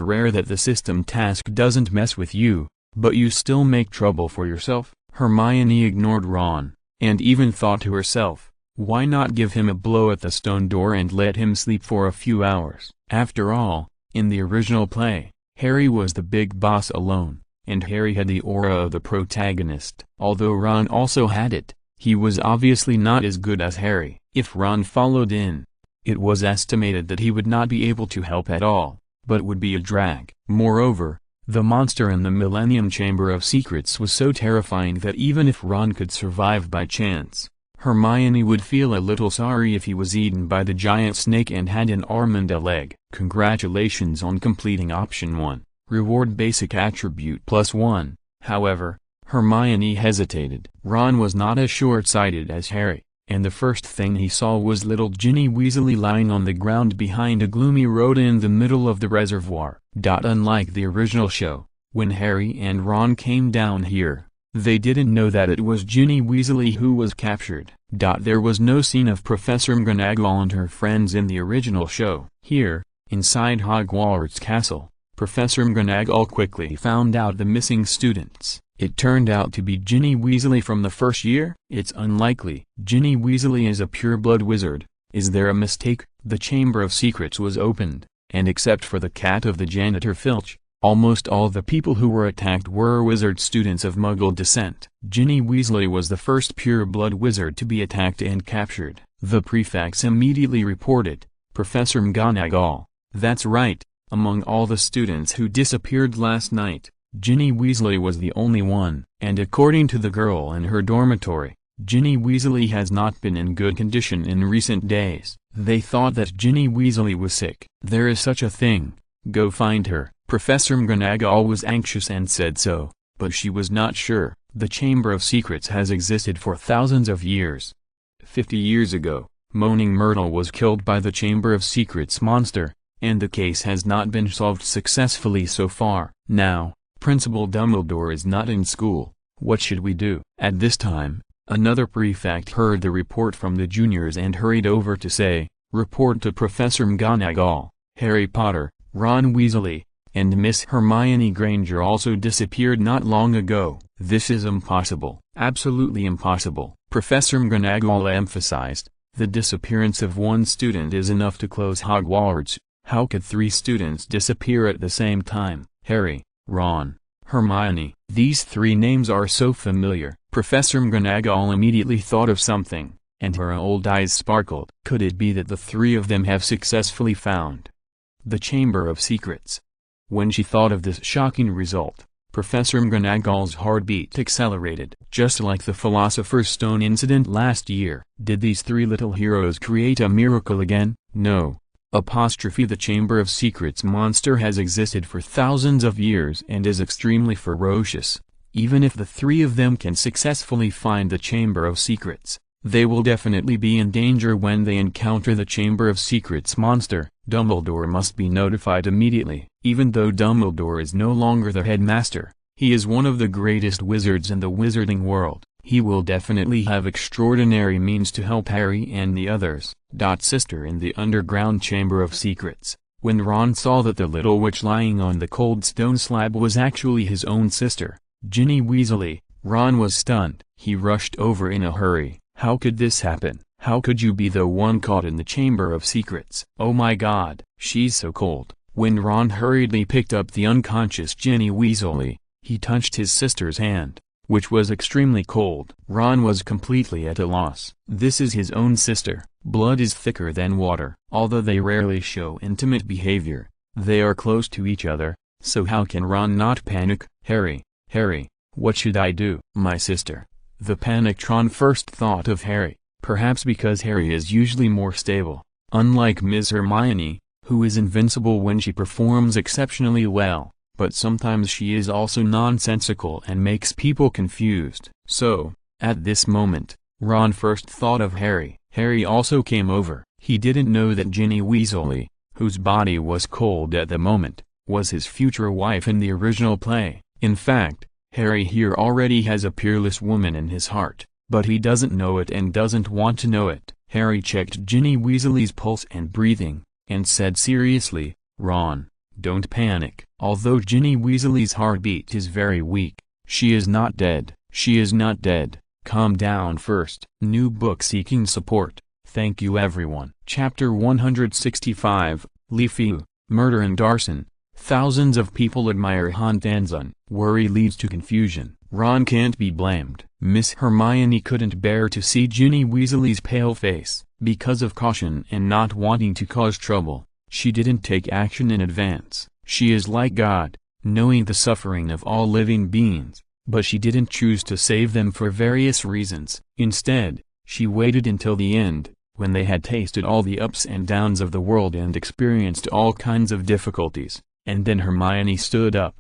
S1: rare that the system task doesn't mess with you, but you still make trouble for yourself. Hermione ignored Ron, and even thought to herself, why not give him a blow at the stone door and let him sleep for a few hours? After all, in the original play, Harry was the big boss alone, and Harry had the aura of the protagonist. Although Ron also had it, he was obviously not as good as Harry. If Ron followed in, it was estimated that he would not be able to help at all, but would be a drag. Moreover, the monster in the Millennium Chamber of Secrets was so terrifying that even if Ron could survive by chance, Hermione would feel a little sorry if he was eaten by the giant snake and had an arm and a leg. Congratulations on completing option 1. Reward basic attribute +1. However, Hermione hesitated. Ron was not as short-sighted as Harry, and the first thing he saw was little Ginny Weasley lying on the ground behind a gloomy road in the middle of the reservoir. Unlike the original show, when Harry and Ron came down here, they didn't know that it was Ginny Weasley who was captured. There was no scene of Professor McGonagall and her friends in the original show. Here, inside Hogwarts Castle, Professor McGonagall quickly found out the missing students. It turned out to be Ginny Weasley from the first year? It's unlikely. Ginny Weasley is a pure-blood wizard. Is there a mistake? The Chamber of Secrets was opened, and except for the cat of the janitor Filch, almost all the people who were attacked were wizard students of Muggle descent. Ginny Weasley was the first pure-blood wizard to be attacked and captured. The prefects immediately reported, Professor McGonagall. That's right, among all the students who disappeared last night, Ginny Weasley was the only one. And according to the girl in her dormitory, Ginny Weasley has not been in good condition in recent days. They thought that Ginny Weasley was sick. There is such a thing. Go find her. Professor McGonagall was anxious and said so, but she was not sure. The Chamber of Secrets has existed for thousands of years. 50 years ago, Moaning Myrtle was killed by the Chamber of Secrets monster, and the case has not been solved successfully so far. Now, Principal Dumbledore is not in school. What should we do? At this time, another prefect heard the report from the juniors and hurried over to say, report to Professor McGonagall. Harry Potter, Ron Weasley, and Miss Hermione Granger also disappeared not long ago. This is impossible. Absolutely impossible. Professor McGonagall emphasized, the disappearance of one student is enough to close Hogwarts. How could 3 students disappear at the same time? Harry, Ron, Hermione. These 3 names are so familiar. Professor McGonagall immediately thought of something, and her old eyes sparkled. Could it be that the 3 of them have successfully found the Chamber of Secrets? When she thought of this shocking result, Professor McGonagall's heartbeat accelerated. Just like the Philosopher's Stone incident last year. Did these 3 little heroes create a miracle again? No, The Chamber of Secrets monster has existed for thousands of years and is extremely ferocious. Even if the three of them can successfully find the Chamber of Secrets, they will definitely be in danger when they encounter the Chamber of Secrets monster. Dumbledore must be notified immediately. Even though Dumbledore is no longer the headmaster, he is one of the greatest wizards in the wizarding world. He will definitely have extraordinary means to help Harry and the others. Sister in the underground Chamber of Secrets. When Ron saw that the little witch lying on the cold stone slab was actually his own sister, Ginny Weasley, Ron was stunned. He rushed over in a hurry. How could this happen? How could you be the one caught in the Chamber of Secrets? Oh my God, she's so cold. When Ron hurriedly picked up the unconscious Ginny Weasley, he touched his sister's hand, which was extremely cold. Ron was completely at a loss. This is his own sister. Blood is thicker than water. Although they rarely show intimate behavior, they are close to each other, so how can Ron not panic? Harry, what should I do? My sister. The Panictron first thought of Harry, perhaps because Harry is usually more stable, unlike Ms. Hermione, who is invincible when she performs exceptionally well, but sometimes she is also nonsensical and makes people confused. So, at this moment, Ron first thought of Harry. Harry also came over. He didn't know that Ginny Weasley, whose body was cold at the moment, was his future wife in the original play. In fact, Harry here already has a peerless woman in his heart, but he doesn't know it and doesn't want to know it. Harry checked Ginny Weasley's pulse and breathing, and said seriously, Ron, don't panic. Although Ginny Weasley's heartbeat is very weak, she is not dead. She is not dead. Calm down first. New book seeking support. Thank you everyone. Chapter 165, Leafy, Murder and Arson. Thousands of people admire Hunt and Zun. Worry leads to confusion. Ron can't be blamed. Miss Hermione couldn't bear to see Ginny Weasley's pale face. Because of caution and not wanting to cause trouble, she didn't take action in advance. She is like God, knowing the suffering of all living beings, but she didn't choose to save them for various reasons. Instead, she waited until the end, when they had tasted all the ups and downs of the world and experienced all kinds of difficulties, and then Hermione stood up,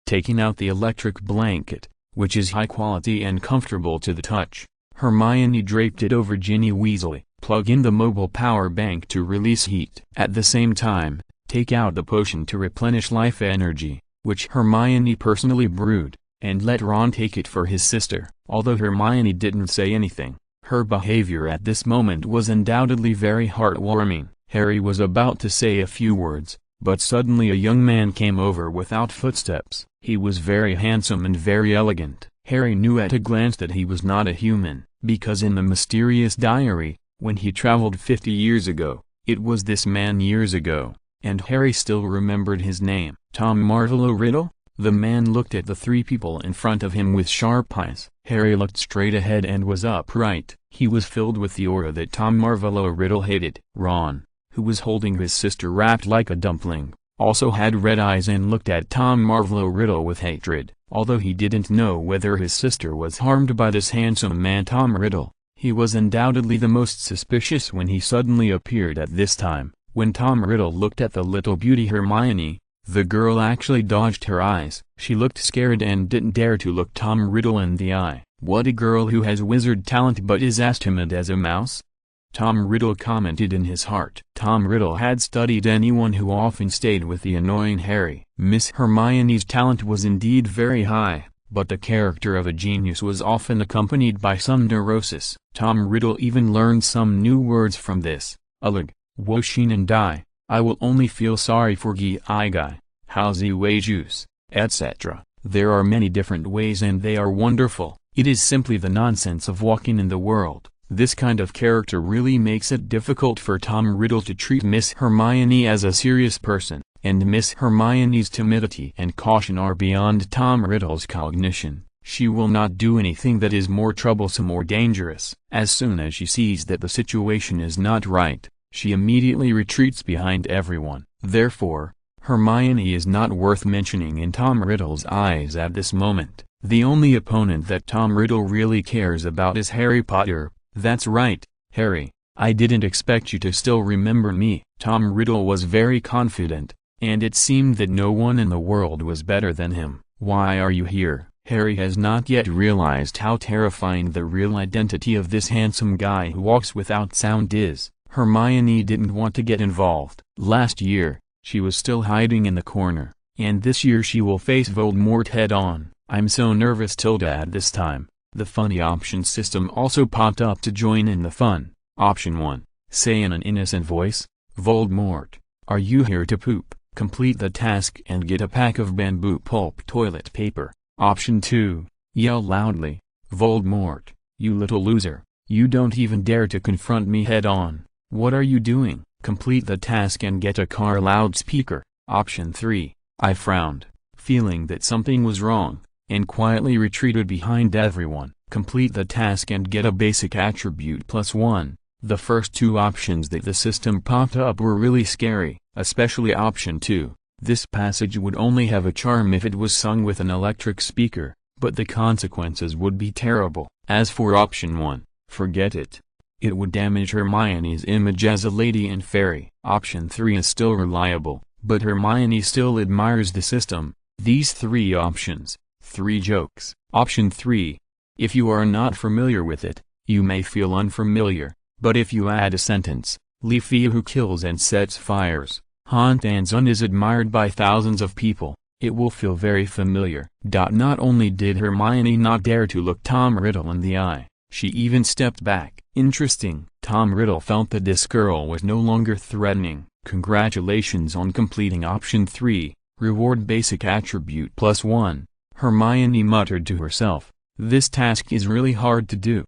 S1: taking out the electric blanket, which is high quality and comfortable to the touch. Hermione draped it over Ginny Weasley. Plug in the mobile power bank to release heat. At the same time, take out the potion to replenish life energy, which Hermione personally brewed, and let Ron take it for his sister. Although Hermione didn't say anything, her behavior at this moment was undoubtedly very heartwarming. Harry was about to say a few words, but suddenly a young man came over without footsteps. He was very handsome and very elegant. Harry knew at a glance that he was not a human, because in the mysterious diary, when he traveled 50 years ago, it was this man years ago, and Harry still remembered his name. Tom Marvolo Riddle? The man looked at the three people in front of him with sharp eyes. Harry looked straight ahead and was upright. He was filled with the aura that Tom Marvolo Riddle hated. Ron, who was holding his sister wrapped like a dumpling, also had red eyes and looked at Tom Marvolo Riddle with hatred. Although he didn't know whether his sister was harmed by this handsome man Tom Riddle, he was undoubtedly the most suspicious when he suddenly appeared at this time. When Tom Riddle looked at the little beauty Hermione, the girl actually dodged her eyes. She looked scared and didn't dare to look Tom Riddle in the eye. What a girl who has wizard talent but is as timid as a mouse? Tom Riddle commented in his heart. Tom Riddle had studied anyone who often stayed with the annoying Harry. Miss Hermione's talent was indeed very high, but the character of a genius was often accompanied by some neurosis. Tom Riddle even learned some new words from this. Ulig, Woshin and Die, I will only feel sorry for Gi Guy, Howzy Way Juice, etc. There are many different ways and they are wonderful. It is simply the nonsense of walking in the world. This kind of character really makes it difficult for Tom Riddle to treat Miss Hermione as a serious person, and Miss Hermione's timidity and caution are beyond Tom Riddle's cognition. She will not do anything that is more troublesome or dangerous. As soon as she sees that the situation is not right, she immediately retreats behind everyone. Therefore, Hermione is not worth mentioning in Tom Riddle's eyes at this moment. The only opponent that Tom Riddle really cares about is Harry Potter. That's right, Harry, I didn't expect you to still remember me." Tom Riddle was very confident, and it seemed that no one in the world was better than him. "Why are you here?" Harry has not yet realized how terrifying the real identity of this handsome guy who walks without sound is. Hermione didn't want to get involved. Last year, she was still hiding in the corner, and this year she will face Voldemort head-on. "I'm so nervous Tilda." At this time, the funny option system also popped up to join in the fun. Option 1. Say in an innocent voice, "Voldemort, are you here to poop?" Complete the task and get a pack of bamboo pulp toilet paper. Option 2. Yell loudly, "Voldemort, you little loser, you don't even dare to confront me head-on. What are you doing?" Complete the task and get a car loudspeaker. Option 3. I frowned, feeling that something was wrong, and quietly retreated behind everyone. Complete the task and get a basic attribute +1. The first two options that the system popped up were really scary, especially option 2. This passage would only have a charm if it was sung with an electric speaker, but the consequences would be terrible. As for option 1, forget it. It would damage Hermione's image as a lady and fairy. Option 3 is still reliable, but Hermione still admires the system. These 3 options, 3 jokes. Option 3. If you are not familiar with it, you may feel unfamiliar, but if you add a sentence, Leafy who kills and sets fires, Haunt and Zun is admired by thousands of people, it will feel very familiar. Not only did Hermione not dare to look Tom Riddle in the eye, she even stepped back. Interesting. Tom Riddle felt that this girl was no longer threatening. Congratulations on completing option 3, reward basic attribute +1. Hermione muttered to herself, "This task is really hard to do."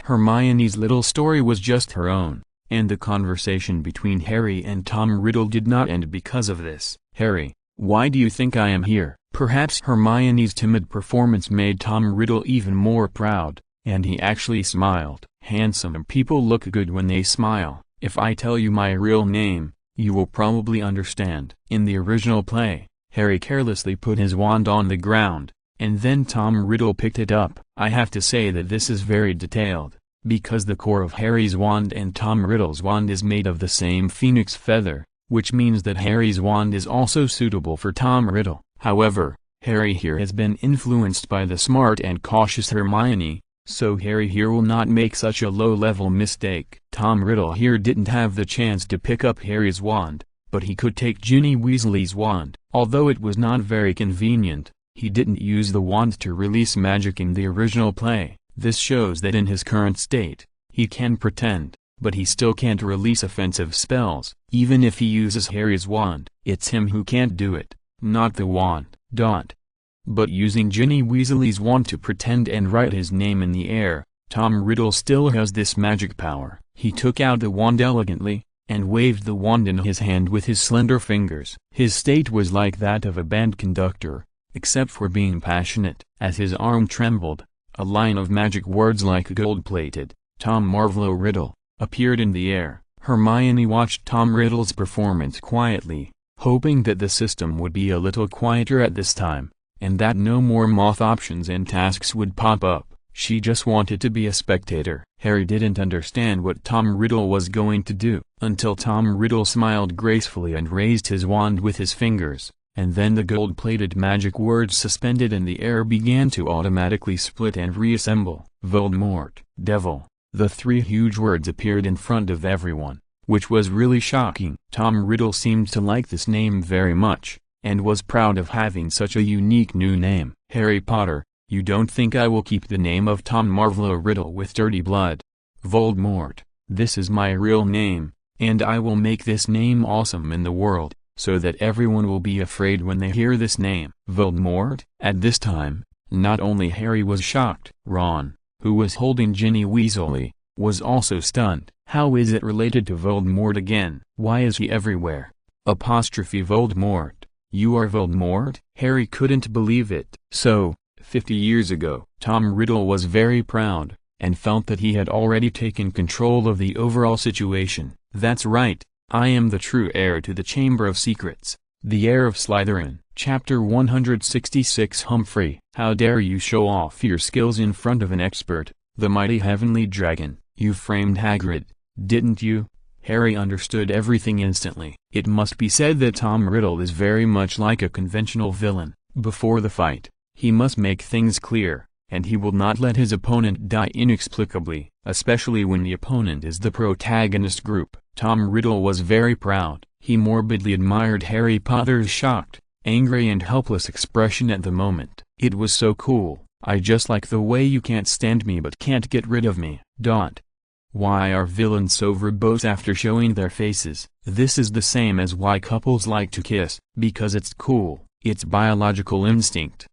S1: Hermione's little story was just her own, and the conversation between Harry and Tom Riddle did not end because of this. "Harry, why do you think I am here?" Perhaps Hermione's timid performance made Tom Riddle even more proud, and he actually smiled. Handsome people look good when they smile. If I tell you my real name, you will probably understand. In the original play, Harry carelessly put his wand on the ground, and then Tom Riddle picked it up. I have to say that this is very detailed, because the core of Harry's wand and Tom Riddle's wand is made of the same phoenix feather, which means that Harry's wand is also suitable for Tom Riddle. However, Harry here has been influenced by the smart and cautious Hermione, so Harry here will not make such a low-level mistake. Tom Riddle here didn't have the chance to pick up Harry's wand, but he could take Ginny Weasley's wand. Although it was not very convenient, he didn't use the wand to release magic in the original play. This shows that in his current state, he can pretend, but he still can't release offensive spells. Even if he uses Harry's wand, it's him who can't do it, not the wand. But using Ginny Weasley's wand to pretend and write his name in the air, Tom Riddle still has this magic power. He took out the wand elegantly, and waved the wand in his hand with his slender fingers. His state was like that of a band conductor, except for being passionate. As his arm trembled, a line of magic words like gold-plated, Tom Marvolo Riddle, appeared in the air. Hermione watched Tom Riddle's performance quietly, hoping that the system would be a little quieter at this time, and that no more moth options and tasks would pop up. She just wanted to be a spectator. Harry didn't understand what Tom Riddle was going to do, until Tom Riddle smiled gracefully and raised his wand with his fingers, and then the gold-plated magic words suspended in the air began to automatically split and reassemble. Voldemort, devil. The 3 huge words appeared in front of everyone, which was really shocking. Tom Riddle seemed to like this name very much, and was proud of having such a unique new name. Harry Potter, you don't think I will keep the name of Tom Marvolo Riddle with dirty blood? Voldemort, this is my real name, and I will make this name awesome in the world, so that everyone will be afraid when they hear this name. Voldemort? At this time, not only Harry was shocked, Ron, who was holding Ginny Weasley, was also stunned. How is it related to Voldemort again? Why is he everywhere? Voldemort. You are Voldemort? Harry couldn't believe it. So, 50 years ago, Tom Riddle was very proud, and felt that he had already taken control of the overall situation. That's right, I am the true heir to the Chamber of Secrets, the heir of Slytherin. Chapter 166 Humphrey, how dare you show off your skills in front of an expert, the mighty heavenly dragon, you framed Hagrid, didn't you?" Harry understood everything instantly. It must be said that Tom Riddle is very much like a conventional villain. Before the fight, he must make things clear, and he will not let his opponent die inexplicably, especially when the opponent is the protagonist group. Tom Riddle was very proud. He morbidly admired Harry Potter's shocked, angry and helpless expression at the moment. "It was so cool. I just like the way you can't stand me but can't get rid of me." Why are villains so verbose after showing their faces? This is the same as why couples like to kiss, because it's cool, it's biological instinct.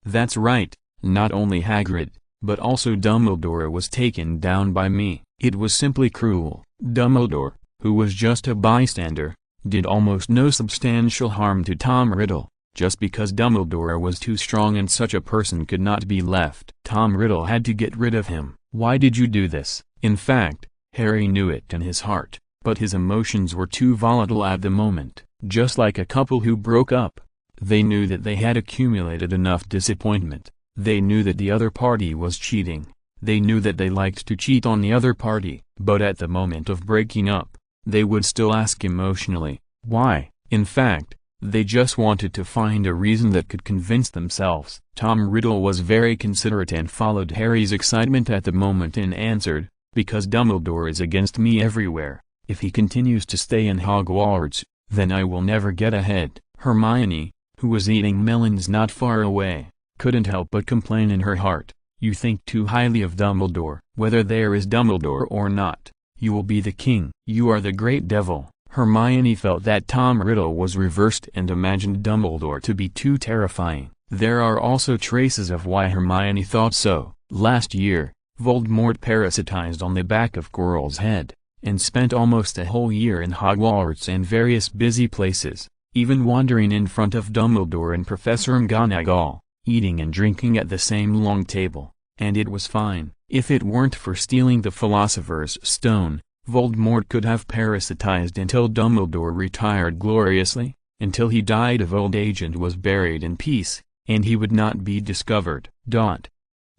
S1: That's right, not only Hagrid, but also Dumbledore was taken down by me. It was simply cruel. Dumbledore, who was just a bystander, did almost no substantial harm to Tom Riddle, just because Dumbledore was too strong and such a person could not be left. Tom Riddle had to get rid of him. Why did you do this? In fact, Harry knew it in his heart, but his emotions were too volatile at the moment. Just like a couple who broke up, they knew that they had accumulated enough disappointment. They knew that the other party was cheating. They knew that they liked to cheat on the other party. But at the moment of breaking up, they would still ask emotionally, why? In fact, they just wanted to find a reason that could convince themselves. Tom Riddle was very considerate and followed Harry's excitement at the moment and answered, "Because Dumbledore is against me everywhere. If he continues to stay in Hogwarts, then I will never get ahead." Hermione, who was eating melons not far away, couldn't help but complain in her heart, "You think too highly of Dumbledore. Whether there is Dumbledore or not, you will be the king. You are the great devil." Hermione felt that Tom Riddle was reversed and imagined Dumbledore to be too terrifying. There are also traces of why Hermione thought so. Last year, Voldemort parasitized on the back of Quirrell's head, and spent almost a whole year in Hogwarts and various busy places, even wandering in front of Dumbledore and Professor McGonagall, eating and drinking at the same long table, and it was fine. If it weren't for stealing the Philosopher's Stone, Voldemort could have parasitized until Dumbledore retired gloriously, until he died of old age and was buried in peace, and he would not be discovered.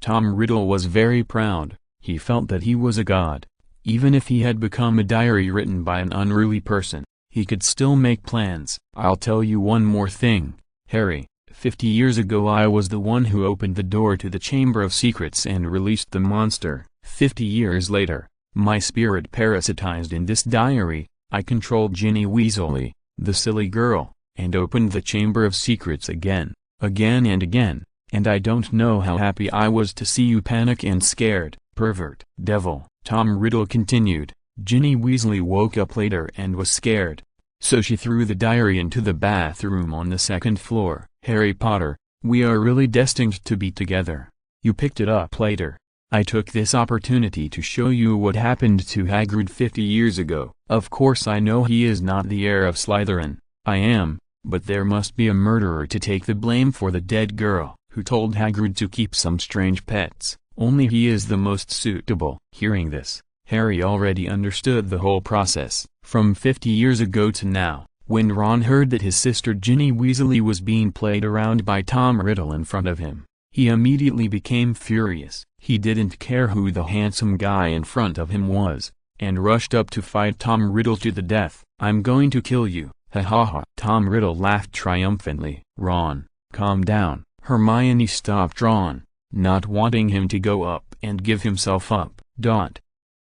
S1: Tom Riddle was very proud. He felt that he was a god. Even if he had become a diary written by an unruly person, he could still make plans. "I'll tell you one more thing, Harry. 50 years ago I was the one who opened the door to the Chamber of Secrets and released the monster. 50 years later, my spirit parasitized in this diary. I controlled Ginny Weasley, the silly girl, and opened the Chamber of Secrets again and again, and I don't know how happy I was to see you panic and scared, pervert." Devil, Tom Riddle continued. "Ginny Weasley woke up later and was scared, so she threw the diary into the bathroom on the second floor. Harry Potter, we are really destined to be together. You picked it up later. I took this opportunity to show you what happened to Hagrid 50 years ago. Of course I know he is not the heir of Slytherin. I am, but there must be a murderer to take the blame for the dead girl, who told Hagrid to keep some strange pets. Only he is the most suitable." Hearing this, Harry already understood the whole process. From 50 years ago to now, when Ron heard that his sister Ginny Weasley was being played around by Tom Riddle in front of him, he immediately became furious. He didn't care who the handsome guy in front of him was, and rushed up to fight Tom Riddle to the death. "I'm going to kill you, ha ha ha." Tom Riddle laughed triumphantly. "Ron, calm down." Hermione stopped Ron, not wanting him to go up and give himself up.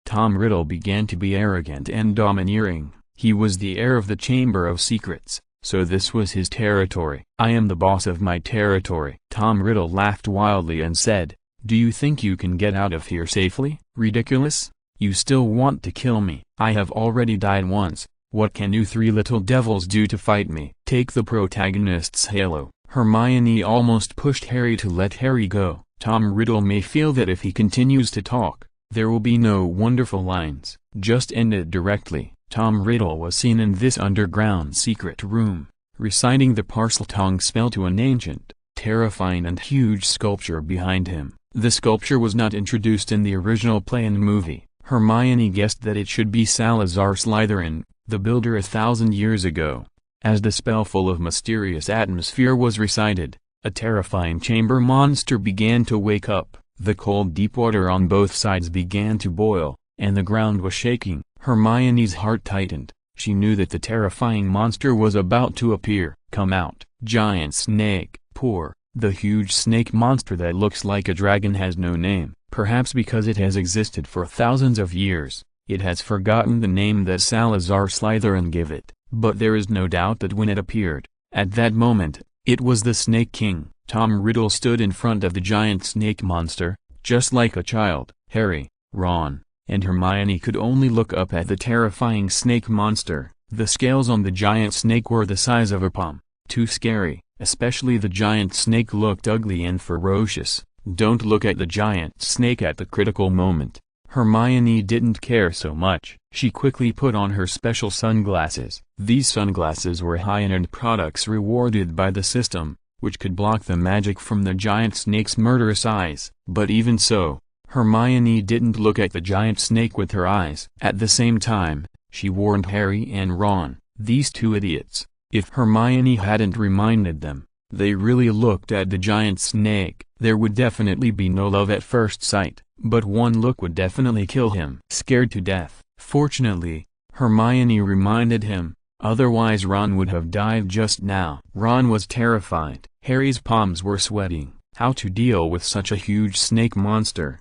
S1: Tom Riddle began to be arrogant and domineering. He was the heir of the Chamber of Secrets, so this was his territory. "I am the boss of my territory." Tom Riddle laughed wildly and said, "Do you think you can get out of here safely? Ridiculous. You still want to kill me. I have already died once. What can you three little devils do to fight me?" Take the protagonist's halo. Hermione almost pushed Harry to let Harry go. Tom Riddle may feel that if he continues to talk, there will be no wonderful lines. Just end it directly. Tom Riddle was seen in this underground secret room, reciting the Parseltongue spell to an ancient, terrifying and huge sculpture behind him. The sculpture was not introduced in the original play and movie. Hermione guessed that it should be Salazar Slytherin, the builder 1,000 years ago. As the spell full of mysterious atmosphere was recited, a terrifying chamber monster began to wake up. The cold deep water on both sides began to boil, and the ground was shaking. Hermione's heart tightened. She knew that the terrifying monster was about to appear. "Come out, giant snake!" Poor, the huge snake monster that looks like a dragon has no name. Perhaps because it has existed for thousands of years, it has forgotten the name that Salazar Slytherin gave it. But there is no doubt that when it appeared, at that moment, it was the Snake King. Tom Riddle stood in front of the giant snake monster, just like a child. Harry, Ron, and Hermione could only look up at the terrifying snake monster. The scales on the giant snake were the size of a palm. Too scary, especially the giant snake looked ugly and ferocious. Don't look at the giant snake at the critical moment. Hermione didn't care so much. She quickly put on her special sunglasses. These sunglasses were high-end products rewarded by the system, which could block the magic from the giant snake's murderous eyes. But even so, Hermione didn't look at the giant snake with her eyes. At the same time, she warned Harry and Ron, these two idiots. If Hermione hadn't reminded them, they really looked at the giant snake, there would definitely be no love at first sight, but one look would definitely kill him. Scared to death. Fortunately, Hermione reminded him, otherwise Ron would have died just now. Ron was terrified. Harry's palms were sweating. How to deal with such a huge snake monster?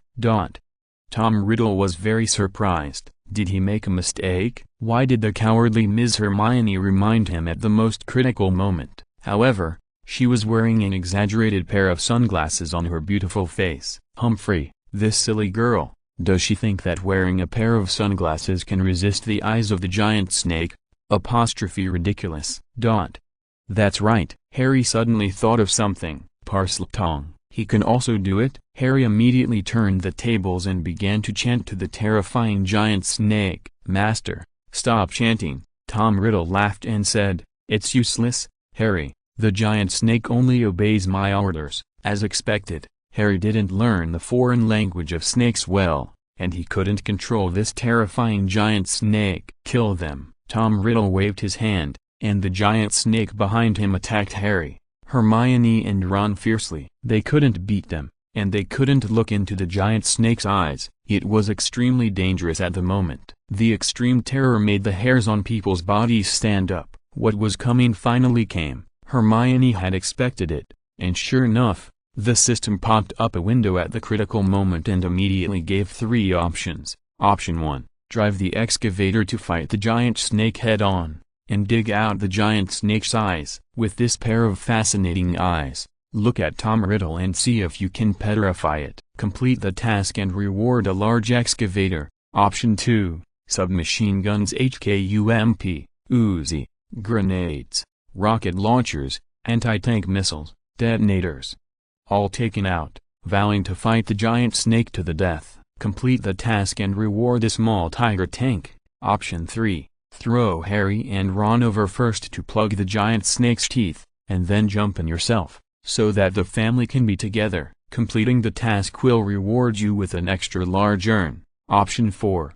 S1: Tom Riddle was very surprised. Did he make a mistake? Why did the cowardly Ms. Hermione remind him at the most critical moment? However, she was wearing an exaggerated pair of sunglasses on her beautiful face. Humphrey, this silly girl, does she think that wearing a pair of sunglasses can resist the eyes of the giant snake? Ridiculous. That's right. Harry suddenly thought of something. Parseltongue. He can also do it? Harry immediately turned the tables and began to chant to the terrifying giant snake. Master, stop chanting. Tom Riddle laughed and said, it's useless, Harry. The giant snake only obeys my orders. As expected, Harry didn't learn the foreign language of snakes well, and he couldn't control this terrifying giant snake. Kill them. Tom Riddle waved his hand, and the giant snake behind him attacked Harry, Hermione and Ron fiercely. They couldn't beat them, and they couldn't look into the giant snake's eyes. It was extremely dangerous at the moment. The extreme terror made the hairs on people's bodies stand up. What was coming finally came. Hermione had expected it, and sure enough, the system popped up a window at the critical moment and immediately gave 3 options. Option 1, drive the excavator to fight the giant snake head-on, and dig out the giant snake's eyes. With this pair of fascinating eyes, look at Tom Riddle and see if you can petrify it. Complete the task and reward a large excavator. Option 2, submachine guns, HKUMP, Uzi, grenades, rocket launchers, anti-tank missiles, detonators. All taken out, vowing to fight the giant snake to the death. Complete the task and reward a small tiger tank. Option 3, throw Harry and Ron over first to plug the giant snake's teeth, and then jump in yourself, so that the family can be together. Completing the task will reward you with an extra large urn. Option 4,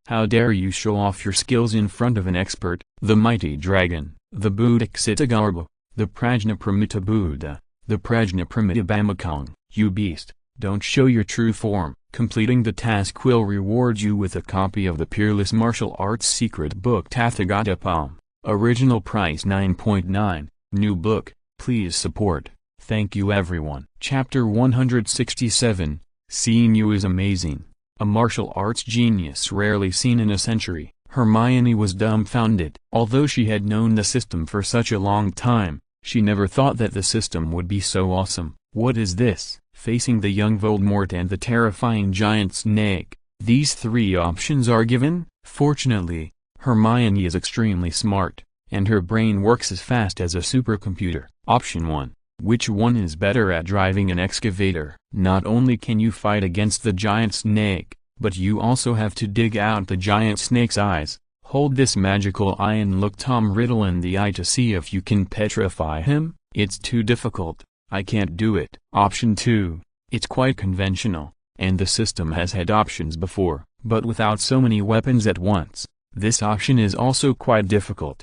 S1: how dare you show off your skills in front of an expert? The mighty dragon, the Buddhaksitagarbo, the Prajnapramita Buddha, the Prajnapramita Bamakong. You beast, don't show your true form. Completing the task will reward you with a copy of the Peerless Martial Arts Secret Book Tathagata Palm. Original price 9.9, new book, please support. Thank you everyone. Chapter 167, Seeing You is Amazing. A martial arts genius rarely seen in a century. Hermione was dumbfounded. Although she had known the system for such a long time, she never thought that the system would be so awesome. What is this? Facing the young Voldemort and the terrifying giant snake, these 3 options are given. Fortunately, Hermione is extremely smart, and her brain works as fast as a supercomputer. Option 1, which one is better at driving an excavator? Not only can you fight against the giant snake, but you also have to dig out the giant snake's eyes. Hold this magical eye and look Tom Riddle in the eye to see if you can petrify him. It's too difficult. I can't do it. Option 2, it's quite conventional, and the system has had options before, but without so many weapons at once. This option is also quite difficult.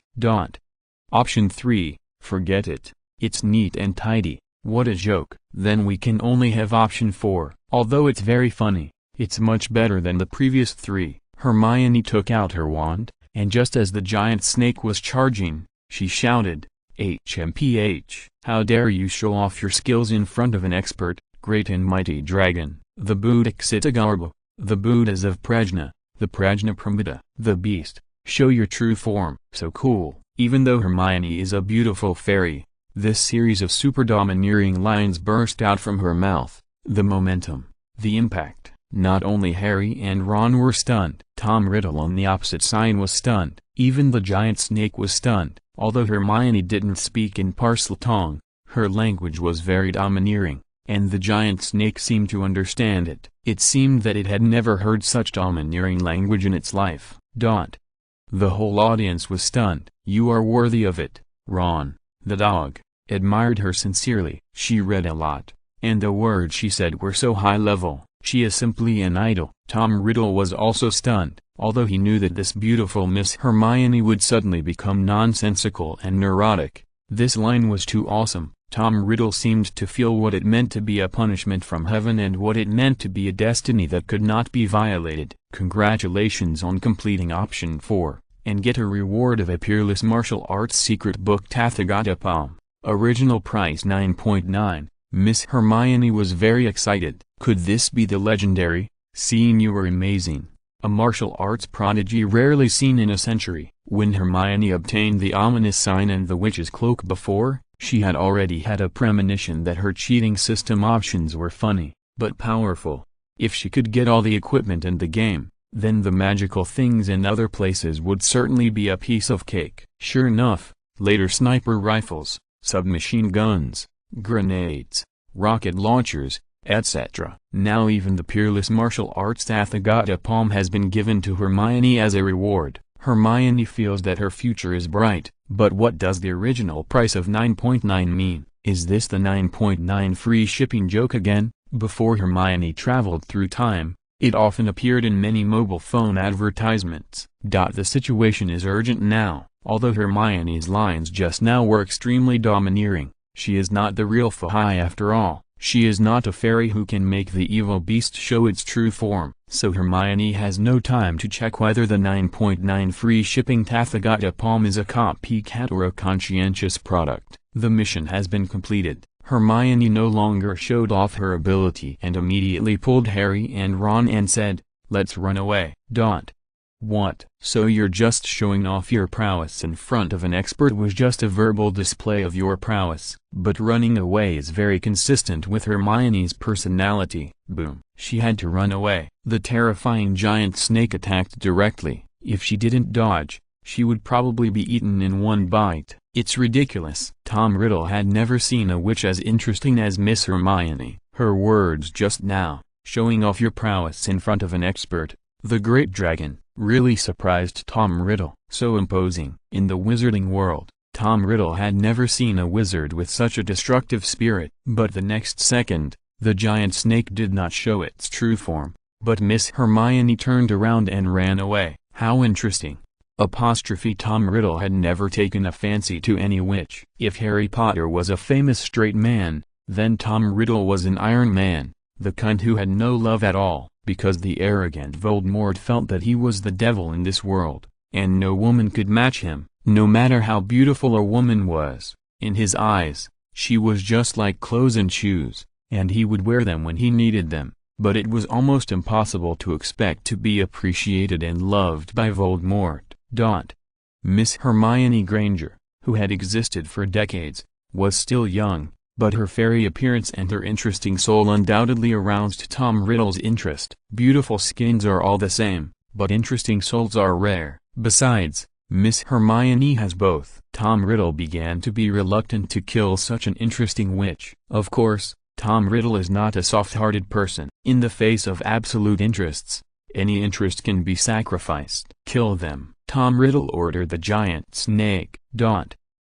S1: Option 3, forget it. It's neat and tidy. What a joke. Then we can only have option 4. Although it's very funny, It's much better than the previous 3. Hermione took out her wand, and just as the giant snake was charging, she shouted, HMPH! How dare you show off your skills in front of an expert, great and mighty dragon, the Bodhisattva, the Buddhas of Prajna, the Prajna Pramita, the beast, show your true form. So cool. Even though Hermione is a beautiful fairy, this series of super domineering lines burst out from her mouth. The momentum, the impact. Not only Harry and Ron were stunned. Tom Riddle on the opposite side was stunned. Even the giant snake was stunned. Although Hermione didn't speak in Parseltongue, her language was very domineering, and the giant snake seemed to understand it. It seemed that it had never heard such domineering language in its life. The whole audience was stunned. You are worthy of it. Ron, the dog, admired her sincerely. She read a lot, and the words she said were so high level. She is simply an idol. Tom Riddle was also stunned, although he knew that this beautiful Miss Hermione would suddenly become nonsensical and neurotic. This line was too awesome. Tom Riddle seemed to feel what it meant to be a punishment from heaven and what it meant to be a destiny that could not be violated. Congratulations on completing option 4, and get a reward of a Peerless Martial Arts Secret Book Tathagata Palm. Original price $9.9. Miss Hermione was very excited. Could this be the legendary, "Seeing you were amazing," a martial arts prodigy rarely seen in a century? When Hermione obtained the ominous sign and the witch's cloak before, she had already had a premonition that her cheating system options were funny, but powerful. If she could get all the equipment in the game, then the magical things in other places would certainly be a piece of cake. Sure enough, later sniper rifles, submachine guns, grenades, rocket launchers, etc. Now even the Peerless Martial Arts Tathagata Palm has been given to Hermione as a reward. Hermione feels that her future is bright, but what does the original price of $9.9 mean? Is this the $9.9 free shipping joke again? Before Hermione traveled through time, it often appeared in many mobile phone advertisements. The situation is urgent now. Although Hermione's lines just now were extremely domineering, she is not the real Fahai after all. She is not a fairy who can make the evil beast show its true form. So Hermione has no time to check whether the $9.9 free shipping Tathagata Palm is a copycat or a conscientious product. The mission has been completed. Hermione no longer showed off her ability and immediately pulled Harry and Ron and said, "Let's run away." What? So you're just showing off your prowess in front of an expert was just a verbal display of your prowess. But running away is very consistent with Hermione's personality. Boom. She had to run away. The terrifying giant snake attacked directly. If she didn't dodge, she would probably be eaten in one bite. It's ridiculous. Tom Riddle had never seen a witch as interesting as Miss Hermione. Her words just now, showing off your prowess in front of an expert, the great dragon, really surprised Tom Riddle. So imposing. In the wizarding world, Tom Riddle had never seen a wizard with such a destructive spirit. But the next second, the giant snake did not show its true form, but Miss Hermione turned around and ran away. How interesting. Tom Riddle had never taken a fancy to any witch. If Harry Potter was a famous straight man, then Tom Riddle was an Iron Man, the kind who had no love at all, because the arrogant Voldemort felt that he was the devil in this world, and no woman could match him. No matter how beautiful a woman was, in his eyes, she was just like clothes and shoes, and he would wear them when he needed them. But it was almost impossible to expect to be appreciated and loved by Voldemort. Miss Hermione Granger, who had existed for decades, was still young, but her fairy appearance and her interesting soul undoubtedly aroused Tom Riddle's interest. Beautiful skins are all the same, but interesting souls are rare. Besides, Miss Hermione has both. Tom Riddle began to be reluctant to kill such an interesting witch. Of course, Tom Riddle is not a soft-hearted person. In the face of absolute interests, any interest can be sacrificed. Kill them. Tom Riddle ordered the giant snake.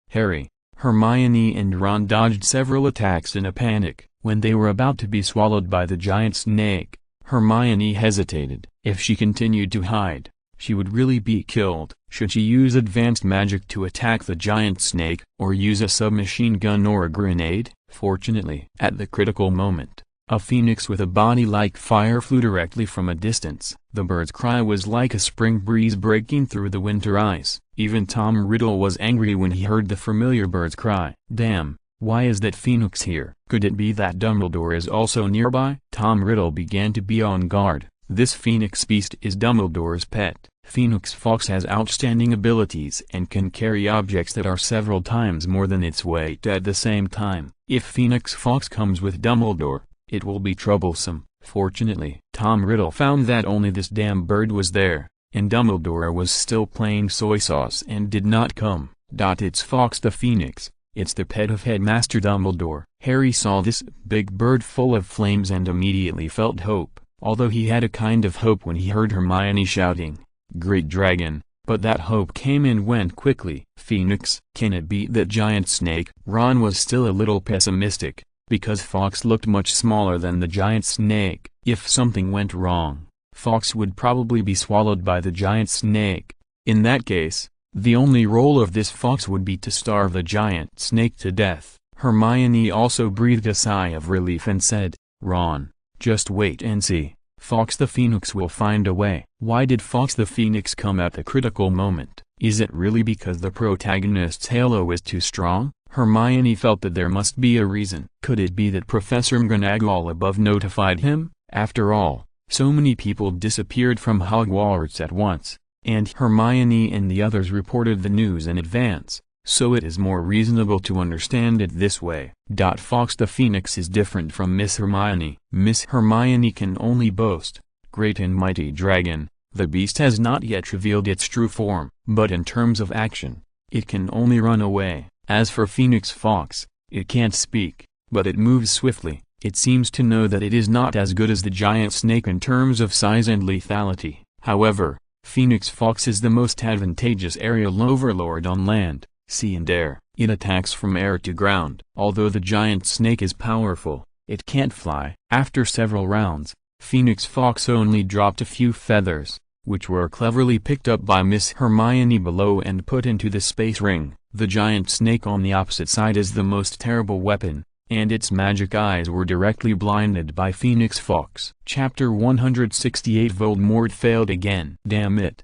S1: Harry, Hermione and Ron dodged several attacks in a panic. When they were about to be swallowed by the giant snake, Hermione hesitated. If she continued to hide, she would really be killed. Should she use advanced magic to attack the giant snake, or use a submachine gun or a grenade? Fortunately, at the critical moment, A phoenix with a body like fire flew directly from a distance. The bird's cry was like a spring breeze breaking through the winter ice. Even Tom Riddle was angry when he heard the familiar bird's cry. Damn, why is that phoenix here? Could it be that Dumbledore is also nearby? Tom Riddle began to be on guard. This phoenix beast is Dumbledore's pet. Phoenix Fox has outstanding abilities and can carry objects that are several times more than its weight at the same time. If Phoenix Fox comes with Dumbledore, it will be troublesome. Fortunately, Tom Riddle found that only this damn bird was there, and Dumbledore was still playing soy sauce and did not come. It's Fox the Phoenix. It's the pet of Headmaster Dumbledore. Harry saw this big bird full of flames and immediately felt hope, although he had a kind of hope when he heard Hermione shouting, "Great dragon," but that hope came and went quickly. Phoenix, can it beat that giant snake? Ron was still a little pessimistic, because Fox looked much smaller than the giant snake. If something went wrong, Fox would probably be swallowed by the giant snake. In that case, the only role of this fox would be to starve the giant snake to death. Hermione also breathed a sigh of relief and said, "Ron, just wait and see. Fox the Phoenix will find a way." Why did Fox the Phoenix come at the critical moment? Is it really because the protagonist's halo is too strong? Hermione felt that there must be a reason. Could it be that Professor McGonagall above notified him? After all, so many people disappeared from Hogwarts at once, and Hermione and the others reported the news in advance, so it is more reasonable to understand it this way. Fox the Phoenix is different from Miss Hermione. Miss Hermione can only boast, "Great and mighty dragon." The beast has not yet revealed its true form, but in terms of action, it can only run away. As for Phoenix Fox, it can't speak, but it moves swiftly. It seems to know that it is not as good as the giant snake in terms of size and lethality. However, Phoenix Fox is the most advantageous aerial overlord on land, sea and air. It attacks from air to ground. Although the giant snake is powerful, it can't fly. After several rounds, Phoenix Fox only dropped a few feathers, which were cleverly picked up by Miss Hermione below and put into the space ring. The giant snake on the opposite side is the most terrible weapon, and its magic eyes were directly blinded by Phoenix Fox. Chapter 168 Voldemort failed again. Damn it!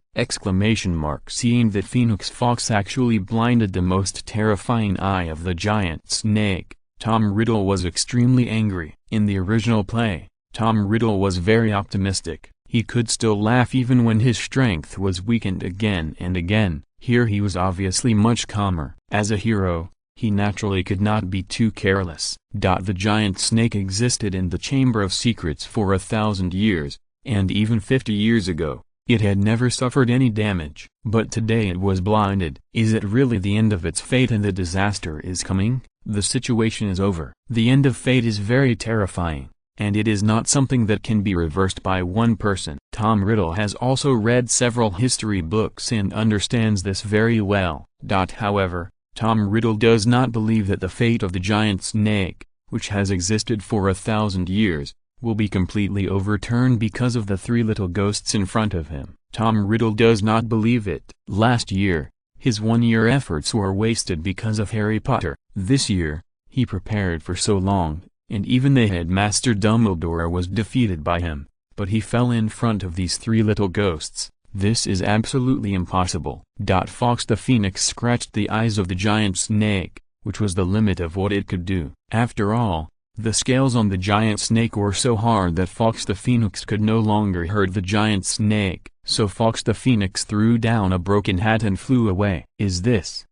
S1: Seeing that Phoenix Fox actually blinded the most terrifying eye of the giant snake, Tom Riddle was extremely angry. In the original play, Tom Riddle was very optimistic. He could still laugh even when his strength was weakened again and again. Here he was obviously much calmer. As a hero, he naturally could not be too careless. The giant snake existed in the Chamber of Secrets for 1,000 years, and even 50 years ago, it had never suffered any damage. But today it was blinded. Is it really the end of its fate and the disaster is coming? The situation is over. The end of fate is very terrifying, and it is not something that can be reversed by one person. Tom Riddle has also read several history books and understands this very well. However, Tom Riddle does not believe that the fate of the giant snake, which has existed for 1,000 years, will be completely overturned because of the three little ghosts in front of him. Tom Riddle does not believe it. Last year, his one-year efforts were wasted because of Harry Potter. This year, he prepared for so long, and even the headmaster Dumbledore was defeated by him, but he fell in front of these three little ghosts. This is absolutely impossible. Fox the Phoenix scratched the eyes of the giant snake, which was the limit of what it could do. After all, the scales on the giant snake were so hard that Fox the Phoenix could no longer hurt the giant snake, so Fox the Phoenix threw down a broken hat and flew away. Is this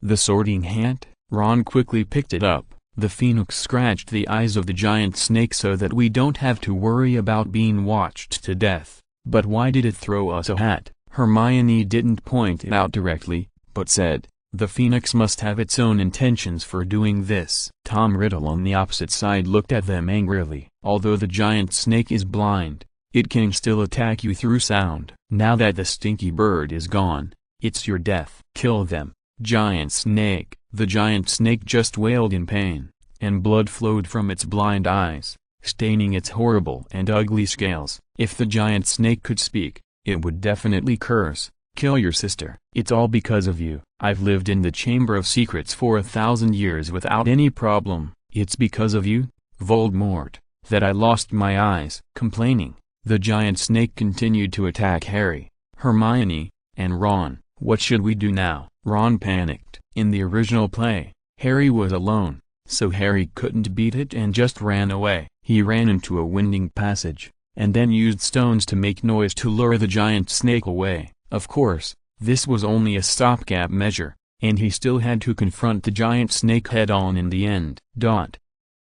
S1: the Sorting Hat? Ron quickly picked it up. The phoenix scratched the eyes of the giant snake so that we don't have to worry about being watched to death. But why did it throw us a hat? Hermione didn't point it out directly, but said, "The phoenix must have its own intentions for doing this." Tom Riddle on the opposite side looked at them angrily. Although the giant snake is blind, it can still attack you through sound. Now that the stinky bird is gone, it's your death. Kill them. Giant snake. The giant snake just wailed in pain, and blood flowed from its blind eyes, staining its horrible and ugly scales. If the giant snake could speak, it would definitely curse. "Kill your sister. It's all because of you. I've lived in the Chamber of Secrets for 1,000 years without any problem. It's because of you, Voldemort." that I lost my eyes. Complaining, the giant snake continued to attack Harry, Hermione, and Ron. What should we do now? Ron panicked. In the original play, Harry was alone, so Harry couldn't beat it and just ran away. He ran into a winding passage, and then used stones to make noise to lure the giant snake away. Of course, this was only a stopgap measure, and he still had to confront the giant snake head-on in the end.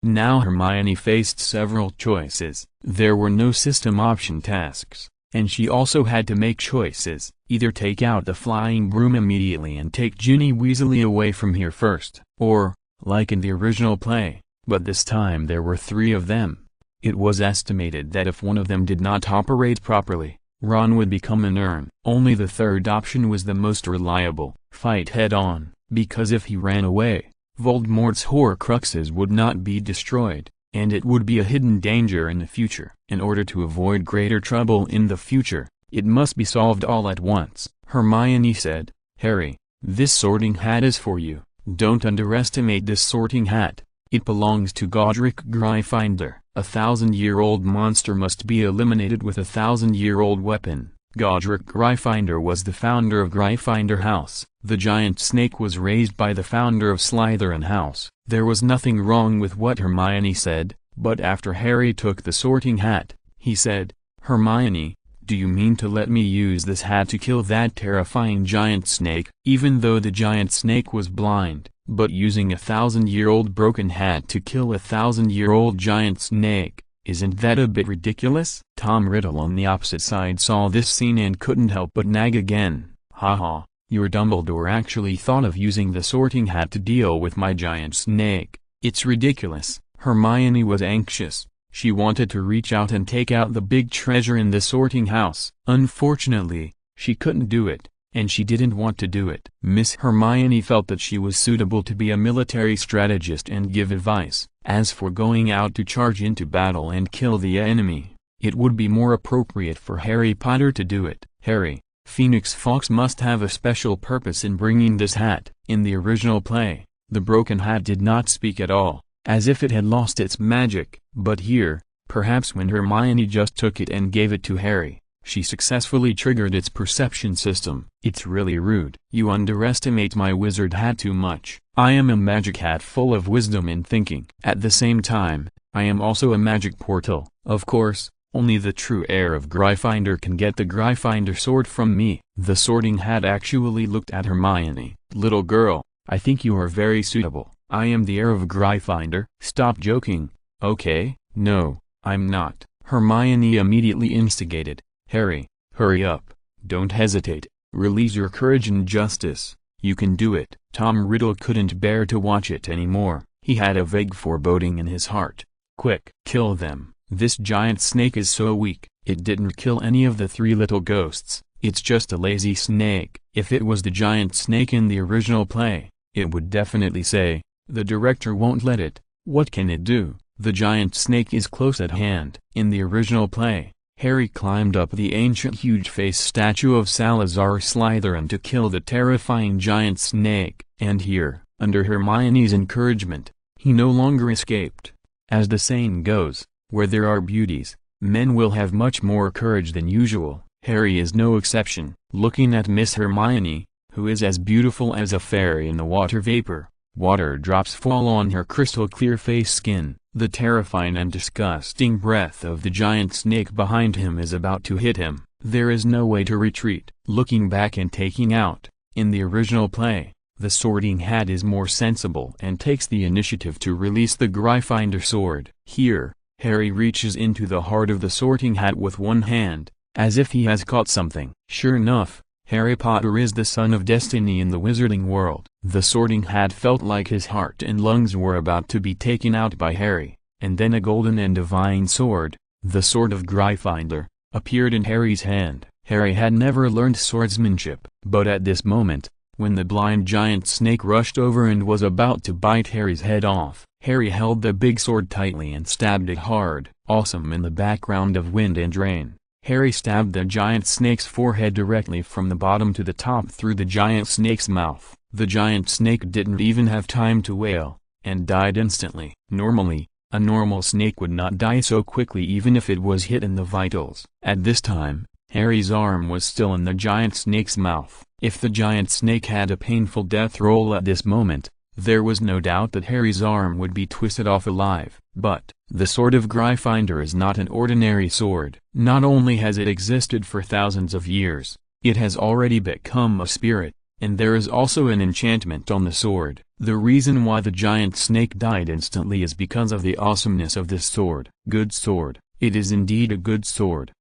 S1: Now Hermione faced several choices. There were no system option tasks, and she also had to make choices. Either take out the flying broom immediately and take Ginny Weasley away from here first, or, like in the original play, but this time there were 3 of them. It was estimated that if one of them did not operate properly, Ron would become inert. Only the third option was the most reliable: fight head-on, because if he ran away, Voldemort's Horcruxes would not be destroyed, and it would be a hidden danger in the future. In order to avoid greater trouble in the future, it must be solved all at once. Hermione said, "Harry, this sorting hat is for you. Don't underestimate this sorting hat. It belongs to Godric Gryffindor. A 1,000-year-old monster must be eliminated with a 1,000-year-old weapon." Godric Gryffindor was the founder of Gryffindor House. The giant snake was raised by the founder of Slytherin House. There was nothing wrong with what Hermione said, but after Harry took the sorting hat, he said, "Hermione, do you mean to let me use this hat to kill that terrifying giant snake?" Even though the giant snake was blind, but using a 1,000-year-old broken hat to kill a 1,000-year-old giant snake, isn't that a bit ridiculous? Tom Riddle on the opposite side saw this scene and couldn't help but nag again. "Haha, your Dumbledore actually thought of using the sorting hat to deal with my giant snake. It's ridiculous." Hermione was anxious. She wanted to reach out and take out the big treasure in the sorting house. Unfortunately, she couldn't do it, and she didn't want to do it. Miss Hermione felt that she was suitable to be a military strategist and give advice. As for going out to charge into battle and kill the enemy, it would be more appropriate for Harry Potter to do it. Harry, Phoenix Fox must have a special purpose in bringing this hat. In the original play, the broken hat did not speak at all, as if it had lost its magic. But here, perhaps when Hermione just took it and gave it to Harry, she successfully triggered its perception system. "It's really rude. You underestimate my wizard hat too much. I am a magic hat full of wisdom and thinking. At the same time, I am also a magic portal. Of course, only the true heir of Gryffindor can get the Gryffindor sword from me." The sorting hat actually looked at Hermione. "Little girl, I think you are very suitable. I am the heir of Gryffindor." "Stop joking, okay?" "No, I'm not." Hermione immediately instigated. "Harry, hurry up, don't hesitate, release your courage and justice, you can do it." Tom Riddle couldn't bear to watch it anymore. He had a vague foreboding in his heart. "Quick, kill them. This giant snake is so weak, it didn't kill any of the 3 little ghosts. It's just a lazy snake." If it was the giant snake in the original play, it would definitely say, "The director won't let it. What can it do? The giant snake is close at hand." In the original play, Harry climbed up the ancient huge-face statue of Salazar Slytherin to kill the terrifying giant snake. And here, under Hermione's encouragement, he no longer escaped. As the saying goes, where there are beauties, men will have much more courage than usual. Harry is no exception. Looking at Miss Hermione, who is as beautiful as a fairy in the water vapor, water drops fall on her crystal-clear face skin. The terrifying and disgusting breath of the giant snake behind him is about to hit him. There is no way to retreat. Looking back and taking out, in the original play, the sorting hat is more sensible and takes the initiative to release the Gryffindor sword. Here, Harry reaches into the heart of the sorting hat with one hand, as if he has caught something. Sure enough, Harry Potter is the son of destiny in the wizarding world. The sorting hat felt like his heart and lungs were about to be taken out by Harry, and then a golden and divine sword, the Sword of Gryffindor, appeared in Harry's hand. Harry had never learned swordsmanship, but at this moment, when the blind giant snake rushed over and was about to bite Harry's head off, Harry held the big sword tightly and stabbed it hard. Awesome. In the background of wind and rain, Harry stabbed the giant snake's forehead directly from the bottom to the top through the giant snake's mouth. The giant snake didn't even have time to wail, and died instantly. Normally, A normal snake would not die so quickly even if it was hit in the vitals. At this time, Harry's arm was still in the giant snake's mouth. If the giant snake had a painful death roll at this moment, there was no doubt that Harry's arm would be twisted off alive. But the sword of Gryffindor is not an ordinary sword. Not only has it existed for thousands of years, it has already become a spirit, and there is also an enchantment on the sword. The reason why the giant snake died instantly is because of the awesomeness of this sword. Good sword. It is indeed a good sword.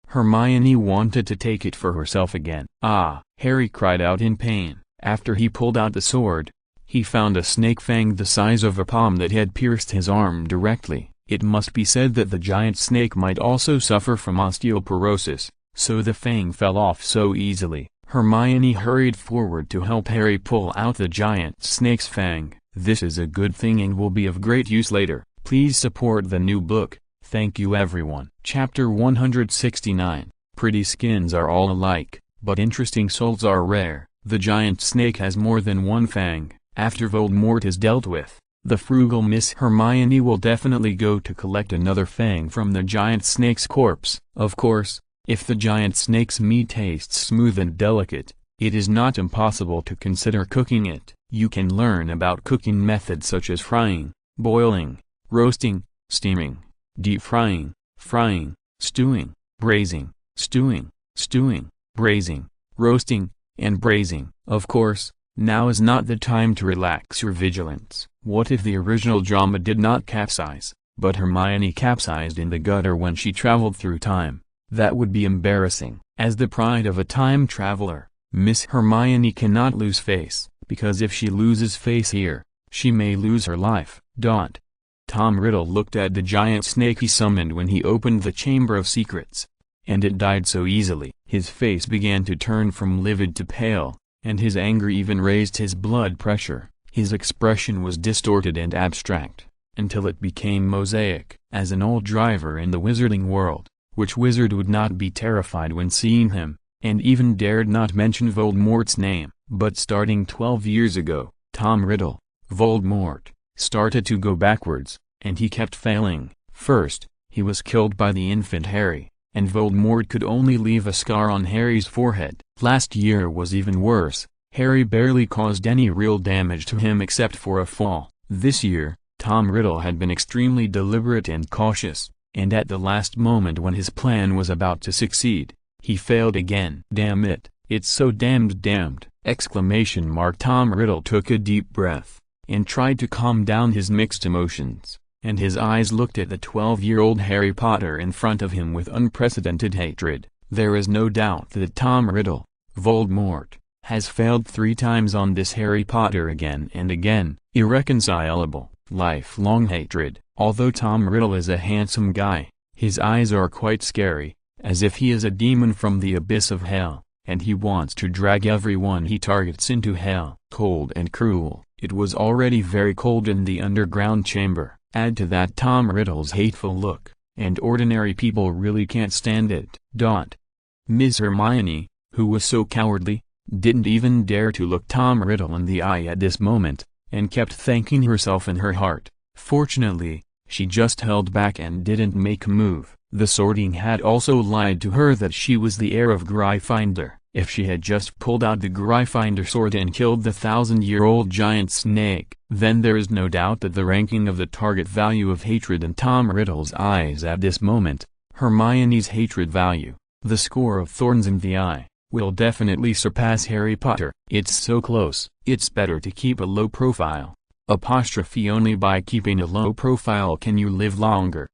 S1: Hermione wanted to take it for herself again. Ah! Harry cried out in pain. After he pulled out the sword, he found a snake fang the size of a palm that had pierced his arm directly. It must be said that the giant snake might also suffer from osteoporosis, so the fang fell off so easily. Hermione hurried forward to help Harry pull out the giant snake's fang. This is a good thing and will be of great use later. Please support the new book. Thank you everyone. Chapter 169. Pretty skins are all alike, but interesting souls are rare. The giant snake has more than one fang. After Voldemort is dealt with, the frugal Miss Hermione will definitely go to collect another fang from the giant snake's corpse. Of course, if the giant snake's meat tastes smooth and delicate, it is not impossible to consider cooking it. You can learn about cooking methods such as frying, boiling, roasting, steaming, deep frying, frying, stewing, braising, braising, roasting, and braising. Of course, now is not the time to relax your vigilance. What if the original drama did not capsize, but Hermione capsized in the gutter when she traveled through time? That would be embarrassing. As the pride of a time traveler, Miss Hermione cannot lose face, because if she loses face here, she may lose her life. Tom Riddle looked at the giant snake he summoned when he opened the Chamber of Secrets, and it died so easily. His face began to turn from livid to pale, and his anger even raised his blood pressure. His expression was distorted and abstract, until it became mosaic. As an old driver in the wizarding world, which wizard would not be terrified when seeing him, and even dared not mention Voldemort's name? But starting 12 years ago, Tom Riddle, Voldemort, started to go backwards, and he kept failing. First, he was killed by the infant Harry, and Voldemort could only leave a scar on Harry's forehead. Last year was even worse. Harry barely caused any real damage to him except for a fall. This year, Tom Riddle had been extremely deliberate and cautious, and at the last moment when his plan was about to succeed, he failed again. Damn it, it's so damned! Tom Riddle took a deep breath, and tried to calm down his mixed emotions, and his eyes looked at the 12-year-old Harry Potter in front of him with unprecedented hatred. There is no doubt that Tom Riddle, Voldemort, has failed 3 times on this Harry Potter again and again. Irreconcilable, lifelong hatred. Although Tom Riddle is a handsome guy, his eyes are quite scary, as if he is a demon from the abyss of hell, and he wants to drag everyone he targets into hell. Cold and cruel. It was already very cold in the underground chamber. Add to that Tom Riddle's hateful look, and ordinary people really can't stand it. Miss Hermione, who was so cowardly, didn't even dare to look Tom Riddle in the eye at this moment, and kept thanking herself in her heart. Fortunately, she just held back and didn't make a move. The Sorting Hat also lied to her that she was the heir of Gryffindor. If she had just pulled out the Gryffindor sword and killed the 1,000-year-old giant snake, then there is no doubt that the ranking of the target value of hatred in Tom Riddle's eyes at this moment, Hermione's hatred value, the score of thorns in the eye, will definitely surpass Harry Potter. It's so close. It's better to keep a low profile. Only by keeping a low profile can you live longer.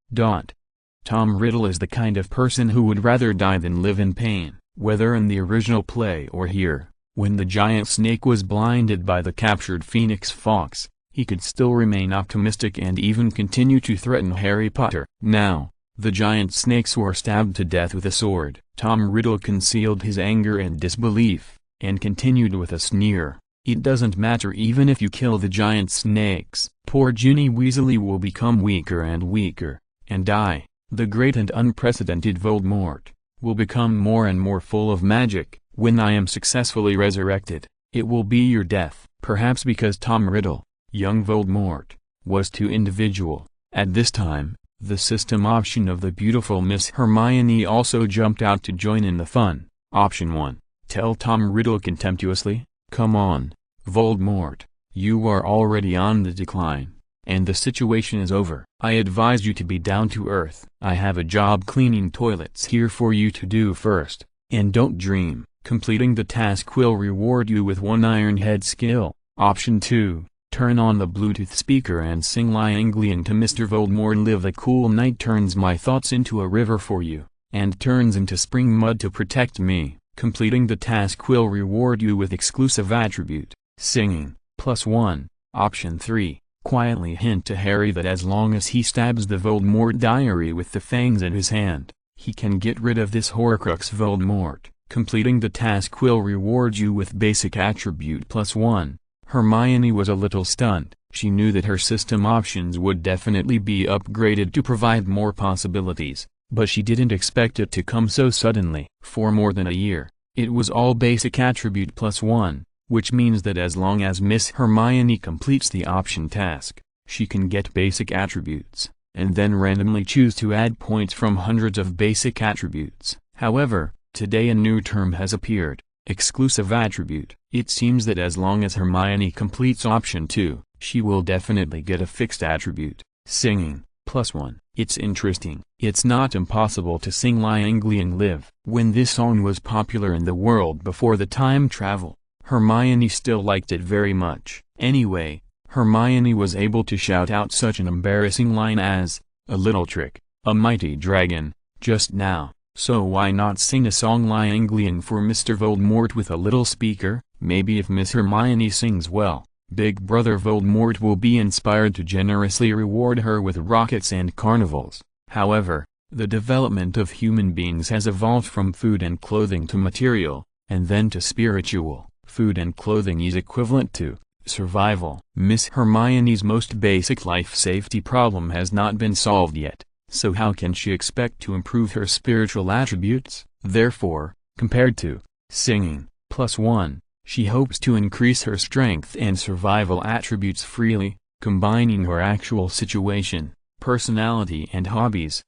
S1: Tom Riddle is the kind of person who would rather die than live in pain. Whether in the original play or here, when the giant snake was blinded by the captured Phoenix Fox, he could still remain optimistic and even continue to threaten Harry Potter. Now, the giant snakes were stabbed to death with a sword. Tom Riddle concealed his anger and disbelief, and continued with a sneer. It doesn't matter even if you kill the giant snakes. Poor Ginny Weasley will become weaker and weaker, and die. The great and unprecedented Voldemort will become more and more full of magic. When I am successfully resurrected, it will be your death. Perhaps because Tom Riddle, young Voldemort, was too individual, At this time, the system option of the beautiful Miss Hermione also jumped out to join in the fun. Option 1. Tell Tom Riddle contemptuously, "Come on, Voldemort, you are already on the decline, and the situation is over. I advise you to be down to earth. I have a job cleaning toilets here for you to do first, and don't dream. Completing the task will reward you with one Iron Head skill." Option 2. Turn on the Bluetooth speaker and sing Lin Qingyun to Mr. Voldemort. Live a cool night turns my thoughts into a river for you, and turns into spring mud to protect me. Completing the task will reward you with exclusive attribute, singing, +1. Option 3. Quietly hint to Harry that as long as he stabs the Voldemort diary with the fangs in his hand, he can get rid of this Horcrux Voldemort. Completing the task will reward you with basic attribute +1. Hermione was a little stunned. She knew that her system options would definitely be upgraded to provide more possibilities, but she didn't expect it to come so suddenly. For more than a year, it was all basic attribute +1, which means that as long as Miss Hermione completes the option task, she can get basic attributes, and then randomly choose to add points from hundreds of basic attributes. However, today a new term has appeared, exclusive attribute. It seems that as long as Hermione completes option 2, she will definitely get a fixed attribute, singing, +1. It's interesting. It's not impossible to sing Lin Qingyun Live. When this song was popular in the world before the time travel, Hermione still liked it very much. Anyway, Hermione was able to shout out such an embarrassing line as, "A little trick, a mighty dragon," just now. So why not sing a song Lin Qingyun for Mr. Voldemort with a little speaker? Maybe if Miss Hermione sings well, Big Brother Voldemort will be inspired to generously reward her with rockets and carnivals. However, the development of human beings has evolved from food and clothing to material, and then to spiritual. Food and clothing is equivalent to survival. Miss Hermione's most basic life safety problem has not been solved yet, so how can she expect to improve her spiritual attributes? Therefore, compared to singing, +1, she hopes to increase her strength and survival attributes freely, combining her actual situation, personality and hobbies.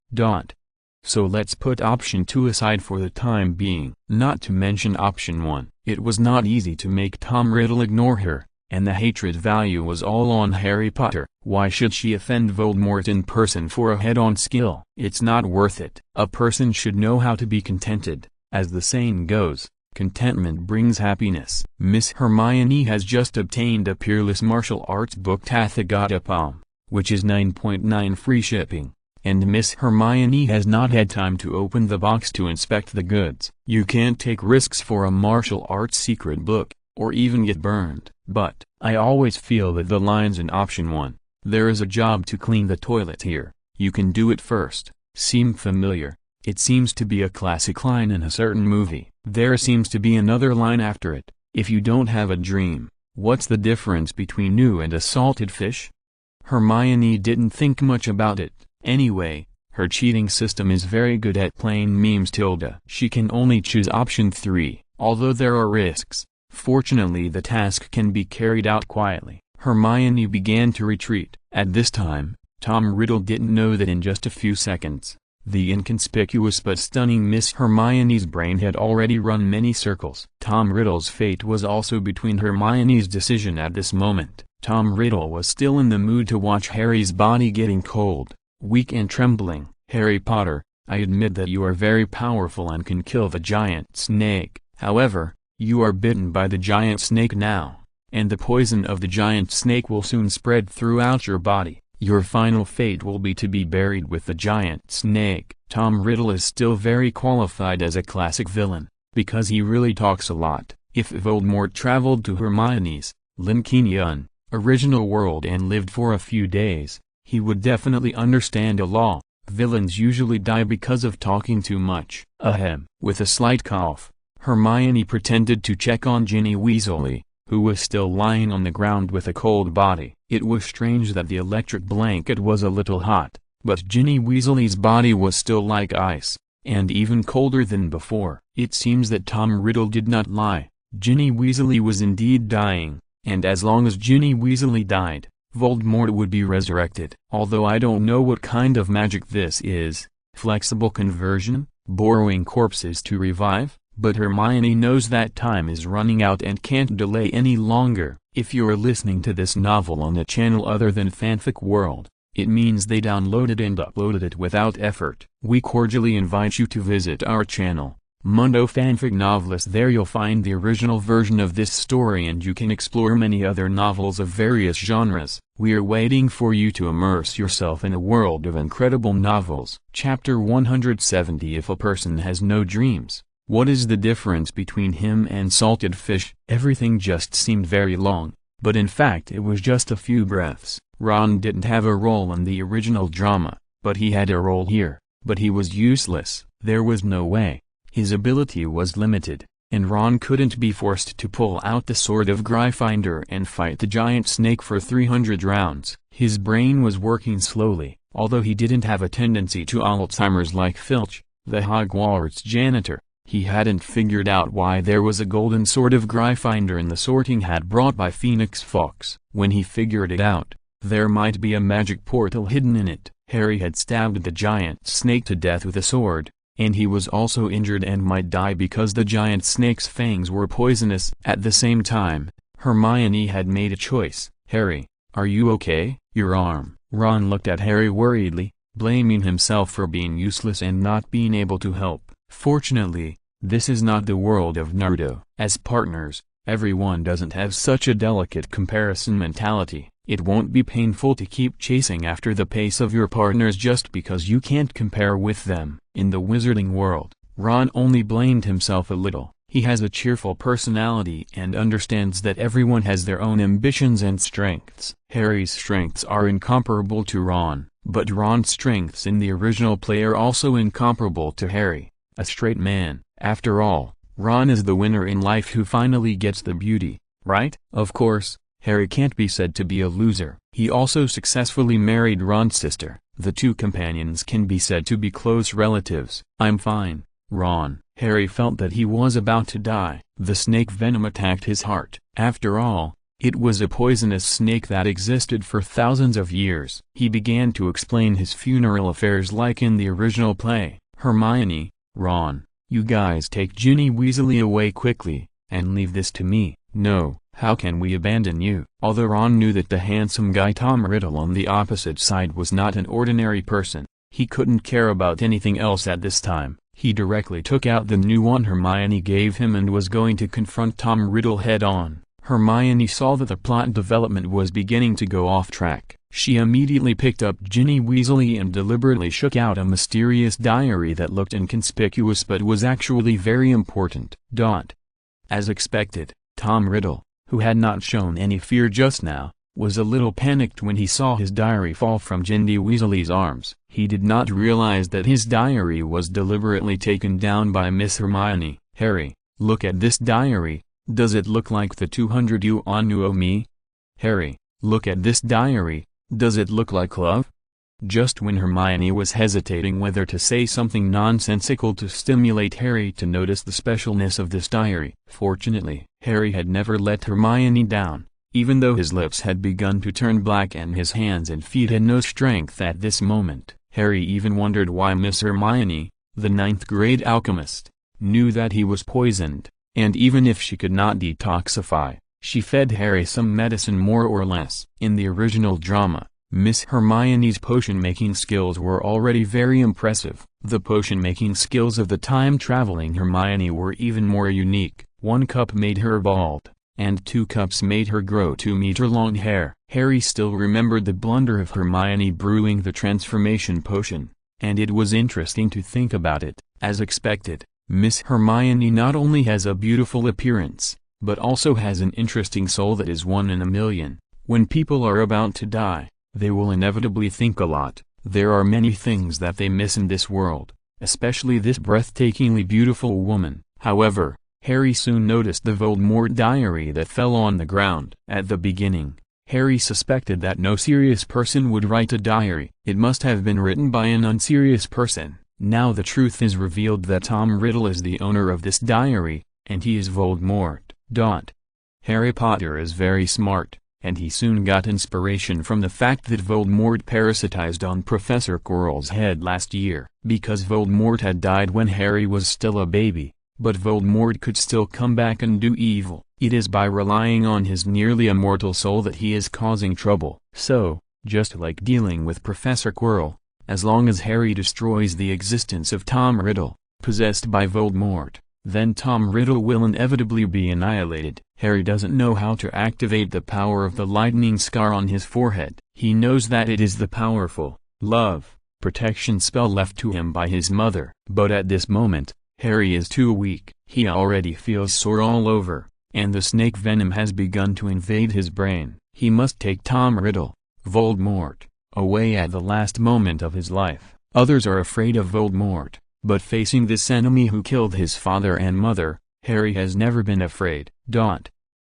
S1: So let's put option 2 aside for the time being. Not to mention option 1. It was not easy to make Tom Riddle ignore her, and the hatred value was all on Harry Potter. Why should she offend Voldemort in person for a head-on skill? It's not worth it. A person should know how to be contented. As the saying goes, contentment brings happiness. Miss Hermione has just obtained a Peerless Martial Arts book Tathagatapam, which is 9.9 free shipping, and Miss Hermione has not had time to open the box to inspect the goods. You can't take risks for a martial arts secret book, or even get burned. But, I always feel that the lines in option 1, "There is a job to clean the toilet here, you can do it first," seem familiar. It seems to be a classic line in a certain movie. There seems to be another line after it, "If you don't have a dream, what's the difference between you and a salted fish?" Hermione didn't think much about it. Anyway, her cheating system is very good at playing memes. She can only choose option 3, although there are risks. Fortunately the task can be carried out quietly. Hermione began to retreat. At this time, Tom Riddle didn't know that in just a few seconds, the inconspicuous but stunning Miss Hermione's brain had already run many circles. Tom Riddle's fate was also between Hermione's decision at this moment. Tom Riddle was still in the mood to watch Harry's body getting cold, weak and trembling. "Harry Potter, I admit that you are very powerful and can kill the giant snake. However, you are bitten by the giant snake now, and the poison of the giant snake will soon spread throughout your body. Your final fate will be to be buried with the giant snake." Tom Riddle is still very qualified as a classic villain, because he really talks a lot. If Voldemort traveled to Hermione's, Lin Qingyun, original world and lived for a few days, he would definitely understand a law. Villains usually die because of talking too much. Ahem. With a slight cough, Hermione pretended to check on Ginny Weasley, who was still lying on the ground with a cold body. It was strange that the electric blanket was a little hot, but Ginny Weasley's body was still like ice, and even colder than before. It seems that Tom Riddle did not lie. Ginny Weasley was indeed dying, and as long as Ginny Weasley died, Voldemort would be resurrected. Although I don't know what kind of magic this is, flexible conversion, borrowing corpses to revive, but Hermione knows that time is running out and can't delay any longer. If you're listening to this novel on a channel other than Fanfic World, it means they downloaded and uploaded it without effort. We cordially invite you to visit our channel, Mundo Fanfic Novelist. There you'll find the original version of this story and you can explore many other novels of various genres. We are waiting for you to immerse yourself in a world of incredible novels. Chapter 170. If a person has no dreams, what is the difference between him and salted fish? Everything just seemed very long, but in fact it was just a few breaths. Ron didn't have a role in the original drama, but he had a role here. But he was useless. There was no way. His ability was limited, and Ron couldn't be forced to pull out the sword of Gryffindor and fight the giant snake for 300 rounds. His brain was working slowly, although he didn't have a tendency to Alzheimer's like Filch, the Hogwarts janitor. He hadn't figured out why there was a golden sword of Gryffindor in the sorting hat brought by Phoenix Fox. When he figured it out, there might be a magic portal hidden in it. Harry had stabbed the giant snake to death with a sword, and he was also injured and might die because the giant snake's fangs were poisonous. At the same time, Hermione had made a choice. Harry, are you okay? Your arm. Ron looked at Harry worriedly, blaming himself for being useless and not being able to help. Fortunately, this is not the world of Naruto. As partners, everyone doesn't have such a delicate comparison mentality. It won't be painful to keep chasing after the pace of your partners just because you can't compare with them. In the wizarding world, Ron only blamed himself a little. He has a cheerful personality and understands that everyone has their own ambitions and strengths. Harry's strengths are incomparable to Ron, but Ron's strengths in the original play are also incomparable to Harry. A straight man. After all, Ron is the winner in life who finally gets the beauty, right? Of course, Harry can't be said to be a loser. He also successfully married Ron's sister. The two companions can be said to be close relatives. I'm fine, Ron. Harry felt that he was about to die. The snake venom attacked his heart. After all, it was a poisonous snake that existed for thousands of years. He began to explain his funeral affairs like in the original play. Hermione, Ron, you guys take Ginny Weasley away quickly, and leave this to me. No, how can we abandon you? Although Ron knew that the handsome guy Tom Riddle on the opposite side was not an ordinary person, he couldn't care about anything else at this time. He directly took out the new one Hermione gave him and was going to confront Tom Riddle head-on. Hermione saw that the plot development was beginning to go off track. She immediately picked up Ginny Weasley and deliberately shook out a mysterious diary that looked inconspicuous but was actually very important. As expected, Tom Riddle, who had not shown any fear just now, was a little panicked when he saw his diary fall from Ginny Weasley's arms. He did not realize that his diary was deliberately taken down by Miss Hermione. Harry, look at this diary. Does it look like the 200 you owe me? Harry, look at this diary. Does it look like love? Just when Hermione was hesitating whether to say something nonsensical to stimulate Harry to notice the specialness of this diary. Fortunately, Harry had never let Hermione down, even though his lips had begun to turn black and his hands and feet had no strength at this moment. Harry even wondered why Miss Hermione, the 9th grade alchemist, knew that he was poisoned, and even if she could not detoxify, she fed Harry some medicine more or less. In the original drama, Miss Hermione's potion-making skills were already very impressive. The potion-making skills of the time-traveling Hermione were even more unique. 1 cup made her bald, and 2 cups made her grow 2-meter-long hair. Harry still remembered the blunder of Hermione brewing the transformation potion, and it was interesting to think about it. As expected, Miss Hermione not only has a beautiful appearance, but also has an interesting soul that is 1 in a million. When people are about to die, they will inevitably think a lot. There are many things that they miss in this world, especially this breathtakingly beautiful woman. However, Harry soon noticed the Voldemort diary that fell on the ground. At the beginning, Harry suspected that no serious person would write a diary. It must have been written by an unserious person. Now the truth is revealed that Tom Riddle is the owner of this diary, and he is Voldemort. Harry Potter is very smart, and he soon got inspiration from the fact that Voldemort parasitized on Professor Quirrell's head last year. Because Voldemort had died when Harry was still a baby, but Voldemort could still come back and do evil. It is by relying on his nearly immortal soul that he is causing trouble. So, just like dealing with Professor Quirrell, as long as Harry destroys the existence of Tom Riddle, possessed by Voldemort, then Tom Riddle will inevitably be annihilated. Harry doesn't know how to activate the power of the lightning scar on his forehead. He knows that it is the powerful, love, protection spell left to him by his mother. But at this moment, Harry is too weak. He already feels sore all over, and the snake venom has begun to invade his brain. He must take Tom Riddle, Voldemort, away at the last moment of his life. Others are afraid of Voldemort, but facing this enemy who killed his father and mother, Harry has never been afraid.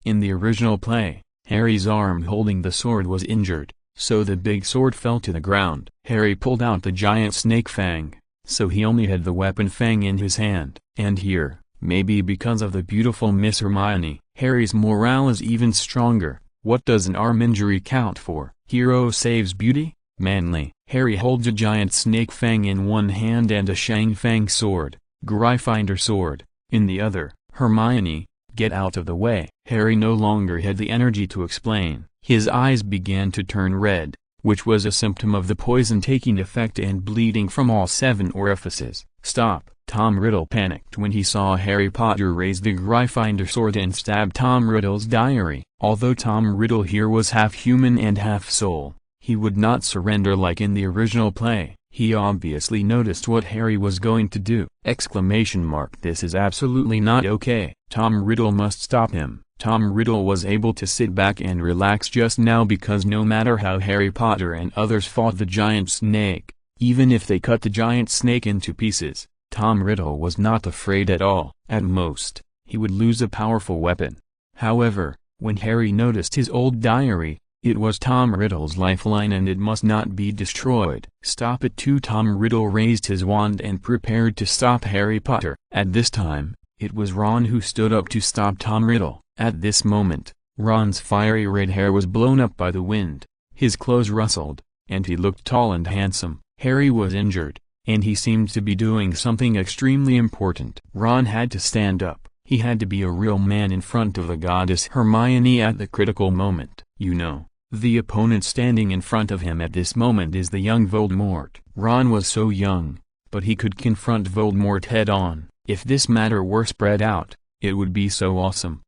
S1: In the original play, Harry's arm holding the sword was injured, so the big sword fell to the ground. Harry pulled out the giant snake fang, so he only had the weapon fang in his hand. And here, maybe because of the beautiful Miss Hermione, Harry's morale is even stronger. What does an arm injury count for? Hero saves beauty? Manly. Harry holds a giant snake fang in one hand and a Shang Fang sword, Gryffindor sword, in the other. Hermione, get out of the way. Harry no longer had the energy to explain. His eyes began to turn red, which was a symptom of the poison taking effect and bleeding from all 7 orifices. Stop! Tom Riddle panicked when he saw Harry Potter raise the Gryffindor sword and stab Tom Riddle's diary. Although Tom Riddle here was half human and half soul, he would not surrender like in the original play. He obviously noticed what Harry was going to do. This is absolutely not okay. Tom Riddle must stop him. Tom Riddle was able to sit back and relax just now because no matter how Harry Potter and others fought the giant snake, even if they cut the giant snake into pieces, Tom Riddle was not afraid at all. At most, he would lose a powerful weapon. However, when Harry noticed his old diary, it was Tom Riddle's lifeline and it must not be destroyed. Stop it too! Tom Riddle raised his wand and prepared to stop Harry Potter. At this time, it was Ron who stood up to stop Tom Riddle. At this moment, Ron's fiery red hair was blown up by the wind, his clothes rustled, and he looked tall and handsome. Harry was injured, and he seemed to be doing something extremely important. Ron had to stand up. He had to be a real man in front of the goddess Hermione at the critical moment. You know, the opponent standing in front of him at this moment is the young Voldemort. Ron was so young, but he could confront Voldemort head-on. If this matter were spread out, it would be so awesome!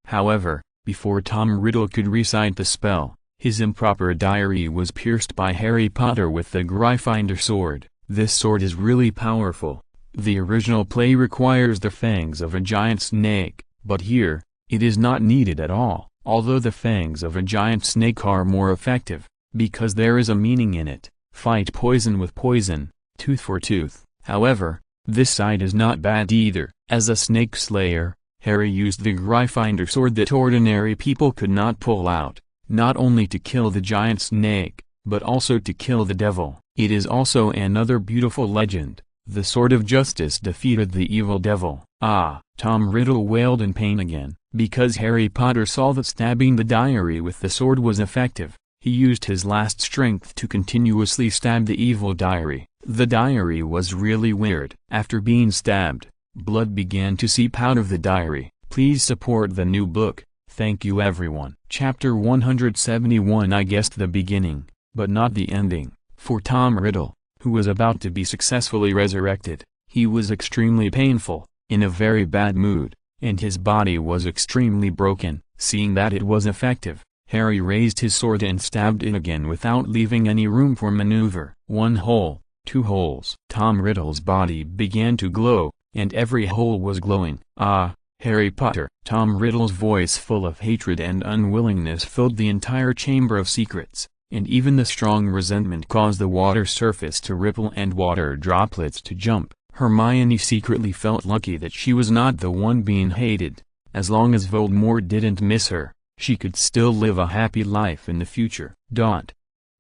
S1: However, before Tom Riddle could recite the spell, his improper diary was pierced by Harry Potter with the Gryffindor sword. This sword is really powerful. The original play requires the fangs of a giant snake, but here, it is not needed at all. Although the fangs of a giant snake are more effective, because there is a meaning in it. Fight poison with poison, tooth for tooth. However, this side is not bad either. As a snake slayer, Harry used the Gryffindor sword that ordinary people could not pull out, not only to kill the giant snake, but also to kill the devil. It is also another beautiful legend. The Sword of Justice defeated the evil devil. Tom Riddle wailed in pain again. Because Harry Potter saw that stabbing the diary with the sword was effective, he used his last strength to continuously stab the evil diary. The diary was really weird. After being stabbed, blood began to seep out of the diary. Please support the new book. Thank you everyone. Chapter 171. I guessed the beginning, but not the ending. For Tom Riddle, who was about to be successfully resurrected, he was extremely painful, in a very bad mood, and his body was extremely broken. Seeing that it was effective, Harry raised his sword and stabbed it again without leaving any room for maneuver. 1 hole, 2 holes. Tom Riddle's body began to glow, and every hole was glowing. Harry Potter. Tom Riddle's voice full of hatred and unwillingness filled the entire Chamber of Secrets, and even the strong resentment caused the water surface to ripple and water droplets to jump. Hermione secretly felt lucky that she was not the one being hated. As long as Voldemort didn't miss her, she could still live a happy life in the future.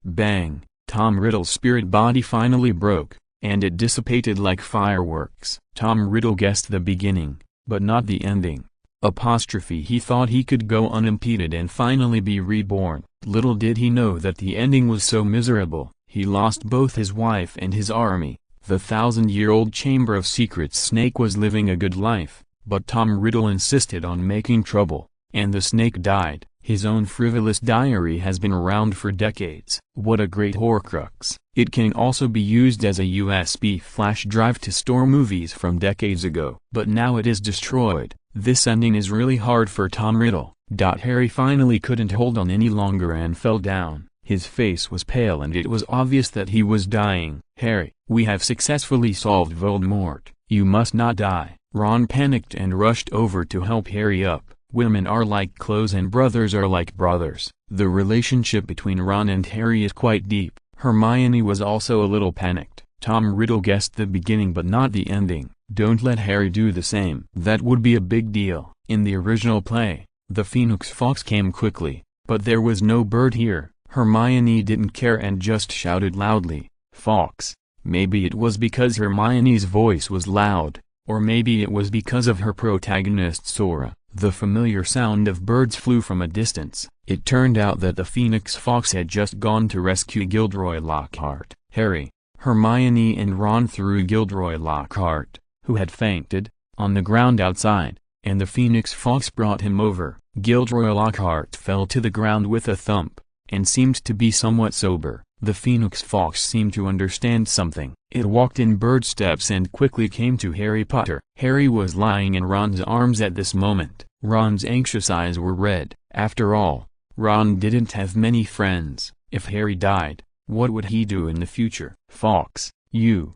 S1: Bang! Tom Riddle's spirit body finally broke, and it dissipated like fireworks. Tom Riddle guessed the beginning, but not the ending. He thought he could go unimpeded and finally be reborn. Little did he know that the ending was so miserable. He lost both his wife and his army. The 1,000-year-old Chamber of Secrets snake was living a good life, but Tom Riddle insisted on making trouble, and the snake died. His own frivolous diary has been around for decades. What a great Horcrux. It can also be used as a USB flash drive to store movies from decades ago. But now it is destroyed. This ending is really hard for Tom Riddle. Harry finally couldn't hold on any longer and fell down. His face was pale and it was obvious that he was dying. "Harry, we have successfully solved Voldemort. You must not die." Ron panicked and rushed over to help Harry up. Women are like clothes and brothers are like brothers. The relationship between Ron and Harry is quite deep. Hermione was also a little panicked. Tom Riddle guessed the beginning but not the ending. Don't let Harry do the same. That would be a big deal. In the original play, the Phoenix Fox came quickly, but there was no bird here. Hermione didn't care and just shouted loudly, "Fox." Maybe it was because Hermione's voice was loud, or maybe it was because of her protagonist's aura. The familiar sound of birds flew from a distance. It turned out that the Phoenix Fox had just gone to rescue Gilderoy Lockhart. Harry, Hermione and Ron threw Gilderoy Lockhart, who had fainted, on the ground outside, and the Phoenix Fox brought him over. Gilderoy Lockhart fell to the ground with a thump, and seemed to be somewhat sober. The Phoenix Fox seemed to understand something. It walked in bird steps and quickly came to Harry Potter. Harry was lying in Ron's arms at this moment. Ron's anxious eyes were red. After all, Ron didn't have many friends. If Harry died, what would he do in the future? "Fox, you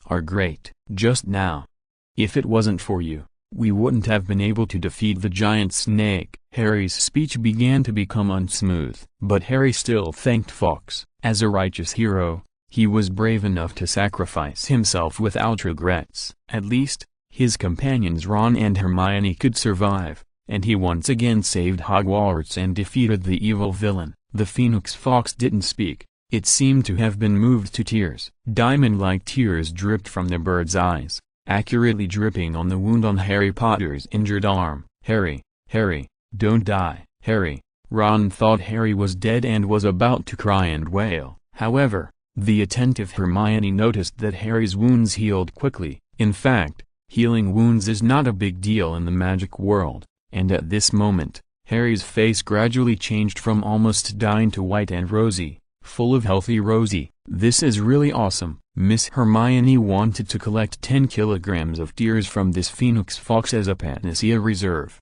S1: are great. Just now. If it wasn't for you, we wouldn't have been able to defeat the giant snake." Harry's speech began to become unsmooth. But Harry still thanked Fox. As a righteous hero, he was brave enough to sacrifice himself without regrets. At least, his companions Ron and Hermione could survive, and he once again saved Hogwarts and defeated the evil villain. The Phoenix Fox didn't speak. It seemed to have been moved to tears. Diamond-like tears dripped from the bird's eyes, accurately dripping on the wound on Harry Potter's injured arm. "Harry, Harry, don't die." "Harry." Ron thought Harry was dead and was about to cry and wail. However, the attentive Hermione noticed that Harry's wounds healed quickly. In fact, healing wounds is not a big deal in the magic world, and at this moment, Harry's face gradually changed from almost dying to white and rosy, full of healthy rosy. "This is really awesome." Miss Hermione wanted to collect 10 kilograms of tears from this Phoenix Fox as a panacea reserve.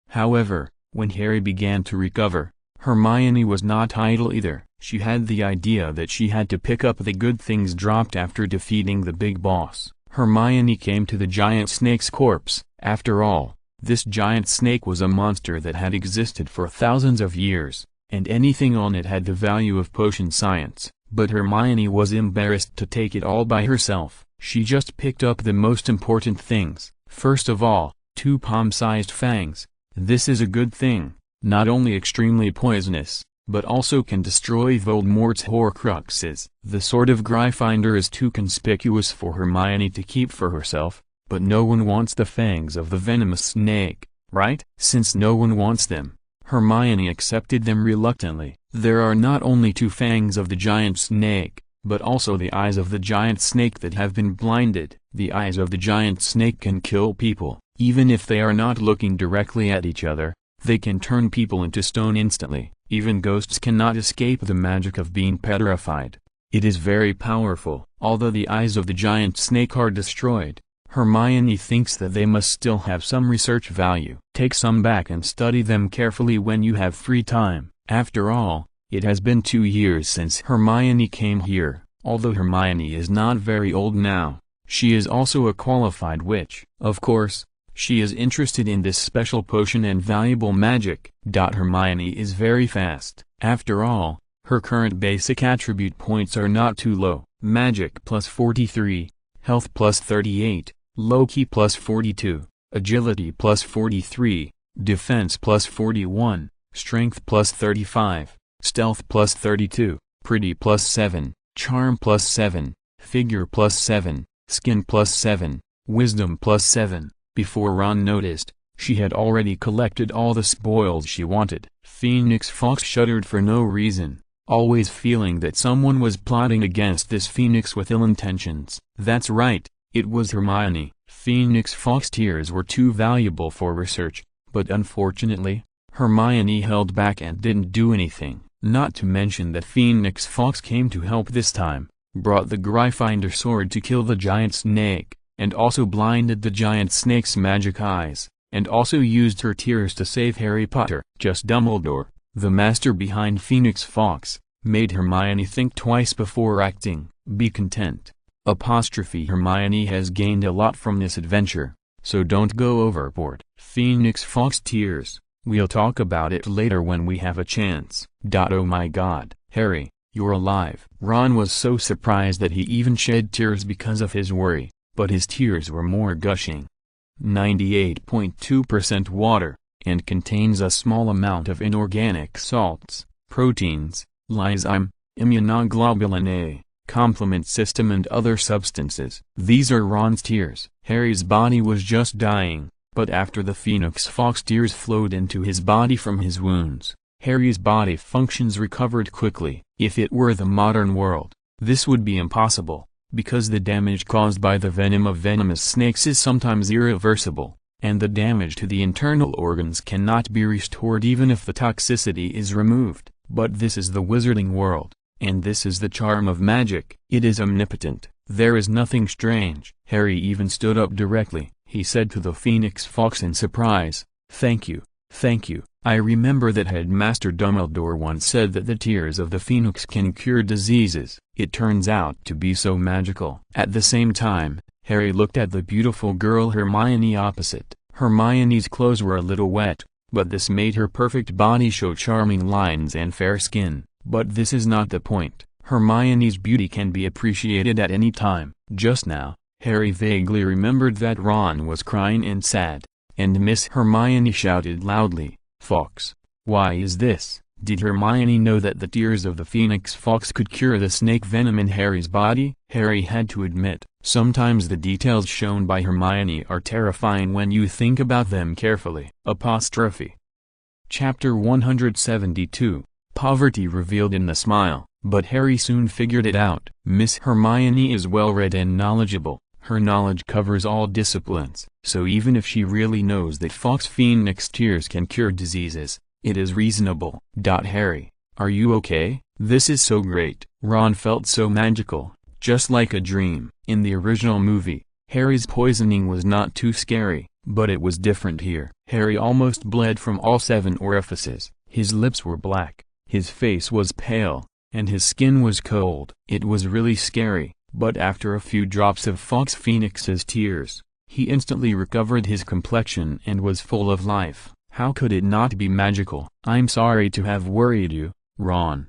S1: However, when Harry began to recover, Hermione was not idle either. She had the idea that she had to pick up the good things dropped after defeating the big boss. Hermione came to the giant snake's corpse. After all, this giant snake was a monster that had existed for thousands of years, and anything on it had the value of potion science. But Hermione was embarrassed to take it all by herself. She just picked up the most important things. First of all, 2 palm-sized fangs. This is a good thing, not only extremely poisonous, but also can destroy Voldemort's Horcruxes. The Sword of Gryffindor is too conspicuous for Hermione to keep for herself, but no one wants the fangs of the venomous snake, right? Since no one wants them, Hermione accepted them reluctantly. There are not only 2 fangs of the giant snake, but also the eyes of the giant snake that have been blinded. The eyes of the giant snake can kill people. Even if they are not looking directly at each other, they can turn people into stone instantly. Even ghosts cannot escape the magic of being petrified. It is very powerful. Although the eyes of the giant snake are destroyed, Hermione thinks that they must still have some research value. Take some back and study them carefully when you have free time. After all, it has been 2 years since Hermione came here. Although Hermione is not very old now, she is also a qualified witch. Of course, she is interested in this special potion and valuable magic. Hermione is very fast. After all, her current basic attribute points are not too low. Magic plus 43, Health plus 38, Low-key plus 42, Agility plus 43, Defense plus 41, Strength plus 35, Stealth plus 32, Pretty plus 7, Charm plus 7, Figure plus 7, Skin plus 7, Wisdom plus 7. Before Ron noticed, She had already collected all the spoils she wanted. Phoenix Fox shuddered for no reason, always feeling that someone was plotting against this Phoenix with ill intentions. That's right, it was Hermione. Phoenix Fox's tears were too valuable for research, but unfortunately, Hermione held back and didn't do anything. Not to mention that Phoenix Fox came to help this time, brought the Gryffindor sword to kill the giant snake, and also blinded the giant snake's magic eyes, and also used her tears to save Harry Potter. Just Dumbledore, the master behind Phoenix Fox, made Hermione think twice before acting. Be content. Hermione has gained a lot from this adventure, so don't go overboard. Phoenix Fox tears. We'll talk about it later when we have a chance. Oh my god, Harry, you're alive. Ron was so surprised that he even shed tears because of his worry, but his tears were more gushing. 98.2% water, and contains a small amount of inorganic salts, proteins, lysozyme, immunoglobulin A, complement system and other substances. These are Ron's tears. Harry's body was just dying, but after the Phoenix Fox tears flowed into his body from his wounds, Harry's body functions recovered quickly. If it were the modern world, this would be impossible, because the damage caused by the venom of venomous snakes is sometimes irreversible, and the damage to the internal organs cannot be restored even if the toxicity is removed. But this is the wizarding world, and this is the charm of magic. It is omnipotent. There is nothing strange. Harry even stood up directly. He said to the Phoenix Fox in surprise, "Thank you, thank you. I remember that Headmaster Dumbledore once said that the tears of the Phoenix can cure diseases." It turns out to be so magical. At the same time, Harry looked at the beautiful girl Hermione opposite. Hermione's clothes were a little wet, but this made her perfect body show charming lines and fair skin. But this is not the point. Hermione's beauty can be appreciated at any time. Just now, Harry vaguely remembered that Ron was crying and sad, and Miss Hermione shouted loudly, "Fox, why is this?" Did Hermione know that the tears of the Phoenix Fox could cure the snake venom in Harry's body? Harry had to admit, sometimes the details shown by Hermione are terrifying when you think about them carefully. Chapter 172, Poverty revealed in the smile. But Harry soon figured it out. Miss Hermione is well-read and knowledgeable. Her knowledge covers all disciplines. So even if she really knows that Fox Phoenix tears can cure diseases, it is reasonable. Harry, are you okay? This is so great. Ron felt so magical, just like a dream. In the original movie, Harry's poisoning was not too scary, but it was different here. Harry almost bled from all 7 orifices. His lips were black, his face was pale, and his skin was cold. It was really scary, but after a few drops of Fox Phoenix's tears, he instantly recovered his complexion and was full of life. How could it not be magical? I'm sorry to have worried you, Ron.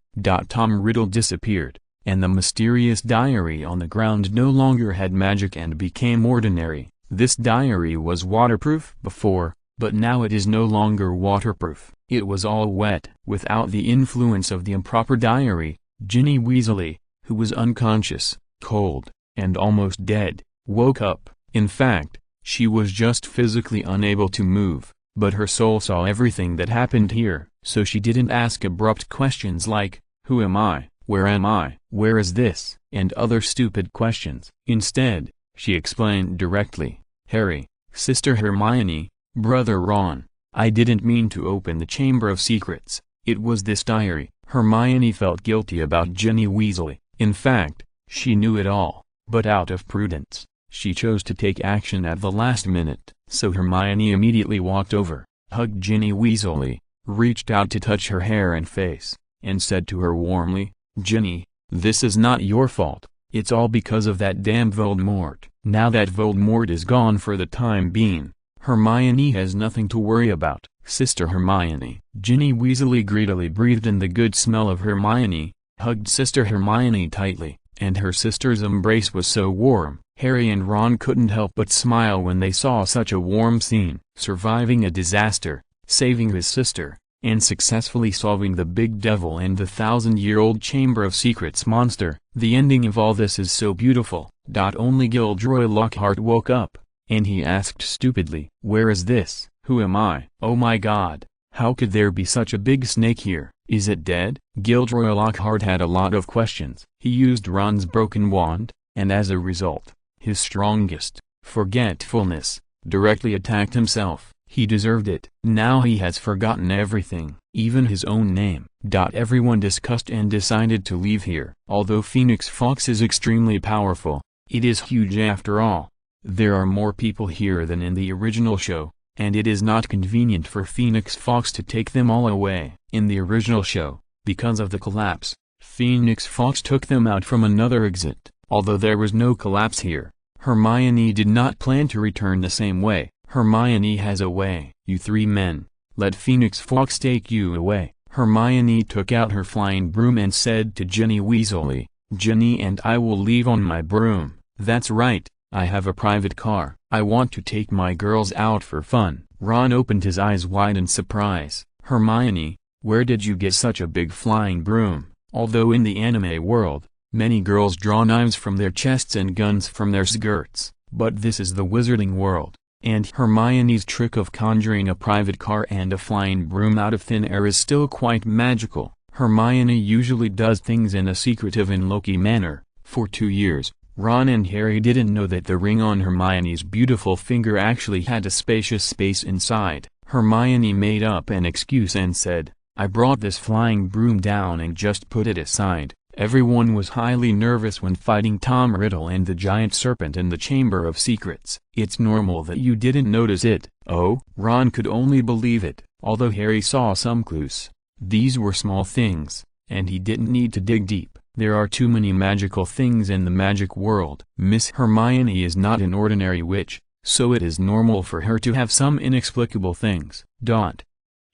S1: Tom Riddle disappeared, and the mysterious diary on the ground no longer had magic and became ordinary. This diary was waterproof before, but now it is no longer waterproof. It was all wet. Without the influence of the improper diary, Ginny Weasley, who was unconscious, cold, and almost dead, woke up. In fact, she was just physically unable to move, but her soul saw everything that happened here, so she didn't ask abrupt questions like, "Who am I? Where am I? Where is this?" and other stupid questions. Instead, she explained directly, "Harry, Sister Hermione, Brother Ron, I didn't mean to open the Chamber of Secrets. It was this diary." Hermione felt guilty about Ginny Weasley. In fact, she knew it all, but out of prudence, she chose to take action at the last minute. So Hermione immediately walked over, hugged Ginny Weasley, reached out to touch her hair and face, and said to her warmly, "Ginny, this is not your fault. It's all because of that damn Voldemort." Now that Voldemort is gone for the time being, Hermione has nothing to worry about. "Sister Hermione." Ginny Weasley greedily breathed in the good smell of Hermione, hugged Sister Hermione tightly, and her sister's embrace was so warm. Harry and Ron couldn't help but smile when they saw such a warm scene. Surviving a disaster, saving his sister, and successfully solving the big devil and the 1,000-year-old Chamber of Secrets monster. The ending of all this is so beautiful. Only Gilderoy Lockhart woke up, and he asked stupidly, "Where is this?" Who am I? Oh my god, how could there be such a big snake here? Is it dead? Gilderoy Lockhart had a lot of questions. He used Ron's broken wand, and as a result, his strongest, forgetfulness, directly attacked himself. He deserved it. Now he has forgotten everything, even his own name. Everyone discussed and decided to leave here. Although Phoenix Fox is extremely powerful, it is huge after all. There are more people here than in the original show, and it is not convenient for Phoenix Fox to take them all away. In the original show, because of the collapse, Phoenix Fox took them out from another exit. Although there was no collapse here, Hermione did not plan to return the same way. Hermione has a way. You three men, let Phoenix Fox take you away. Hermione took out her flying broom and said to Ginny Weasley, Ginny and I will leave on my broom. That's right, I have a private car. I want to take my girls out for fun. Ron opened his eyes wide in surprise. Hermione, where did you get such a big flying broom? Although in the anime world, many girls draw knives from their chests and guns from their skirts, but this is the wizarding world, and Hermione's trick of conjuring a private car and a flying broom out of thin air is still quite magical. Hermione usually does things in a secretive and low-key manner. For 2 years, Ron and Harry didn't know that the ring on Hermione's beautiful finger actually had a spacious space inside. Hermione made up an excuse and said, I brought this flying broom down and just put it aside. Everyone was highly nervous when fighting Tom Riddle and the giant serpent in the Chamber of Secrets. It's normal that you didn't notice it. Oh, Ron could only believe it, although Harry saw some clues. These were small things, and he didn't need to dig deep. There are too many magical things in the magic world. Miss Hermione is not an ordinary witch, so it is normal for her to have some inexplicable things.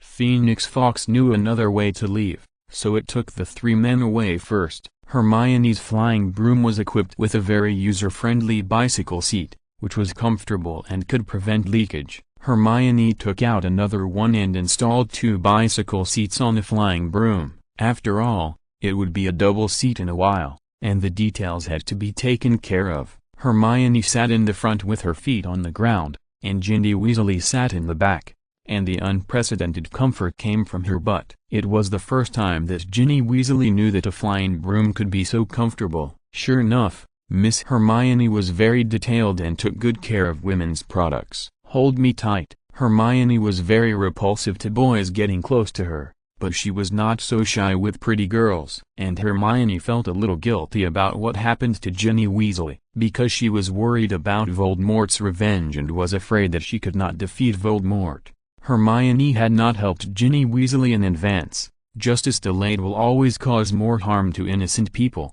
S1: Phoenix Fox knew another way to leave, so it took the three men away first. Hermione's flying broom was equipped with a very user-friendly bicycle seat, which was comfortable and could prevent leakage. Hermione took out another one and installed 2 bicycle seats on the flying broom. After all, it would be a double seat in a while, and the details had to be taken care of. Hermione sat in the front with her feet on the ground, and Ginny Weasley sat in the back, and the unprecedented comfort came from her butt. It was the first time that Ginny Weasley knew that a flying broom could be so comfortable. Sure enough, Miss Hermione was very detailed and took good care of women's products. Hold me tight. Hermione was very repulsive to boys getting close to her, but she was not so shy with pretty girls. And Hermione felt a little guilty about what happened to Ginny Weasley, because she was worried about Voldemort's revenge and was afraid that she could not defeat Voldemort. Hermione had not helped Ginny Weasley in advance. Justice delayed will always cause more harm to innocent people.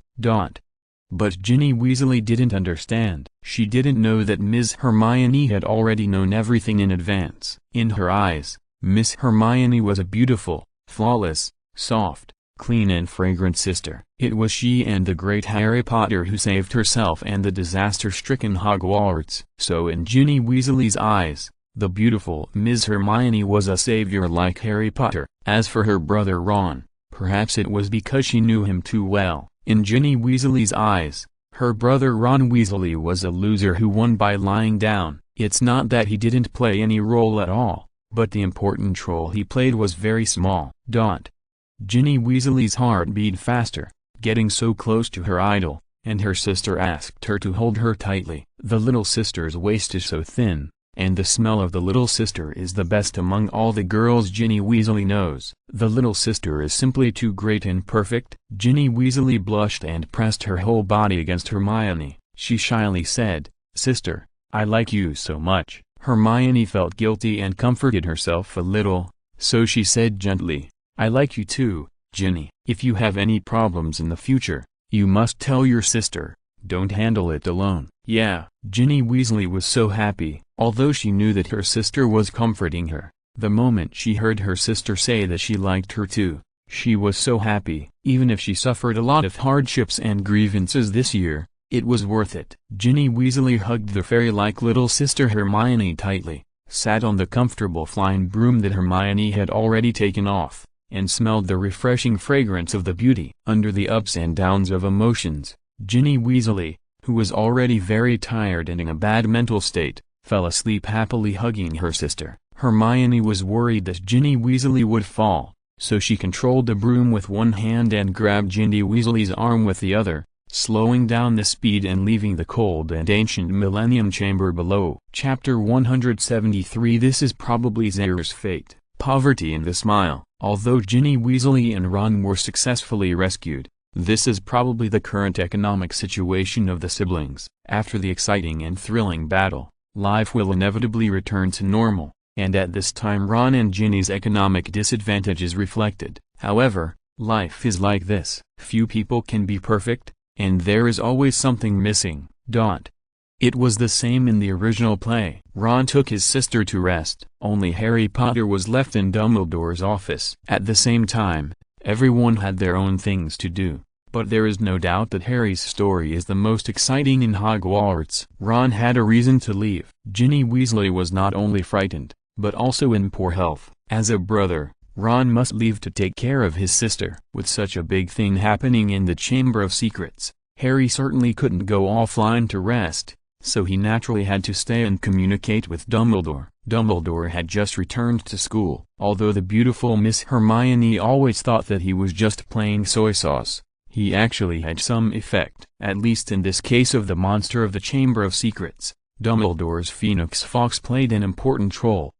S1: But Ginny Weasley didn't understand. She didn't know that Ms. Hermione had already known everything in advance. In her eyes, Miss Hermione was a beautiful, flawless, soft, clean and fragrant sister. It was she and the great Harry Potter who saved herself and the disaster-stricken Hogwarts. So in Ginny Weasley's eyes, the beautiful Ms. Hermione was a savior like Harry Potter. As for her brother Ron, perhaps it was because she knew him too well. In Ginny Weasley's eyes, her brother Ron Weasley was a loser who won by lying down. It's not that he didn't play any role at all, but the important role he played was very small. Ginny Weasley's heart beat faster, getting so close to her idol, and her sister asked her to hold her tightly. The little sister's waist is so thin, and the smell of the little sister is the best among all the girls Ginny Weasley knows. The little sister is simply too great and perfect. Ginny Weasley blushed and pressed her whole body against Hermione. She shyly said, "Sister, I like you so much." Hermione felt guilty and comforted herself a little, so she said gently, "I like you too, Ginny. If you have any problems in the future, you must tell your sister. Don't handle it alone." Yeah, Ginny Weasley was so happy, although she knew that her sister was comforting her. The moment she heard her sister say that she liked her too, she was so happy. Even if she suffered a lot of hardships and grievances this year, it was worth it. Ginny Weasley hugged the fairy-like little sister Hermione tightly, sat on the comfortable flying broom that Hermione had already taken off, and smelled the refreshing fragrance of the beauty. Under the ups and downs of emotions, Ginny Weasley, who was already very tired and in a bad mental state, fell asleep happily hugging her sister. Hermione was worried that Ginny Weasley would fall, so she controlled the broom with one hand and grabbed Ginny Weasley's arm with the other, slowing down the speed and leaving the cold and ancient Millennium Chamber below. Chapter 173. This is probably Xair's fate. Poverty in the Smile. Although Ginny Weasley and Ron were successfully rescued, this is probably the current economic situation of the siblings. After the exciting and thrilling battle, life will inevitably return to normal, and at this time Ron and Ginny's economic disadvantage is reflected. However, life is like this. Few people can be perfect, and there is always something missing. It was the same in the original play. Ron took his sister to rest. Only Harry Potter was left in Dumbledore's office. At the same time, everyone had their own things to do. But there is no doubt that Harry's story is the most exciting in Hogwarts. Ron had a reason to leave. Ginny Weasley was not only frightened, but also in poor health. As a brother, Ron must leave to take care of his sister. With such a big thing happening in the Chamber of Secrets, Harry certainly couldn't go offline to rest, so he naturally had to stay and communicate with Dumbledore. Dumbledore had just returned to school. Although the beautiful Miss Hermione always thought that he was just playing soy sauce, he actually had some effect. At least in this case of the monster of the Chamber of Secrets, Dumbledore's Phoenix Fox played an important role.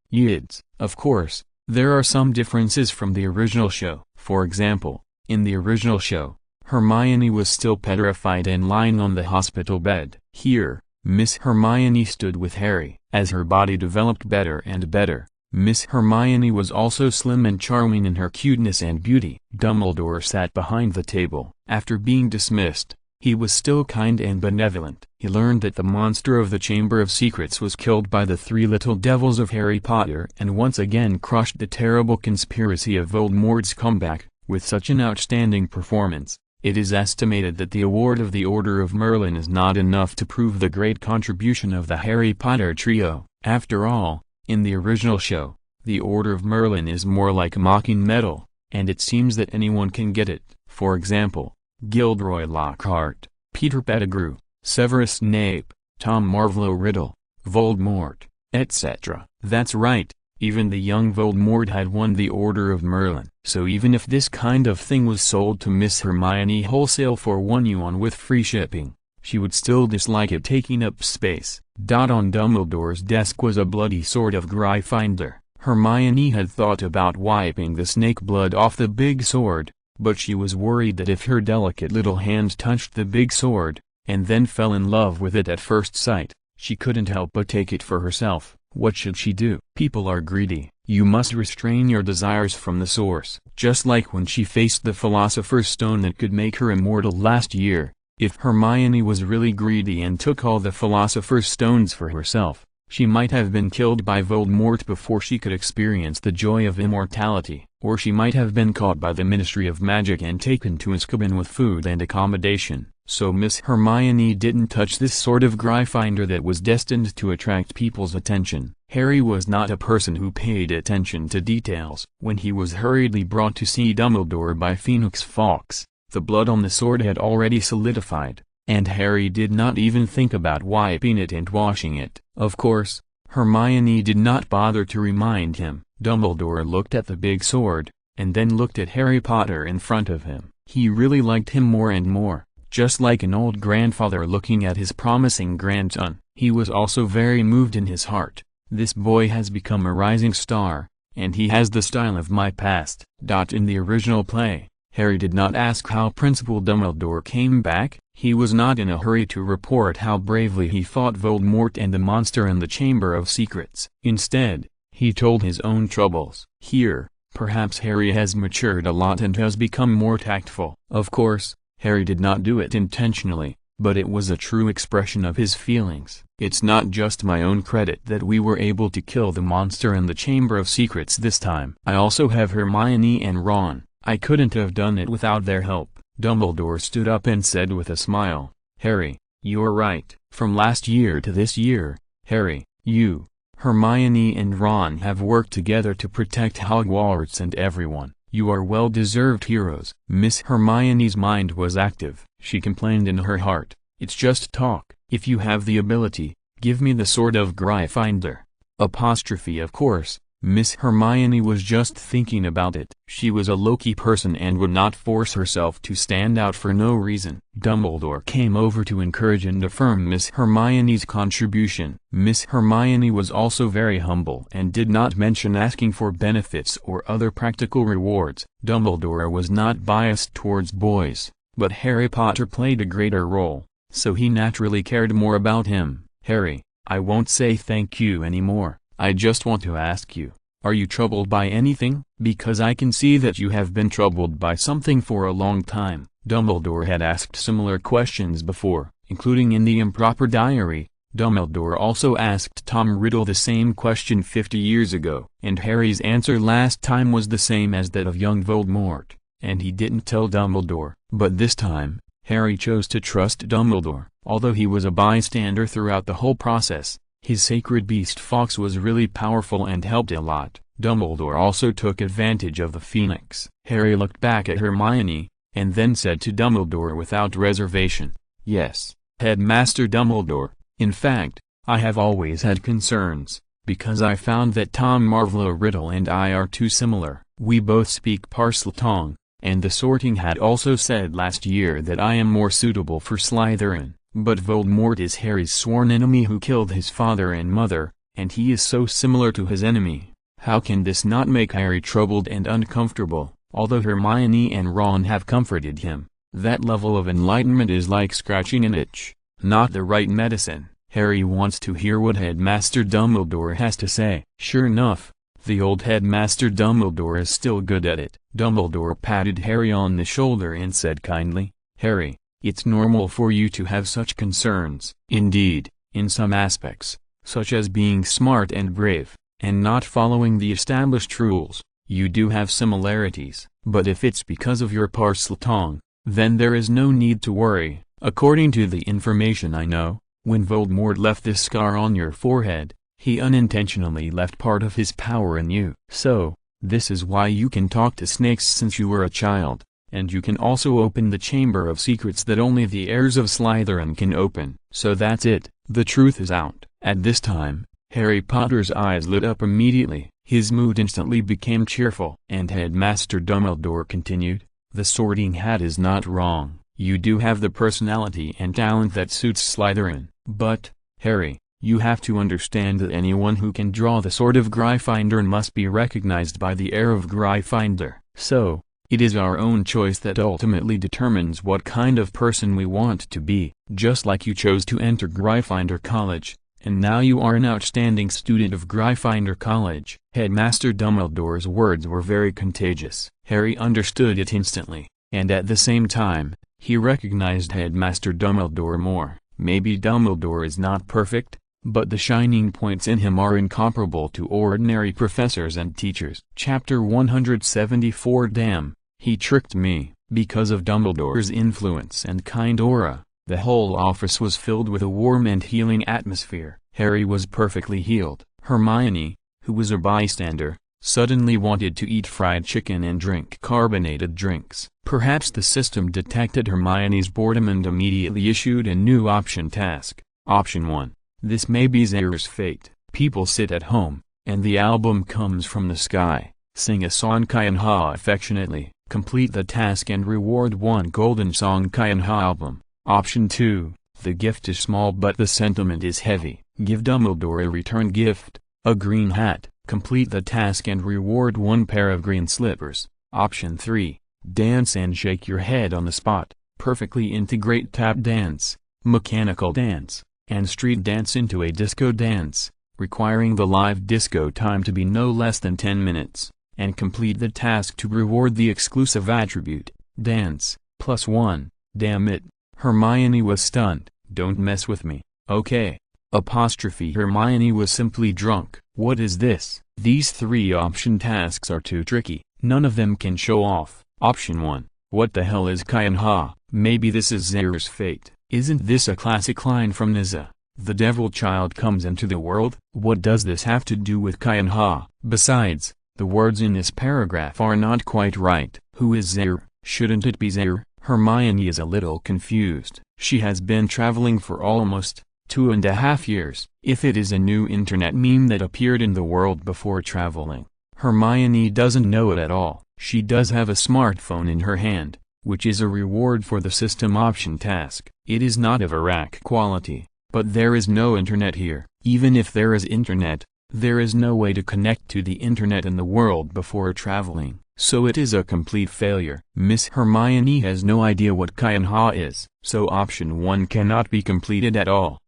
S1: Of course, there are some differences from the original show. For example, in the original show, Hermione was still petrified and lying on the hospital bed. Here, Miss Hermione stood with Harry. As her body developed better and better, Miss Hermione was also slim and charming in her cuteness and beauty. Dumbledore sat behind the table. After being dismissed, he was still kind and benevolent. He learned that the monster of the Chamber of Secrets was killed by the three little devils of Harry Potter and once again crushed the terrible conspiracy of Voldemort's comeback. With such an outstanding performance, it is estimated that the award of the Order of Merlin is not enough to prove the great contribution of the Harry Potter trio. After all, in the original show, the Order of Merlin is more like a mocking medal, and it seems that anyone can get it. For example, Gilderoy Lockhart, Peter Pettigrew, Severus Snape, Tom Marvolo Riddle, Voldemort, etc. That's right, even the young Voldemort had won the Order of Merlin. So even if this kind of thing was sold to Miss Hermione wholesale for €1 with free shipping, she would still dislike it taking up space. On Dumbledore's desk was a bloody sword of Gryffindor. Hermione had thought about wiping the snake blood off the big sword, but she was worried that if her delicate little hand touched the big sword, and then fell in love with it at first sight, she couldn't help but take it for herself. What should she do? People are greedy. You must restrain your desires from the source. Just like when she faced the Philosopher's Stone that could make her immortal last year, if Hermione was really greedy and took all the Philosopher's Stones for herself, she might have been killed by Voldemort before she could experience the joy of immortality. Or she might have been caught by the Ministry of Magic and taken to Azkaban with food and accommodation. So Miss Hermione didn't touch this sort of Gryffindor that was destined to attract people's attention. Harry was not a person who paid attention to details. When he was hurriedly brought to see Dumbledore by Phoenix Fox, the blood on the sword had already solidified, and Harry did not even think about wiping it and washing it. Of course, Hermione did not bother to remind him. Dumbledore looked at the big sword, and then looked at Harry Potter in front of him. He really liked him more and more, just like an old grandfather looking at his promising grandson. He was also very moved in his heart. This boy has become a rising star, and he has the style of my past. In the original play, Harry did not ask how Principal Dumbledore came back. He was not in a hurry to report how bravely he fought Voldemort and the monster in the Chamber of Secrets. Instead, he told his own troubles. Here, perhaps Harry has matured a lot and has become more tactful. Of course, Harry did not do it intentionally, but it was a true expression of his feelings. It's not just my own credit that we were able to kill the monster in the Chamber of Secrets this time. I also have Hermione and Ron. I couldn't have done it without their help. Dumbledore stood up and said with a smile, "Harry, you're right. From last year to this year, Harry, you, Hermione and Ron have worked together to protect Hogwarts and everyone. You are well-deserved heroes." Miss Hermione's mind was active. She complained in her heart, "It's just talk. If you have the ability, give me the sword of Gryffindor." Of course, Miss Hermione was just thinking about it. She was a low-key person and would not force herself to stand out for no reason. Dumbledore came over to encourage and affirm Miss Hermione's contribution. Miss Hermione was also very humble and did not mention asking for benefits or other practical rewards. Dumbledore was not biased towards boys, but Harry Potter played a greater role, so he naturally cared more about him. Harry, I won't say thank you anymore. I just want to ask you, are you troubled by anything? Because I can see that you have been troubled by something for a long time. Dumbledore had asked similar questions before, including in the Improper Diary. Dumbledore also asked Tom Riddle the same question 50 years ago, and Harry's answer last time was the same as that of young Voldemort, and he didn't tell Dumbledore. But this time, Harry chose to trust Dumbledore. Although he was a bystander throughout the whole process, his sacred beast Fawkes was really powerful and helped a lot. Dumbledore also took advantage of the Phoenix. Harry looked back at Hermione, and then said to Dumbledore without reservation, "Yes, Headmaster Dumbledore, in fact, I have always had concerns, because I found that Tom Marvolo Riddle and I are too similar. We both speak Parseltongue, and the Sorting Hat also said last year that I am more suitable for Slytherin. But Voldemort is Harry's sworn enemy who killed his father and mother, and he is so similar to his enemy. How can this not make Harry troubled and uncomfortable?" Although Hermione and Ron have comforted him, that level of enlightenment is like scratching an itch, not the right medicine. Harry wants to hear what Headmaster Dumbledore has to say. Sure enough, the old Headmaster Dumbledore is still good at it. Dumbledore patted Harry on the shoulder and said kindly, "Harry, it's normal for you to have such concerns. Indeed, in some aspects, such as being smart and brave, and not following the established rules, you do have similarities. But if it's because of your Parseltongue, then there is no need to worry. According to the information I know, when Voldemort left this scar on your forehead, he unintentionally left part of his power in you. So, this is why you can talk to snakes since you were a child. And you can also open the Chamber of Secrets that only the heirs of Slytherin can open. So that's it, the truth is out." At this time, Harry Potter's eyes lit up immediately. His mood instantly became cheerful. And Headmaster Dumbledore continued, "The Sorting Hat is not wrong. You do have the personality and talent that suits Slytherin. But, Harry, you have to understand that anyone who can draw the sword of Gryffindor must be recognized by the heir of Gryffindor. So, it is our own choice that ultimately determines what kind of person we want to be. Just like you chose to enter Gryffindor College, and now you are an outstanding student of Gryffindor College." Headmaster Dumbledore's words were very contagious. Harry understood it instantly, and at the same time, he recognized Headmaster Dumbledore more. Maybe Dumbledore is not perfect, but the shining points in him are incomparable to ordinary professors and teachers. Chapter 174 Damn, he tricked me. Because of Dumbledore's influence and kind aura, the whole office was filled with a warm and healing atmosphere. Harry was perfectly healed. Hermione, who was a bystander, suddenly wanted to eat fried chicken and drink carbonated drinks. Perhaps the system detected Hermione's boredom and immediately issued a new option task. Option 1. This may be Zaire's fate. People sit at home, and the album comes from the sky. Sing a song Kai-en-ha affectionately. Complete the task and reward 1 golden song Kai-en-ha album. Option 2. The gift is small but the sentiment is heavy. Give Dumbledore a return gift, a green hat. Complete the task and reward 1 pair of green slippers. Option 3. Dance and shake your head on the spot. Perfectly integrate tap dance, mechanical dance, and street dance into a disco dance, requiring the live disco time to be no less than 10 minutes, and complete the task to reward the exclusive attribute, dance, +1. Damn it, Hermione was stunned. Don't mess with me, okay? Hermione was simply drunk. What is this? These 3 option tasks are too tricky. None of them can show off. Option 1. What the hell is Kai-en-ha? Maybe this is Zaire's fate. Isn't this a classic line from Nizza? The devil child comes into the world? What does this have to do with Kai-en-ha? Besides, the words in this paragraph are not quite right. Who is Zaire? Shouldn't it be Zaire? Hermione is a little confused. She has been traveling for almost 2.5 years. If it is a new internet meme that appeared in the world before traveling, Hermione doesn't know it at all. She does have a smartphone in her hand, which is a reward for the system option task. It is not of Iraq quality, but there is no internet here. Even if there is internet, there is no way to connect to the internet in the world before traveling, so it is a complete failure. Miss Hermione has no idea what Qianhua is, so option 1 cannot be completed at all.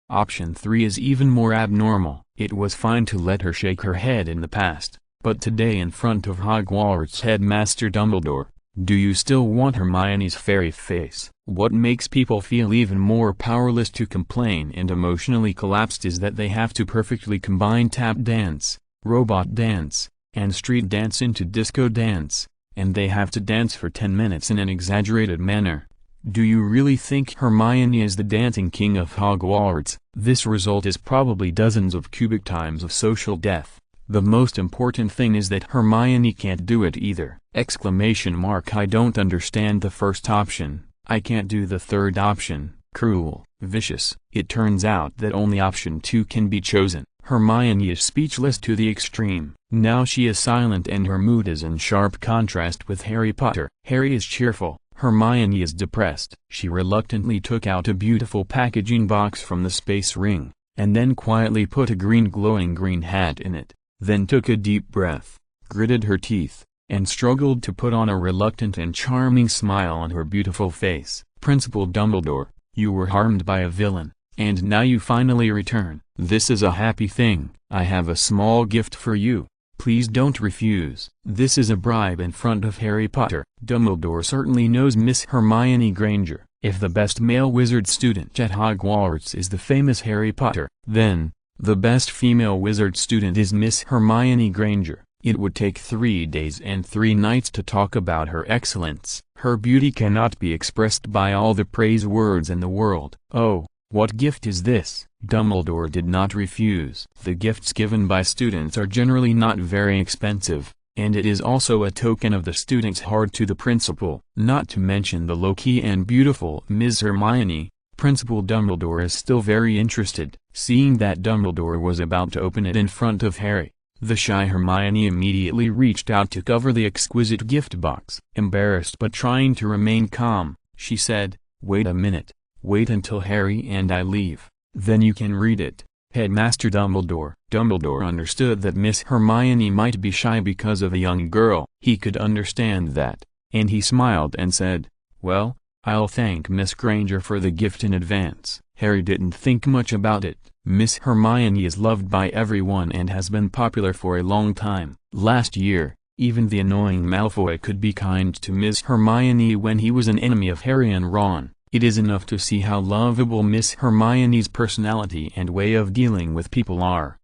S1: Option 3 is even more abnormal. It was fine to let her shake her head in the past, but today in front of Hogwarts headmaster Dumbledore, do you still want Hermione's fairy face? What makes people feel even more powerless to complain and emotionally collapsed is that they have to perfectly combine tap dance, robot dance, and street dance into disco dance, and they have to dance for 10 minutes in an exaggerated manner. Do you really think Hermione is the dancing king of Hogwarts? This result is probably dozens of cubic times of social death. The most important thing is that Hermione can't do it either! I don't understand the first option, I can't do the third option. Cruel, vicious. It turns out that only option 2 can be chosen. Hermione is speechless to the extreme. Now she is silent and her mood is in sharp contrast with Harry Potter. Harry is cheerful, Hermione is depressed. She reluctantly took out a beautiful packaging box from the space ring, and then quietly put a glowing green hat in it. Then took a deep breath, gritted her teeth, and struggled to put on a reluctant and charming smile on her beautiful face. Principal Dumbledore, you were harmed by a villain, and now you finally return. This is a happy thing. I have a small gift for you. Please don't refuse. This is a bribe in front of Harry Potter. Dumbledore certainly knows Miss Hermione Granger. If the best male wizard student at Hogwarts is the famous Harry Potter, then the best female wizard student is Miss Hermione Granger. It would take 3 days and 3 nights to talk about her excellence. Her beauty cannot be expressed by all the praise words in the world. Oh, what gift is this? Dumbledore did not refuse. The gifts given by students are generally not very expensive, and it is also a token of the student's heart to the principal. Not to mention the low-key and beautiful Ms. Hermione, Principal Dumbledore is still very interested. Seeing that Dumbledore was about to open it in front of Harry, the shy Hermione immediately reached out to cover the exquisite gift box. Embarrassed but trying to remain calm, she said, "Wait a minute. Wait until Harry and I leave. Then you can read it." Headmaster Dumbledore. Dumbledore understood that Miss Hermione might be shy because of a young girl. He could understand that, and he smiled and said, "Well, I'll thank Miss Granger for the gift in advance." Harry didn't think much about it. Miss Hermione is loved by everyone and has been popular for a long time. Last year, even the annoying Malfoy could be kind to Miss Hermione when he was an enemy of Harry and Ron. It is enough to see how lovable Miss Hermione's personality and way of dealing with people are.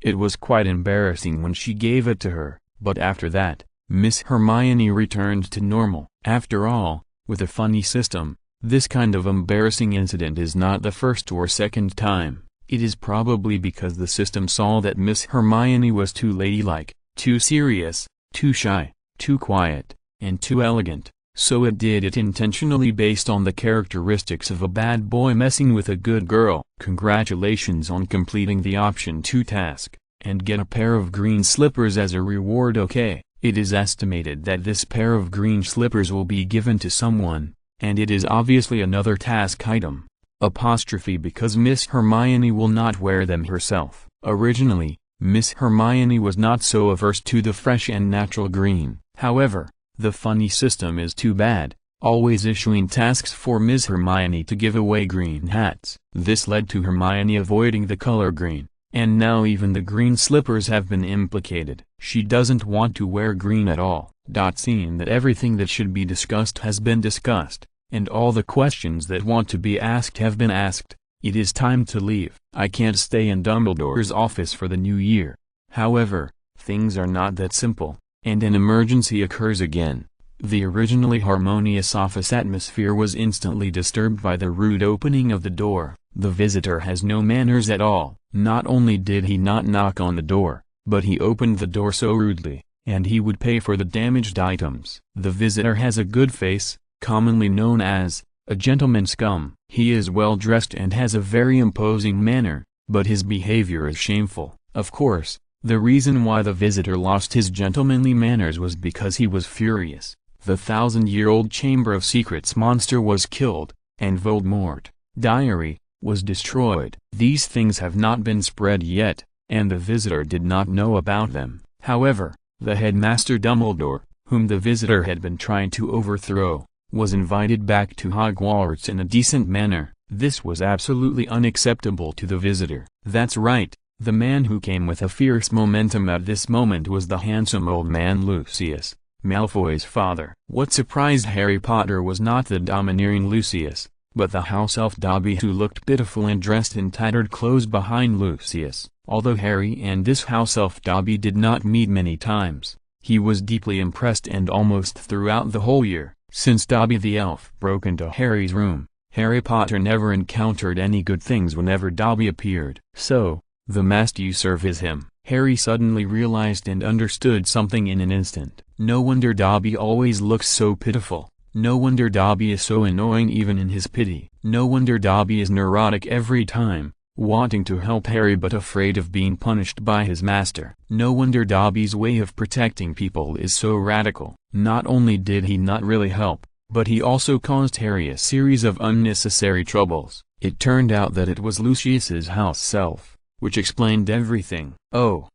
S1: It was quite embarrassing when she gave it to her, but after that, Miss Hermione returned to normal. After all, with a funny system, this kind of embarrassing incident is not the first or second time. It is probably because the system saw that Miss Hermione was too ladylike, too serious, too shy, too quiet, and too elegant, so it did it intentionally based on the characteristics of a bad boy messing with a good girl. Congratulations on completing the option 2 task, and get a pair of green slippers as a reward. Okay, it is estimated that this pair of green slippers will be given to someone, and it is obviously another task item. Because Miss Hermione will not wear them herself. Originally, Miss Hermione was not so averse to the fresh and natural green. However, the funny system is too bad, always issuing tasks for Miss Hermione to give away green hats. This led to Hermione avoiding the color green, and now even the green slippers have been implicated. She doesn't want to wear green at all. Seeing that everything that should be discussed has been discussed, and all the questions that want to be asked have been asked, it is time to leave. I can't stay in Dumbledore's office for the new year. However, things are not that simple, and an emergency occurs again. The originally harmonious office atmosphere was instantly disturbed by the rude opening of the door. The visitor has no manners at all. Not only did he not knock on the door, but he opened the door so rudely, and he would pay for the damaged items. The visitor has a good face, commonly known as a gentleman scum. He is well dressed and has a very imposing manner, but his behavior is shameful. Of course, the reason why the visitor lost his gentlemanly manners was because he was furious. The 1,000-year-old Chamber of Secrets monster was killed, and Voldemort diary was destroyed. These things have not been spread yet, and the visitor did not know about them. However, the headmaster Dumbledore, whom the visitor had been trying to overthrow, was invited back to Hogwarts in a decent manner. This was absolutely unacceptable to the visitor. That's right, the man who came with a fierce momentum at this moment was the handsome old man Lucius, Malfoy's father. What surprised Harry Potter was not the domineering Lucius, but the house elf Dobby, who looked pitiful and dressed in tattered clothes behind Lucius. Although Harry and this house elf Dobby did not meet many times, he was deeply impressed, and almost throughout the whole year, since Dobby the elf broke into Harry's room, Harry Potter never encountered any good things whenever Dobby appeared. So, the master you serve is him. Harry suddenly realized and understood something in an instant. No wonder Dobby always looks so pitiful. No wonder Dobby is so annoying even in his pity. No wonder Dobby is neurotic every time, wanting to help Harry but afraid of being punished by his master. No wonder Dobby's way of protecting people is so radical. Not only did he not really help, but he also caused Harry a series of unnecessary troubles. It turned out that it was Lucius's house elf, which explained everything. Oh.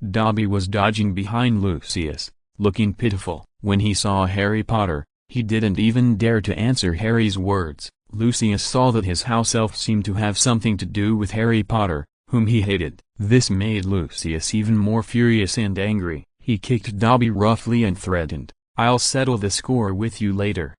S1: Dobby was dodging behind Lucius, looking pitiful. When he saw Harry Potter, he didn't even dare to answer Harry's words. Lucius saw that his house elf seemed to have something to do with Harry Potter, whom he hated. This made Lucius even more furious and angry. He kicked Dobby roughly and threatened, "I'll settle the score with you later."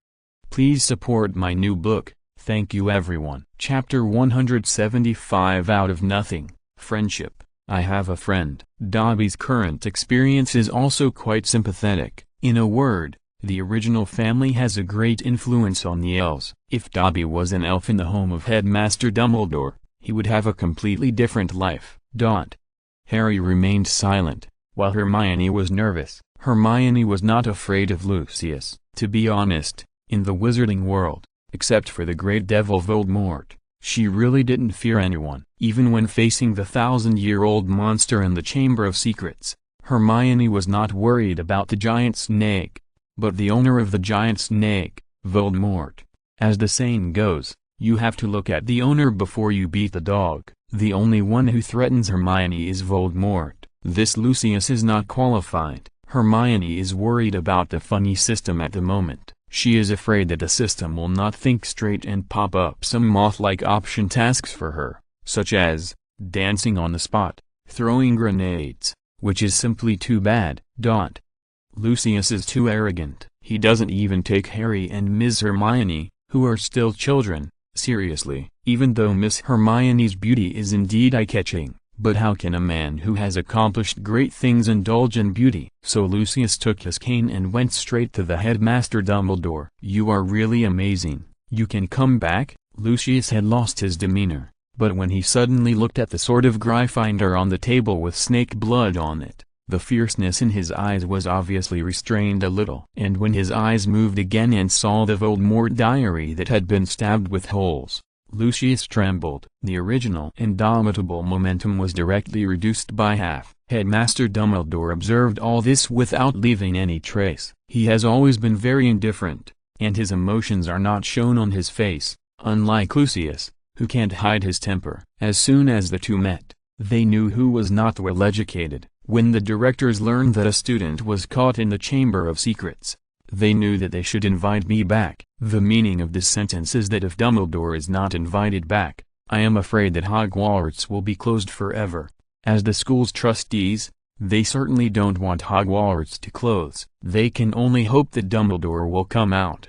S1: Please support my new book. Thank you everyone. Chapter 175 Out of Nothing, Friendship. I have a friend. Dobby's current experience is also quite sympathetic. In a word, the original family has a great influence on the elves. If Dobby was an elf in the home of Headmaster Dumbledore, he would have a completely different life. Harry remained silent, while Hermione was nervous. Hermione was not afraid of Lucius. To be honest, in the wizarding world, except for the great devil Voldemort, she really didn't fear anyone. Even when facing the 1,000-year-old monster in the Chamber of Secrets, Hermione was not worried about the giant snake, but the owner of the giant snake, Voldemort. As the saying goes, you have to look at the owner before you beat the dog. The only one who threatens Hermione is Voldemort. This Lucius is not qualified. Hermione is worried about the funny system at the moment. She is afraid that the system will not think straight and pop up some moth-like option tasks for her, such as dancing on the spot, throwing grenades, which is simply too bad. Lucius is too arrogant. He doesn't even take Harry and Miss Hermione, who are still children, seriously, even though Miss Hermione's beauty is indeed eye-catching. But how can a man who has accomplished great things indulge in beauty? So Lucius took his cane and went straight to the headmaster Dumbledore. "You are really amazing. You can come back?" Lucius had lost his demeanor, but when he suddenly looked at the sword of Gryffindor on the table with snake blood on it, the fierceness in his eyes was obviously restrained a little. And when his eyes moved again and saw the Voldemort diary that had been stabbed with holes, Lucius trembled. The original indomitable momentum was directly reduced by half. Headmaster Dumbledore observed all this without leaving any trace. He has always been very indifferent, and his emotions are not shown on his face, unlike Lucius, who can't hide his temper. As soon as the two met, they knew who was not well educated. When the directors learned that a student was caught in the Chamber of Secrets, they knew that they should invite me back. The meaning of this sentence is that if Dumbledore is not invited back, I am afraid that Hogwarts will be closed forever. As the school's trustees, they certainly don't want Hogwarts to close. They can only hope that Dumbledore will come out.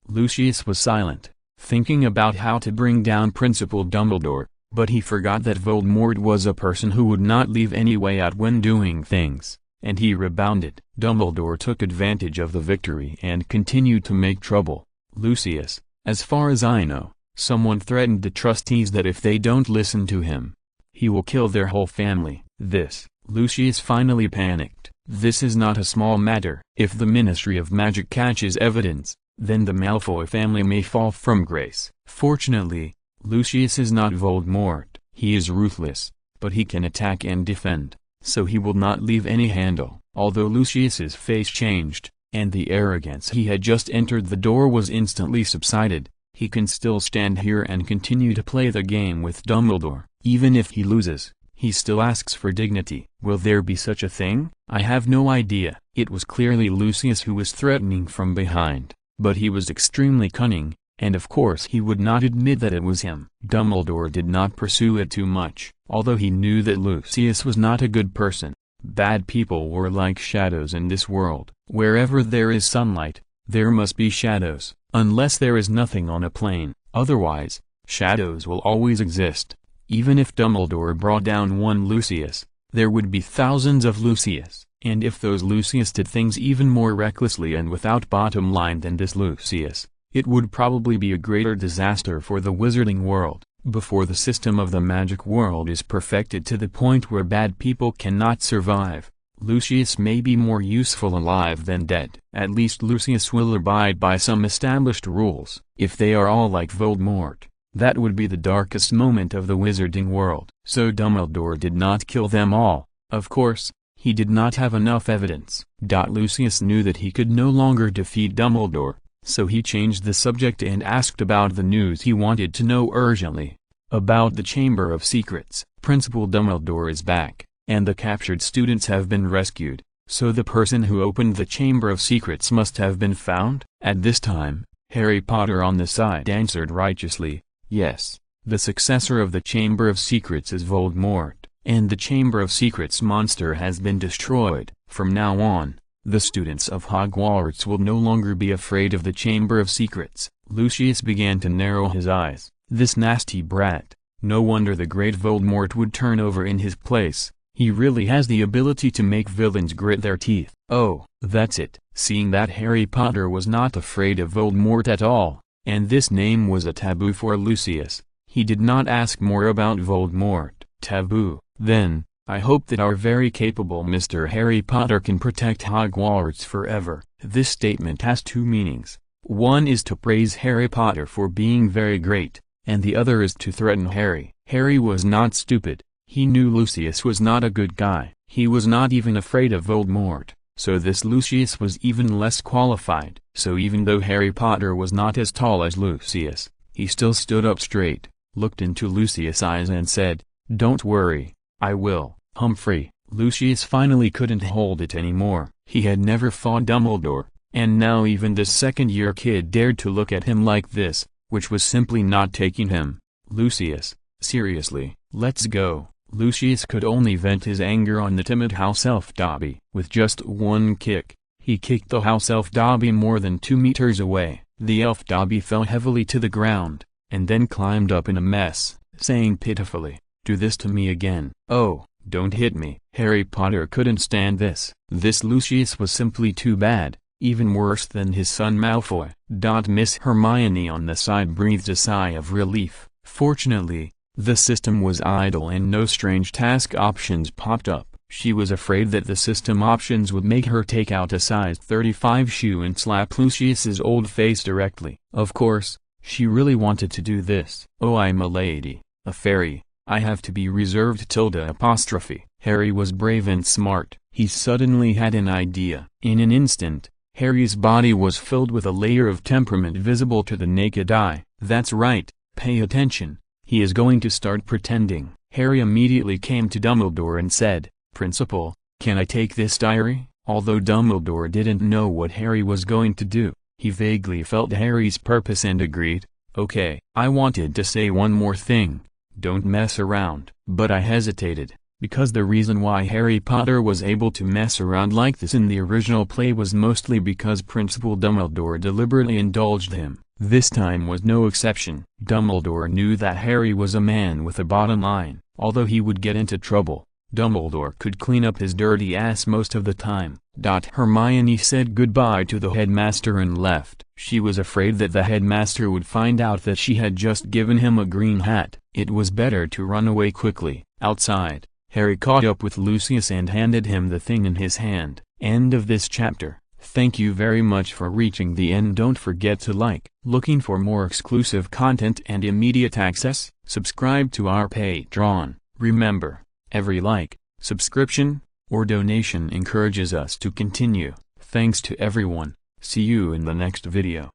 S1: Lucius was silent, thinking about how to bring down Principal Dumbledore, but he forgot that Voldemort was a person who would not leave any way out when doing things, and he rebounded. Dumbledore took advantage of the victory and continued to make trouble. "Lucius, as far as I know, someone threatened the trustees that if they don't listen to him, he will kill their whole family." Lucius finally panicked. This is not a small matter. If the Ministry of Magic catches evidence, then the Malfoy family may fall from grace. Fortunately, Lucius is not Voldemort. He is ruthless, but he can attack and defend, so he will not leave any handle. Although Lucius's face changed, and the arrogance he had just entered the door was instantly subsided, he can still stand here and continue to play the game with Dumbledore. Even if he loses, he still asks for dignity. Will there be such a thing? I have no idea. It was clearly Lucius who was threatening from behind, but he was extremely cunning, and of course he would not admit that it was him. Dumbledore did not pursue it too much, although he knew that Lucius was not a good person. Bad people were like shadows in this world. Wherever there is sunlight, there must be shadows, unless there is nothing on a plane. Otherwise, shadows will always exist. Even if Dumbledore brought down one Lucius, there would be thousands of Lucius. And if those Lucius did things even more recklessly and without bottom line than this Lucius, it would probably be a greater disaster for the wizarding world. Before the system of the magic world is perfected to the point where bad people cannot survive, Lucius may be more useful alive than dead. At least Lucius will abide by some established rules. If they are all like Voldemort, that would be the darkest moment of the wizarding world. So Dumbledore did not kill them all. Of course, he did not have enough evidence. Lucius knew that he could no longer defeat Dumbledore, so he changed the subject and asked about the news he wanted to know urgently. About the Chamber of Secrets. Principal Dumbledore is back, and the captured students have been rescued, so the person who opened the Chamber of Secrets must have been found? At this time, Harry Potter on the side answered righteously, yes, the successor of the Chamber of Secrets is Voldemort, and the Chamber of Secrets monster has been destroyed. From now on, the students of Hogwarts will no longer be afraid of the Chamber of Secrets. Lucius began to narrow his eyes. This nasty brat, no wonder the great Voldemort would turn over in his place. He really has the ability to make villains grit their teeth. Oh, that's it. Seeing that Harry Potter was not afraid of Voldemort at all, and this name was a taboo for Lucius, he did not ask more about Voldemort. Taboo. Then, I hope that our very capable Mr. Harry Potter can protect Hogwarts forever. This statement has two meanings. One is to praise Harry Potter for being very great, and the other is to threaten Harry. Harry was not stupid. He knew Lucius was not a good guy. He was not even afraid of Voldemort, so this Lucius was even less qualified. So even though Harry Potter was not as tall as Lucius, he still stood up straight, looked into Lucius' eyes and said, "Don't worry, I will." Humphrey. Lucius finally couldn't hold it anymore. He had never fought Dumbledore, and now even this second-year kid dared to look at him like this, which was simply not taking him. Lucius, seriously, let's go. Lucius could only vent his anger on the timid house elf Dobby. With just one kick, he kicked the house elf Dobby more than 2 meters away. The elf Dobby fell heavily to the ground, and then climbed up in a mess, saying pitifully, "Do this to me again. Oh, don't hit me." Harry Potter couldn't stand this. This Lucius was simply too bad, even worse than his son Malfoy. Miss Hermione on the side breathed a sigh of relief. Fortunately, the system was idle and no strange task options popped up. She was afraid that the system options would make her take out a size 35 shoe and slap Lucius's old face directly. Of course, she really wanted to do this. "Oh, I'm a lady, a fairy. I have to be reserved **. Harry was brave and smart. He suddenly had an idea. In an instant, Harry's body was filled with a layer of temperament visible to the naked eye. That's right, pay attention. He is going to start pretending. Harry immediately came to Dumbledore and said, "Principal, can I take this diary?" Although Dumbledore didn't know what Harry was going to do, he vaguely felt Harry's purpose and agreed, "Okay." "I wanted to say one more thing. Don't mess around." But I hesitated, because the reason why Harry Potter was able to mess around like this in the original play was mostly because Principal Dumbledore deliberately indulged him. This time was no exception. Dumbledore knew that Harry was a man with a bottom line. Although he would get into trouble, Dumbledore could clean up his dirty ass most of the time. Hermione said goodbye to the headmaster and left. She was afraid that the headmaster would find out that she had just given him a green hat. It was better to run away quickly. Outside, Harry caught up with Lucius and handed him the thing in his hand. End of this chapter. Thank you very much for reaching the end. Don't forget to like. Looking for more exclusive content and immediate access? Subscribe to our Patreon. Remember, every like, subscription, or donation encourages us to continue. Thanks to everyone. See you in the next video.